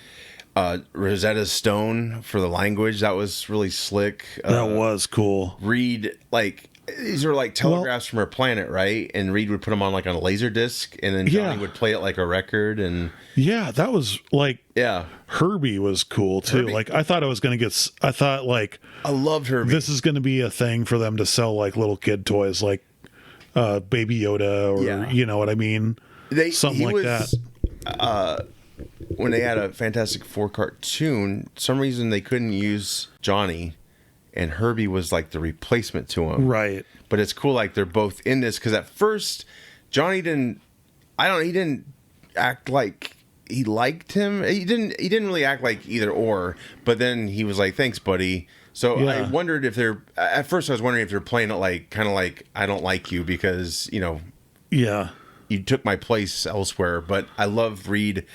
Rosetta Stone for the language, that was really slick. That was cool. Reed, like these are like telegraphs from her planet, right? And Reed would put them on like on a laser disc, and then Johnny would play it like a record. And yeah, that was like yeah, Herbie was cool too. Herbie. Like I thought like I loved Herbie. this is going to be a thing for them to sell like little kid toys, like Baby Yoda, or you know what I mean, something like that. When they had a Fantastic Four cartoon, some reason they couldn't use Johnny, and Herbie was like the replacement to him. Right. But it's cool, like they're both in this, because at first Johnny he didn't act like he liked him. He didn't really act like either or. But then he was like, "Thanks, buddy." So I wondered if at first I was wondering if they're playing it like kind of like I don't like you because you took my place elsewhere. But I love Reed.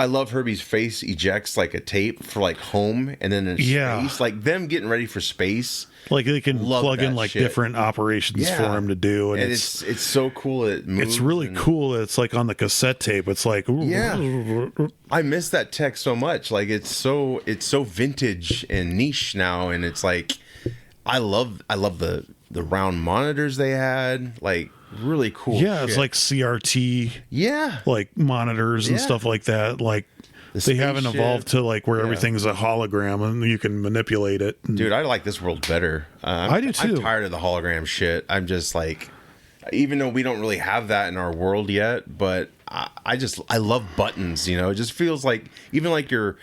I love Herbie's face ejects like a tape for like home, and then in space, like them getting ready for space. Like they can plug in like different operations for him to do, and it's so cool. It moves. It's really cool. It's like on the cassette tape. It's like I miss that tech so much. Like it's so vintage and niche now, and it's like I love the round monitors they had. Like really cool. Yeah, it's like CRT. Yeah, like monitors and stuff like that. Like they haven't evolved to like where everything's a hologram and you can manipulate it. Dude, I like this world better. I do too. I'm tired of the hologram shit. I'm just like, even though we don't really have that in our world yet, but I love buttons. It just feels like even like your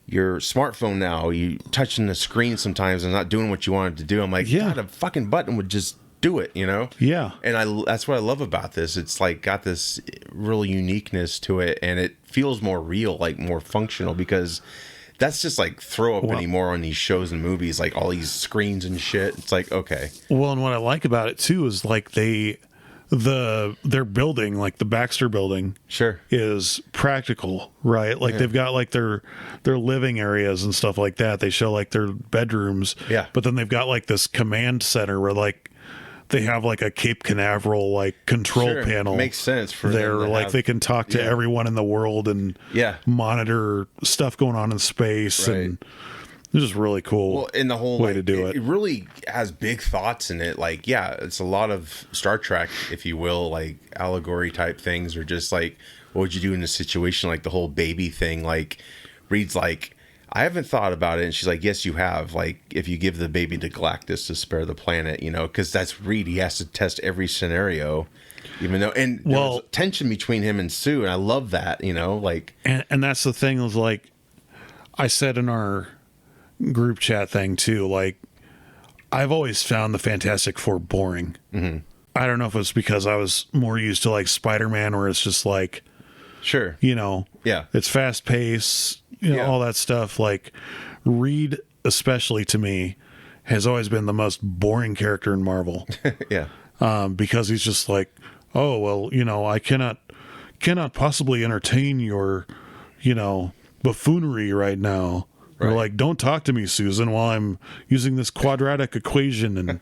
smartphone now, you touching the screen sometimes and not doing what you wanted to do. I'm like, God, a fucking button would just do it, Yeah. And that's what I love about this. It's like got this real uniqueness to it, and it feels more real, like more functional, because that's just like throw up anymore on these shows and movies, like all these screens and shit. It's like, okay. Well, and what I like about it too is like their building, like the Baxter building, is practical, right? Like they've got like their living areas and stuff like that. They show like their bedrooms, but then they've got like this command center where like they have like a Cape Canaveral like control panel. Makes sense for there. Them to like have, they can talk to everyone in the world and monitor stuff going on in space, and it's just really cool. Well, in the whole way to do it. It really has big thoughts in it. Like, it's a lot of Star Trek, if you will, like allegory type things, or just like what would you do in a situation like the whole baby thing. Like Reed's like, I haven't thought about it. And she's like, yes, you have. Like, if you give the baby to Galactus to spare the planet, because that's Reed. He has to test every scenario, even though, and there's tension between him and Sue. And I love that, like. And that's the thing is like, I said in our group chat thing too, like, I've always found the Fantastic Four boring. Mm-hmm. I don't know if it's because I was more used to like Spider-Man, where it's just like, Sure. You know, Yeah. it's fast paced, you know, Yeah. all that stuff. Like Reed, especially to me, has always been the most boring character in Marvel. Yeah. Because he's just like, oh, well, you know, I cannot possibly entertain your, you know, buffoonery right now. Or Right. like, don't talk to me, Susan, while I'm using this quadratic equation. And,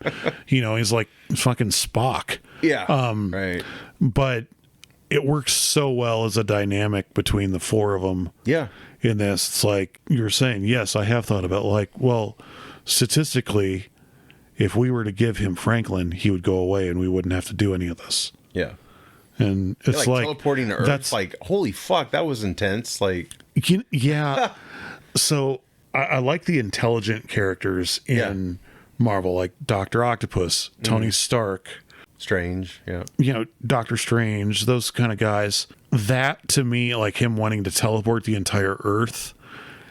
you know, he's like fucking Spock. Yeah. Right. But it works so well as a dynamic between the four of them. Yeah. In this, it's like you're saying, yes, I have thought about, like, well, statistically, if we were to give him Franklin, he would go away and we wouldn't have to do any of this. Yeah. And it's like like teleporting to Earth. that's Like, holy fuck, that was intense. Like, yeah. So I like the intelligent characters in Marvel, like Dr. Octopus, Tony Stark, Strange. Yeah. you know, Doctor Strange, those kind of guys. That to me, like him wanting to teleport the entire Earth,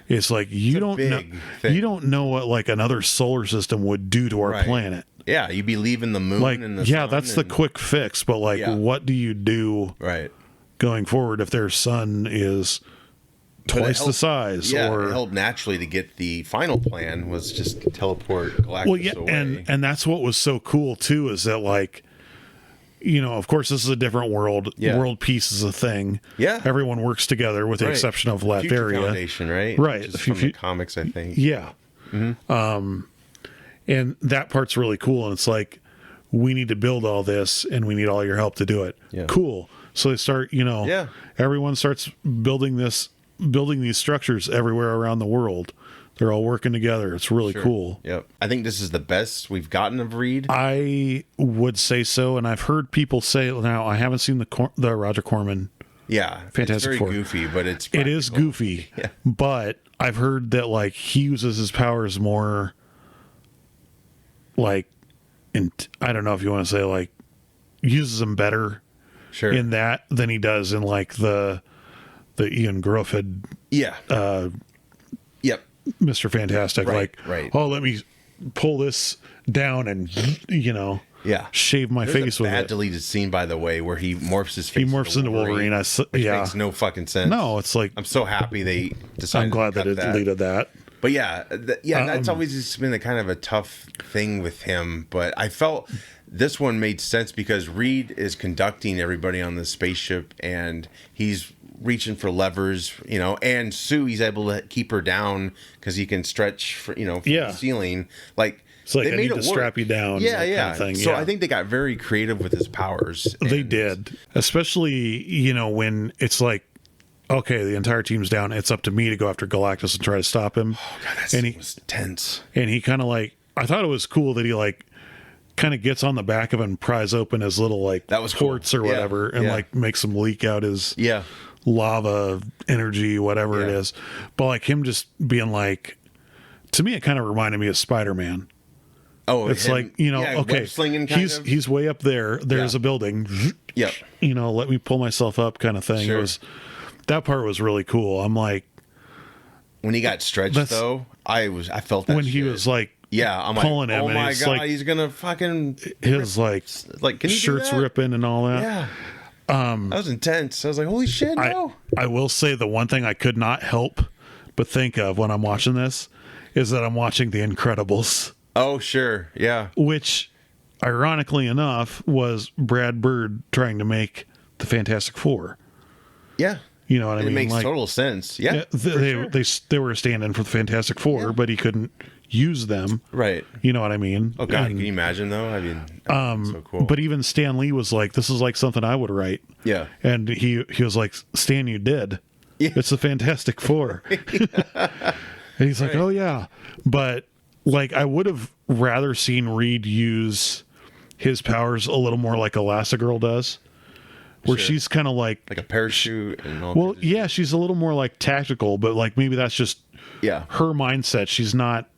is like you don't know, big thing. you don't know what like another solar system would do to our Right. planet. Yeah. You'd be leaving the moon Like, and the yeah, sun that's the and- quick fix. But like, Yeah. what do you do Right. going forward if their sun is But it twice the helped- size? Yeah. Or It helped naturally to get the final plan was just teleport Galactus well, yeah, away. and that's what was so cool too, is that like, you know, of course this is a different world. Yeah. World peace is a thing. Yeah. Everyone works together with the Right. exception of Future Latveria. Foundation, right? Right. Which is The from fu- the comics, I think. Yeah. Mm-hmm. And that part's really cool. And it's like, we need to build all this and we need all your help to do it. Yeah. Cool. So they start, you know, Yeah. everyone starts building these structures everywhere around the world. They're all working together. It's really Sure. cool. Yep. I think this is the best we've gotten of Reed. I would say so. And I've heard people say, now I haven't seen the Roger Corman. Yeah. Fantastic it's very Four. goofy, but it's It is practical. goofy, Yeah. but I've heard that like he uses his powers more like, I don't know if you want to say like uses them better Sure. in that than he does in like the Ian Grufford Yeah. Yep. Mr. Fantastic. Right, Like, right. oh, let me pull this down and, you know, Yeah. shave my There's face a with bad it. deleted scene, by the way, where he morphs his face. He morphs into Wolverine. Which Yeah. makes no fucking sense. No, it's like, I'm so happy they decided. I'm glad to that cut it deleted that. But yeah, that's always just been a kind of a tough thing with him. But I felt this one made sense because Reed is conducting everybody on the spaceship, and he's reaching for levers, you know. And Sue, he's able to keep her down because he can stretch, from the ceiling. Like It's like, they I made need it to work. strap you down. Yeah, that yeah. Kind of thing. So yeah. I think they got very creative with his powers. They and- did, especially, you know, when it's like, okay, the entire team's down. It's up to me to go after Galactus and try to stop him. Oh, God, that And scene he- was tense. And he kind of like, I thought it was cool that he like kind of gets on the back of him and pries open his little like That was cool. ports or Yeah, whatever and yeah. like makes him leak out his Yeah. lava energy, whatever it Yeah. is. But like him just being like, to me, it kind of reminded me of Spider-Man. Oh, It's him- like, you know, yeah, okay, web-slinging kind of. he's way up there. There's Yeah. a building. Yep. You know, let me pull myself up kind of thing. Sure. It was, that part was really cool. I'm like, When he got stretched, That's- though, I felt that when he shit. was like, Yeah, I'm pulling like, him oh and my it's god, like- he's gonna fucking his like can you do shirts that? ripping and all that. Yeah, that was intense. I was like, holy shit, no. I will say the one thing I could not help but think of when I'm watching this is that I'm watching The Incredibles, Oh sure, yeah, which ironically enough was Brad Bird trying to make the Fantastic Four. yeah. You know what I It mean? makes Like, total sense. Yeah, yeah, for they, sure. they were standing for the Fantastic Four, Yeah. but he couldn't use them. right. You know what I mean? Oh god, And, can you imagine though? I mean, so cool. but even Stan Lee was like, "This is like something I would write." yeah, And he was like, "Stan, you did. Yeah. It's the Fantastic Four." And he's like, Right. "Oh yeah," but like I would have rather seen Reed use his powers a little more like Elastigirl does, where Sure. she's kind of like, like a parachute and all. well, kinds of- yeah, she's a little more like tactical, but like maybe that's just yeah, her mindset. She's not.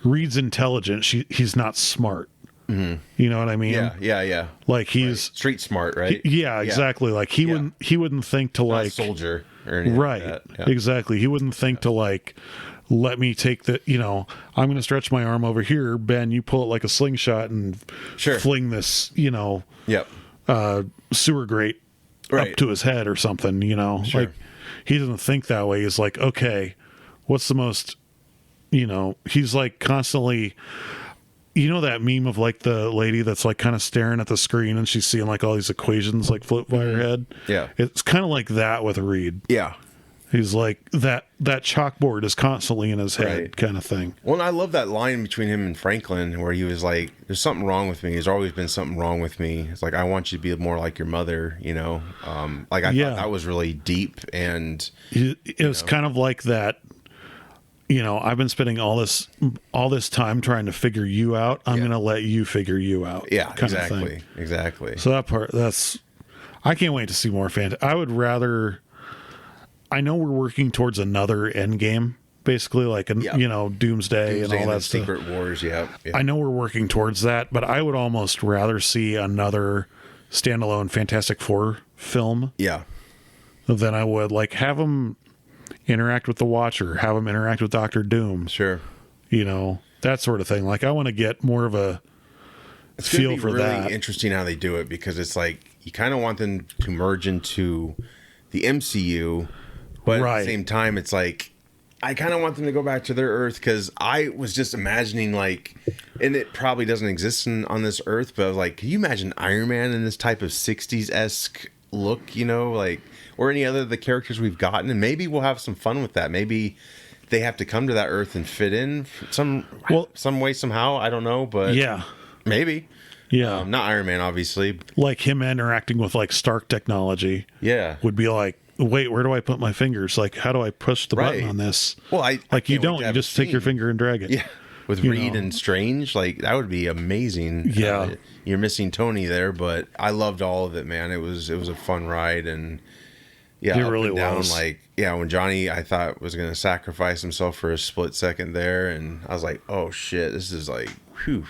Reed's intelligent. He's not smart. You know what I mean? Mm-hmm. yeah. Like he's Street smart, right? yeah, exactly. Like he Yeah. wouldn't think to Not a like soldier or anything right. like that. Yeah. Exactly. He wouldn't think to like let me take the, you know, I'm going to stretch my arm over here, Ben, you pull it like a slingshot and Sure. fling this, you know, Yep. sewer grate Right. up to his head or something, you know. Sure. Like he doesn't think that way. He's like, okay, what's the most, you know, he's like constantly, you know, that meme of like the lady that's like kind of staring at the screen and she's seeing like all these equations like float by her head. Yeah. It's kind of like that with Reed. Yeah. He's like that chalkboard is constantly in his head, Right. kind of thing. Well, and I love that line between him and Franklin where he was like, there's something wrong with me. There's always been something wrong with me. It's like, I want you to be more like your mother, you know? Like, I thought that was really deep. And it was kind of like that, you know, I've been spending all this time trying to figure you out. I'm going to let you figure you out. yeah, kind of exactly. thing. Exactly. So that part, I can't wait to see more I would rather, I know we're working towards another end game, basically like, you know, Doomsday and all that stuff. Secret Wars, yeah. I know we're working towards that, but I would almost rather see another standalone Fantastic Four film Yeah. than I would like have them interact with the Watcher, have them interact with Doctor Doom, Sure. you know, that sort of thing. Like I want to get more of a It's feel gonna be for really that. interesting how they do it because it's like you kind of want them to merge into the MCU, but at Right. the same time, it's like I kind of want them to go back to their Earth because I was just imagining like, and it probably doesn't exist on this Earth, but I was like, can you imagine Iron Man in this type of '60s-esque look? You know, like or any other of the characters we've gotten, and maybe we'll have some fun with that. Maybe they have to come to that Earth and fit in some way somehow. I don't know, but yeah, maybe. yeah, Not Iron Man, obviously. like him interacting with like Stark technology. Yeah. Would be like, wait, where do I put my fingers? Like, how do I push the button Right. on this? Well, I like you can't wait don't. to You have just a take your scene. finger and drag it. Yeah. With You Reed know. and Strange, like that would be amazing. Yeah. You're missing Tony there, but I loved all of it, man. It was a fun ride, and yeah, It up really and down, was. like when Johnny I thought was gonna sacrifice himself for a split second there, and I was like, oh shit, this is like, whew.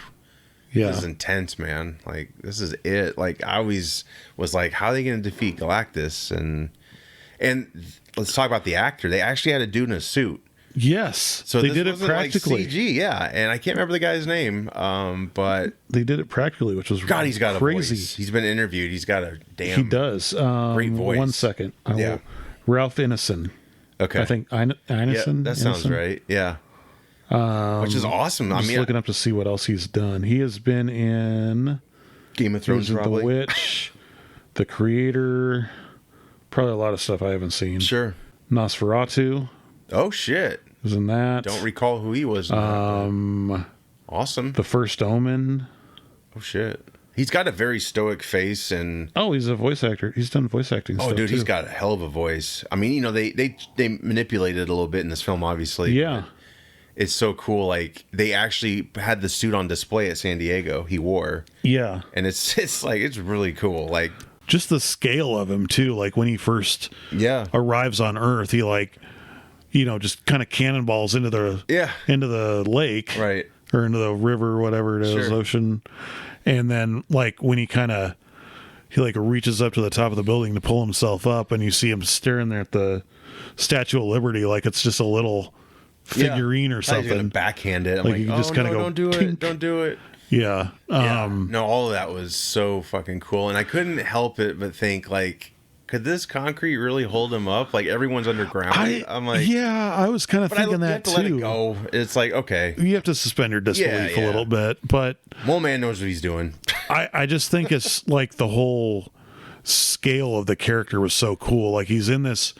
Yeah. This is intense, man. Like this is it. Like I always was like, how are they going to defeat Galactus? And let's talk about the actor. They actually had a dude in a suit. Yes. So they this did it wasn't practically. like CG, yeah. And I can't remember the guy's name, but They did it practically, which was God, he's got crazy. a voice. He's been interviewed. He's got a damn. He does. Great voice. 1 second. Yeah. Ralph Ineson. Okay, I think yeah, Ineson. that sounds Ineson? right. Yeah, which is awesome. I'm I just mean, looking up to see what else he's done. He has been in Game of he Thrones, was in The probably. Witch, The Creator, probably a lot of stuff I haven't seen. Sure. Nosferatu Oh shit! was in that. Don't recall who he was. In that, but awesome. The First Omen. Oh shit! He's got a very stoic face, and Oh, he's a voice actor. He's done voice acting stuff dude, too. he's got a hell of a voice. I mean, you know, they manipulated it a little bit in this film, obviously. Yeah. It's so cool. Like they actually had the suit on display at San Diego. He wore, Yeah. and it's like it's really cool. Like Just the scale of him too. Like when he first yeah, arrives on Earth, he like, you know, just kind of cannonballs into the lake, right. or into the river, or whatever it is, Sure. ocean. And then like when he like reaches up to the top of the building to pull himself up, and you see him staring there at the Statue of Liberty like it's just a little figurine or He's gonna something. backhand it. I'm Like, like, you can oh, just kinda no, go, don't do tink. it, don't do it. Yeah. Yeah. No, all of that was so fucking cool, and I couldn't help it but think like, could this concrete really hold him up? Like everyone's underground. I'm like, yeah, I was kind of but I thinking you that have to too. let it go. It's like, okay, You have to suspend your disbelief a Yeah. little bit, but Mole Man knows what he's doing. I just think it's like the whole scale of the character was so cool. Like he's in this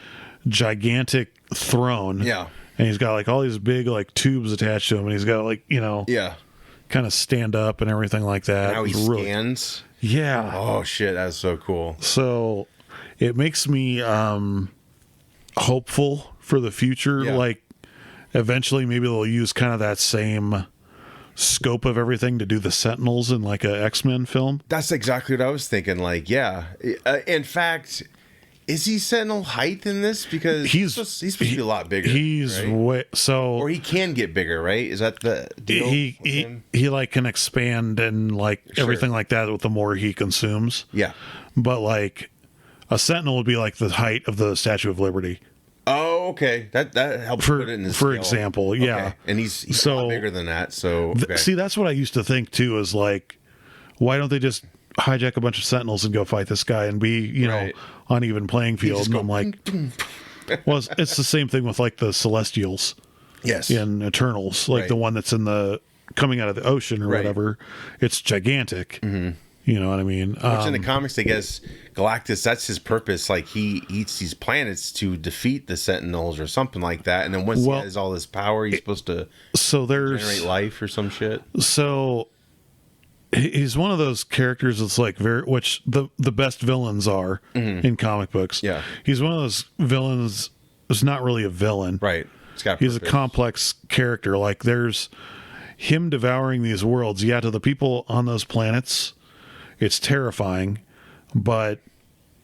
gigantic throne. Yeah. And he's got like all these big like tubes attached to him, and he's got like, you know, Yeah. kind of stand up and everything like that. How he It was really- scans. Yeah. Oh shit, that's so cool. So it makes me hopeful for the future. Yeah. Like eventually maybe they'll use kind of that same scope of everything to do the Sentinels in like a X-Men film. That's exactly what I was thinking. Like, yeah. In fact, is he Sentinel height in this? Because he's supposed to be a lot bigger. He's right? way so. Or he can get bigger, right? Is that the deal? He like can expand and like everything like that with the more he consumes. Yeah. But like a Sentinel would be like the height of the Statue of Liberty. Oh, okay. That helps For- put it in the for scale. example, yeah. Okay. And he's a So- lot bigger than that. So okay. See, that's what I used to think too. Is like, why don't they just hijack a bunch of Sentinels and go fight this guy and be, you Right. know, on even playing field. And go, I'm like, well, it's the same thing with like the Celestials yes. in Eternals, like Right. the one that's coming out of the ocean or Right. whatever. It's gigantic. Mm-hmm. You know what I mean? Which in the comics, I guess Galactus, that's his purpose. Like he eats these planets to defeat the Sentinels or something like that. And then once he has all this power, he's supposed to generate life or some shit. So he's one of those characters that's like which the best villains are in comic books. Yeah. He's one of those villains who's not really a villain. Right. He's a complex character. Like there's him devouring these worlds. Yeah, to the people on those planets, it's terrifying, but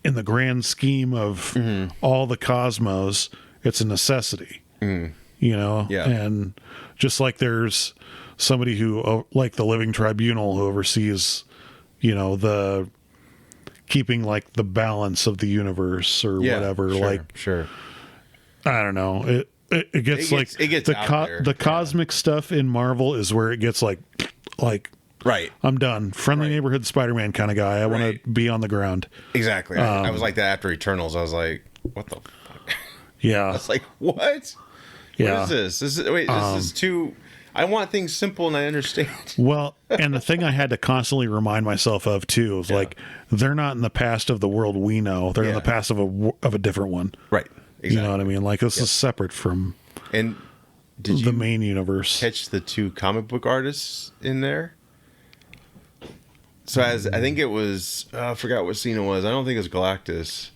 in the grand scheme of all the cosmos, it's a necessity. You know? Yeah. And just like there's somebody who, like the Living Tribunal, who oversees, you know, the keeping like the balance of the universe or whatever. Sure, like, sure. I don't know. It gets the cosmic stuff in Marvel is where it gets like right. I'm done. Friendly neighborhood Spider-Man kind of guy. I want to be on the ground. Exactly. I was like that after Eternals. I was like, what the fuck? Yeah. I was like, what? Yeah. What is this? This is too. I want things simple and I understand. Well, and the thing I had to constantly remind myself of too is like they're not in the past of the world we know. They're in the past of a different one. Right. Exactly. You know what I mean? Like this is separate from the main universe. Catch the two comic book artists in there? So as I think it was, I forgot what scene it was. I don't think it was Galactus.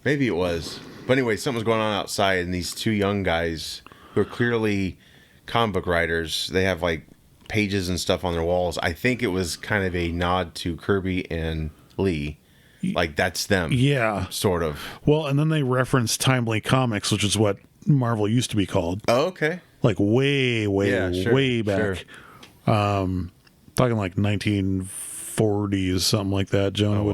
Maybe it was. But anyway, something was going on outside, and these two young guys who are clearly comic book writers, they have like pages and stuff on their walls. I think it was kind of a nod to Kirby and Lee. Like that's them. Yeah. Sort of. Well, and then they reference Timely Comics, which is what Marvel used to be called. Oh, okay. Like way back. Sure. Talking like 1940s, something like that. Jonah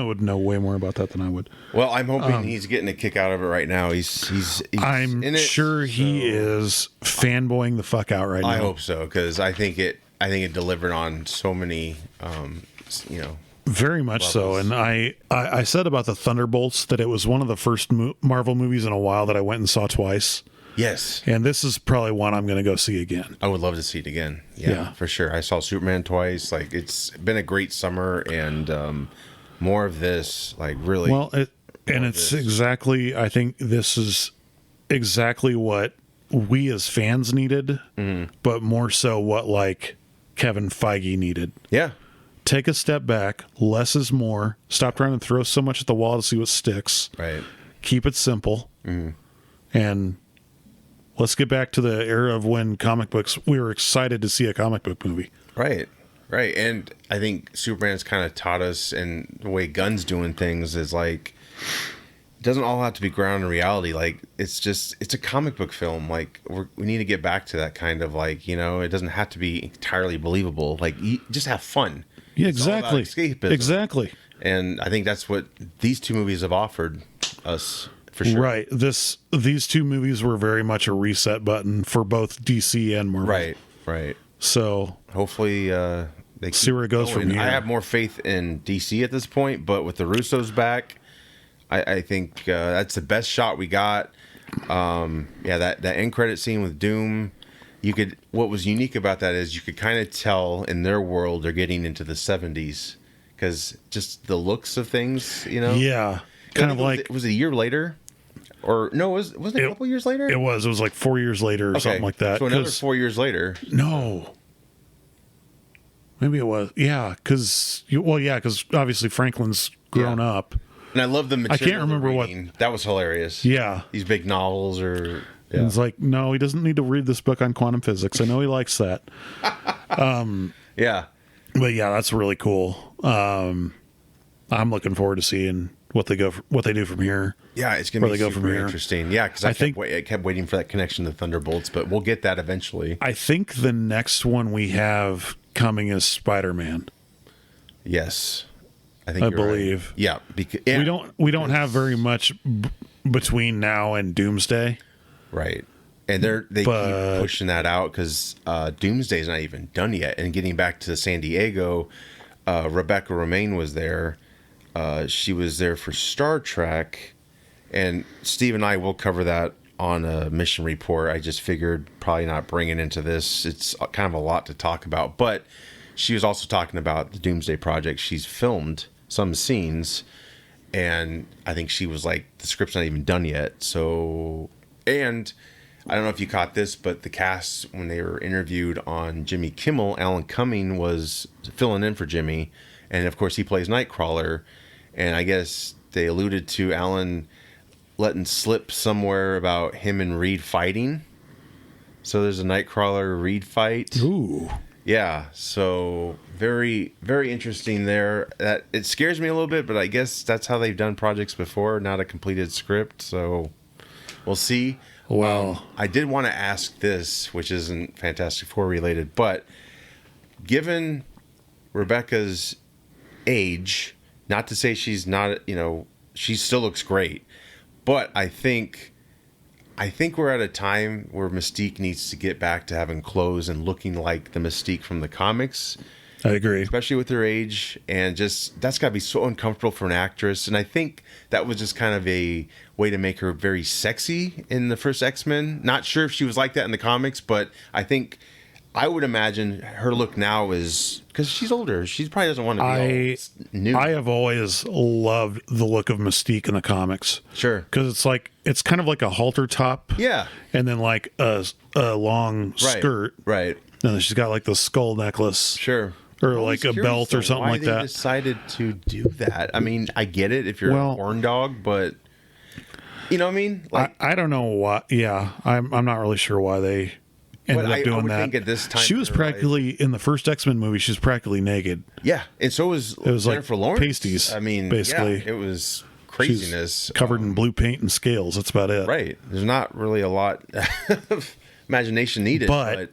would know way more about that than I would. Well, I'm hoping he's getting a kick out of it right now. He's I'm in it, sure he is fanboying the fuck out right now. I hope so, because I think it delivered on so many very much so. And I said about the Thunderbolts that it was one of the first Marvel movies in a while that I went and saw twice. Yes. And this is probably one I'm going to go see again. I would love to see it again. Yeah, for sure. I saw Superman twice. Like, it's been a great summer, and more of this, like, really. Well, it's exactly, I think this is exactly what we as fans needed, but more so what, like, Kevin Feige needed. Yeah. Take a step back. Less is more. Stop trying to throw so much at the wall to see what sticks. Right. Keep it simple. And let's get back to the era of when comic books, we were excited to see a comic book movie. Right. And I think Superman's kind of taught us, and the way Gunn's doing things is like, it doesn't all have to be grounded in reality. Like, it's a comic book film. Like, we need to get back to that kind of, like, you know, it doesn't have to be entirely believable. Like, just have fun. Yeah, It's all about exactly. escapism. Exactly. And I think that's what these two movies have offered us, for sure. Right. These two movies were very much a reset button for both DC and Marvel. Right. So Hopefully, they see where it goes going. from here. I have more faith in DC at this point, but with the Russos back, I think that's the best shot we got. That end credit scene with Doom. What was unique about that is you could kind of tell in their world they're getting into the 70s, because just the looks of things, you know. Yeah, kind of like was it a year later, or no? Was it a couple years later? It was like 4 years later or something like that. So another 4 years later. No. Maybe it was. Yeah, because obviously Franklin's grown up. And I love the material. I can't remember what. That was hilarious. Yeah. These big novels or. Yeah. And it's like, no, he doesn't need to read this book on quantum physics. I know he likes that. Yeah. But yeah, that's really cool. I'm looking forward to seeing what they do from here. Yeah, it's going to be super interesting. Yeah, because I kept waiting for that connection to Thunderbolts, but we'll get that eventually. I think the next one we have coming is Spider-Man. Yes. I believe. Right. Yeah, because we don't have very much between now and Doomsday. Right. And they keep pushing that out because Doomsday's not even done yet. And getting back to San Diego, Rebecca Romaine was there. She was there for Star Trek, and Steve and I will cover that on a mission report. I just figured probably not bringing into this. It's kind of a lot to talk about, but she was also talking about the Doomsday Project. She's filmed some scenes, and I think she was like, the script's not even done yet. So, and I don't know if you caught this, but the cast, when they were interviewed on Jimmy Kimmel, Alan Cumming was filling in for Jimmy, and of course he plays Nightcrawler, and I guess they alluded to Alan letting slip somewhere about him and Reed fighting. So there's a Nightcrawler Reed fight. Ooh. Yeah, so very, very interesting there. That it scares me a little bit, but I guess that's how they've done projects before, not a completed script. So we'll see. Well, I did want to ask this, which isn't Fantastic Four related, but given Rebecca's age, not to say she's not, she still looks great, but I think we're at a time where Mystique needs to get back to having clothes and looking like the Mystique from the comics. I agree. Especially with her age, and just that's got to be so uncomfortable for an actress. And I think that was just kind of a way to make her very sexy in the first X-Men. Not sure if she was like that in the comics, but I would imagine her look now is, because she's older, she probably doesn't want to be all new. I have always loved the look of Mystique in the comics. Sure. Because it's kind of like a halter top. Yeah. And then like a long skirt. Right. And then she's got like the skull necklace. Sure. Or like a belt or something like that. Why they decided to do that? I mean, I get it if you're a horn dog, but you know what I mean? Like, I don't know why. Yeah, I'm not really sure why they ended up doing I would that. think at this time she was practically in the first X-Men movie. She was practically naked. Yeah, and so was Jennifer like Lawrence. Pasties. I mean, basically, it was craziness. She's covered in blue paint and scales. That's about it. Right. There's not really a lot of imagination needed, but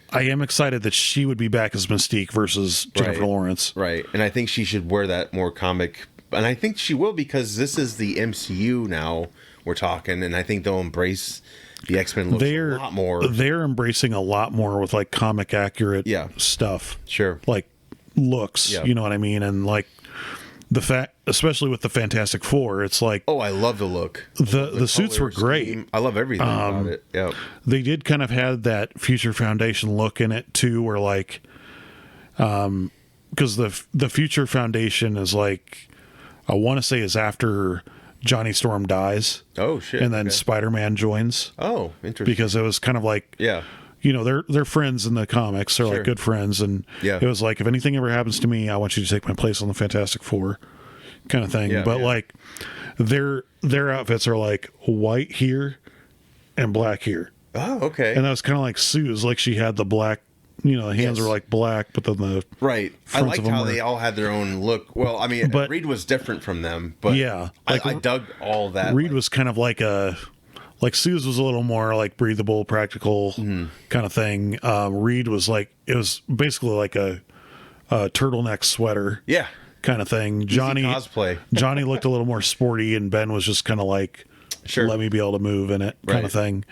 I am excited that she would be back as Mystique versus Jennifer Lawrence. Right. And I think she should wear that more comic. And I think she will, because this is the MCU now we're talking. And I think they'll embrace the X-Men looks a lot more. They're embracing a lot more with like comic accurate stuff. Sure. Like looks, you know what I mean? And like especially with the Fantastic Four, it's like, oh, I love the look. The suits were great. Scheme. I love everything about it. Yeah. They did kind of have that Future Foundation look in it too, where like, because the Future Foundation is like, I want to say is after Johnny Storm dies. Oh shit! And then Spider-Man joins. Oh, interesting. Because it was kind of like, they're friends in the comics. They're like good friends, and it was like, if anything ever happens to me, I want you to take my place on the Fantastic Four, kind of thing. But like, their outfits are like white here and black here. Oh, okay. And that was kind of like Sue's. Like she had the black, the hands were like black, but then the I liked how they all had their own look. Well, I mean, Reed was different from them, but I dug all that. Reed was kind of like Sue's was a little more like breathable, practical kind of thing. Reed was like, it was basically like a turtleneck sweater. Yeah. Kind of thing. Johnny cosplay. Johnny looked a little more sporty, and Ben was just kind of like, let me be able to move in it kind of thing.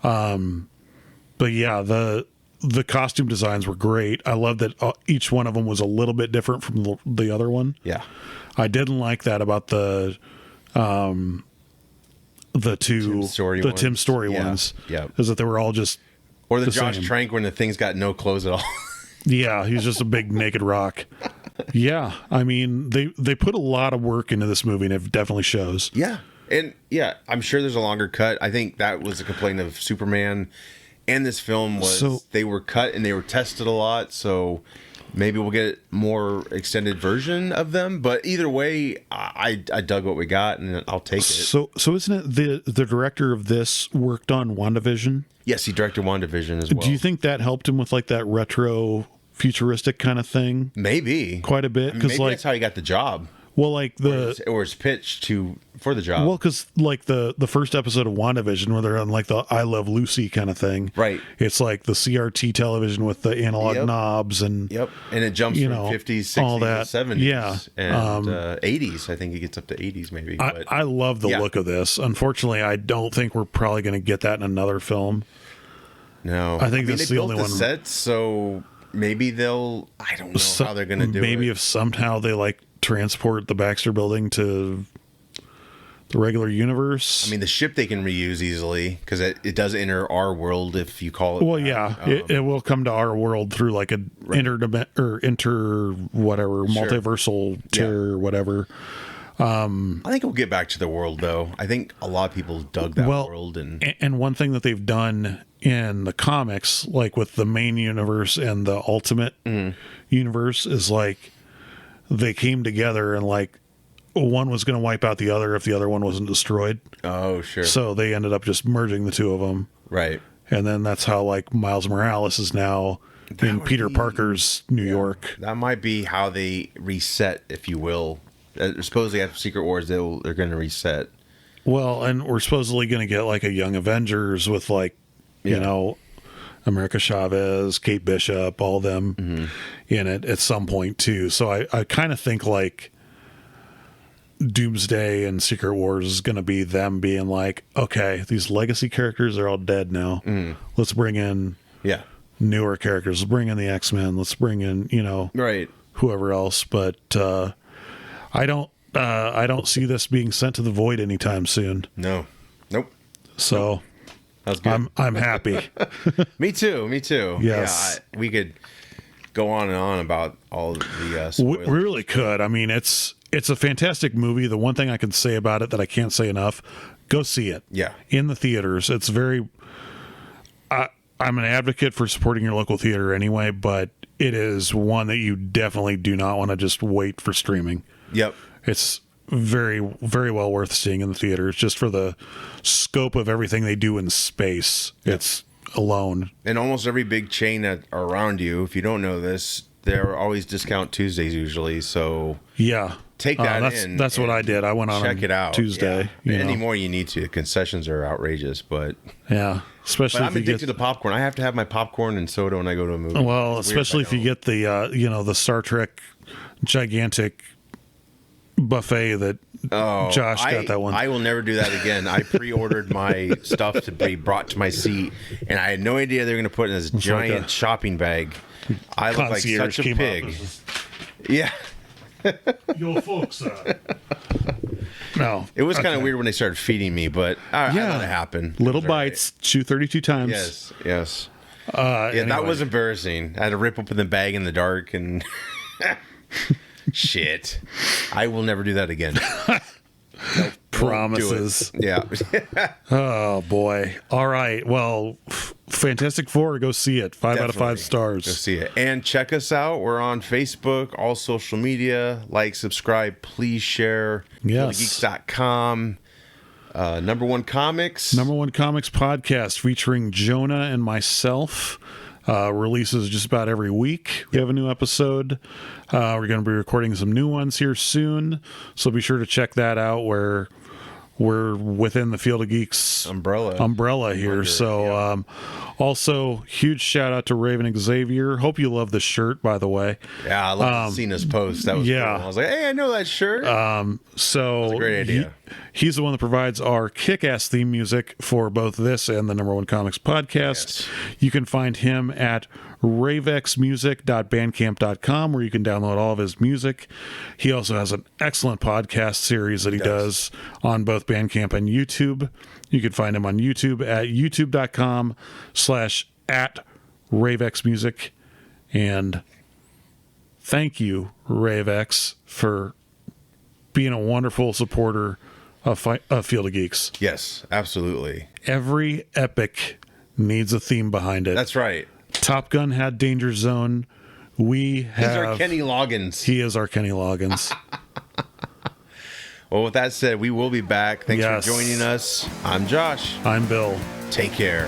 But yeah, the costume designs were great. I love that each one of them was a little bit different from the other one. Yeah. I didn't like that about the Tim Story ones. Yeah. Is that they were all just or the Josh Trank when the thing's got no clothes at all. Yeah, he's just a big naked rock. Yeah, I mean they put a lot of work into this movie, and it definitely shows. Yeah, and I'm sure there's a longer cut. I think that was a complaint of Superman, and this film was they were cut and they were tested a lot. So maybe we'll get more extended version of them. But either way, I dug what we got, and I'll take it. So isn't it the director of this worked on WandaVision? Yes, he directed WandaVision as well. Do you think that helped him with like that retro futuristic kind of thing? Maybe quite a bit, because maybe that's how he got the job. Well, like or his pitch for the job. Well, because like the first episode of WandaVision, where they're on like the I Love Lucy kind of thing, right? It's like the CRT television with the analog knobs and and it jumps from 50s, 60s, all that. 70s, and 80s. I think it gets up to 80s maybe. But I love the look of this. Unfortunately, I don't think we're probably going to get that in another film. No, I think this is the only one. Sets, so maybe they'll. I don't know how they're going to do it. Maybe if somehow they like transport the Baxter Building to the regular universe. I mean, the ship they can reuse easily because it does enter our world if you call it. Well, that. yeah, it will come to our world through like a multiversal tear or whatever. I think we'll get back to the world though. I think a lot of people dug that world, and one thing that they've done in the comics, like with the main universe and the ultimate universe, is like they came together and like one was going to wipe out the other if the other one wasn't destroyed. Oh, sure. So they ended up just merging the two of them. Right. And then that's how like Miles Morales is now in Peter Parker's New York. That might be how they reset, if you will. Supposedly after Secret Wars, they're going to reset. Well, and we're supposedly going to get like a Young Avengers with like, you know, America Chavez, Kate Bishop, all them in it at some point too. So I kind of think like Doomsday and Secret Wars is going to be them being like, okay, these legacy characters are all dead now. Let's bring in newer characters. Let's bring in the X-Men. Let's bring in, you know, whoever else. But I don't see this being sent to the void anytime soon. No. Nope. So that's good. I'm happy. Me too. Yes. Yeah, we could go on and on about all the We spoilers. really could. I mean, it's a fantastic movie. The one thing I can say about it that I can't say enough, go see it. Yeah. In the theaters. It's very... I'm an advocate for supporting your local theater anyway, but it is one that you definitely do not want to just wait for streaming. Yep. It's very, very well worth seeing in the theaters just for the scope of everything they do in space. Yep. It's alone. And almost every big chain that are around you, if you don't know this, they're always discount Tuesdays usually. So yeah, take that in. That's what I did. I went on check it out Tuesday. Yeah. Any more you need to. Concessions are outrageous, but yeah, especially. But I'm addicted to popcorn. I have to have my popcorn and soda when I go to a movie. Well, especially if you get the the Star Trek gigantic buffet that Josh got that one. I will never do that again. I pre-ordered my stuff to be brought to my seat, and I had no idea they were going to put it in this giant shopping bag. I look like such a pig. Yeah. Yo, folks. No. It was kind of weird when they started feeding me, but I let it happen. Little bites, chew 32 times. Yes. Anyway. That was embarrassing. I had to rip open the bag in the dark and... Shit. I will never do that again. Nope, promises. Yeah. Oh, boy. All right. Well, Fantastic Four, go see it. 5 out of 5 stars. Go see it. And check us out. We're on Facebook, all social media. Like, subscribe, please share. Yes. Geeks.com. Number One Comics podcast featuring Jonah and myself. Releases just about every week. We have a new episode. We're going to be recording some new ones here soon, so be sure to check that out. Where we're within the Field of Geeks umbrella here. Also, huge shout out to Raven Xavier. Hope you love the shirt, by the way. Yeah, I love seeing his post. That was cool. I was like, hey, I know that shirt. So that's a great idea. He's the one that provides our kick-ass theme music for both this and the Number One Comics podcast. Yes. You can find him at ravexmusic.bandcamp.com, where you can download all of his music. He also has an excellent podcast series that he does on both Bandcamp and YouTube. You can find him on YouTube at youtube.com/@ravexmusic. And thank you, Ravex, for being a wonderful supporter of Field of Geeks. Yes, absolutely. Every epic needs a theme behind it. That's right. Top Gun had Danger Zone. He's our Kenny Loggins. He is our Kenny Loggins. Well, with that said, we will be back. Thanks for joining us. I'm Josh. I'm Bill. Take care.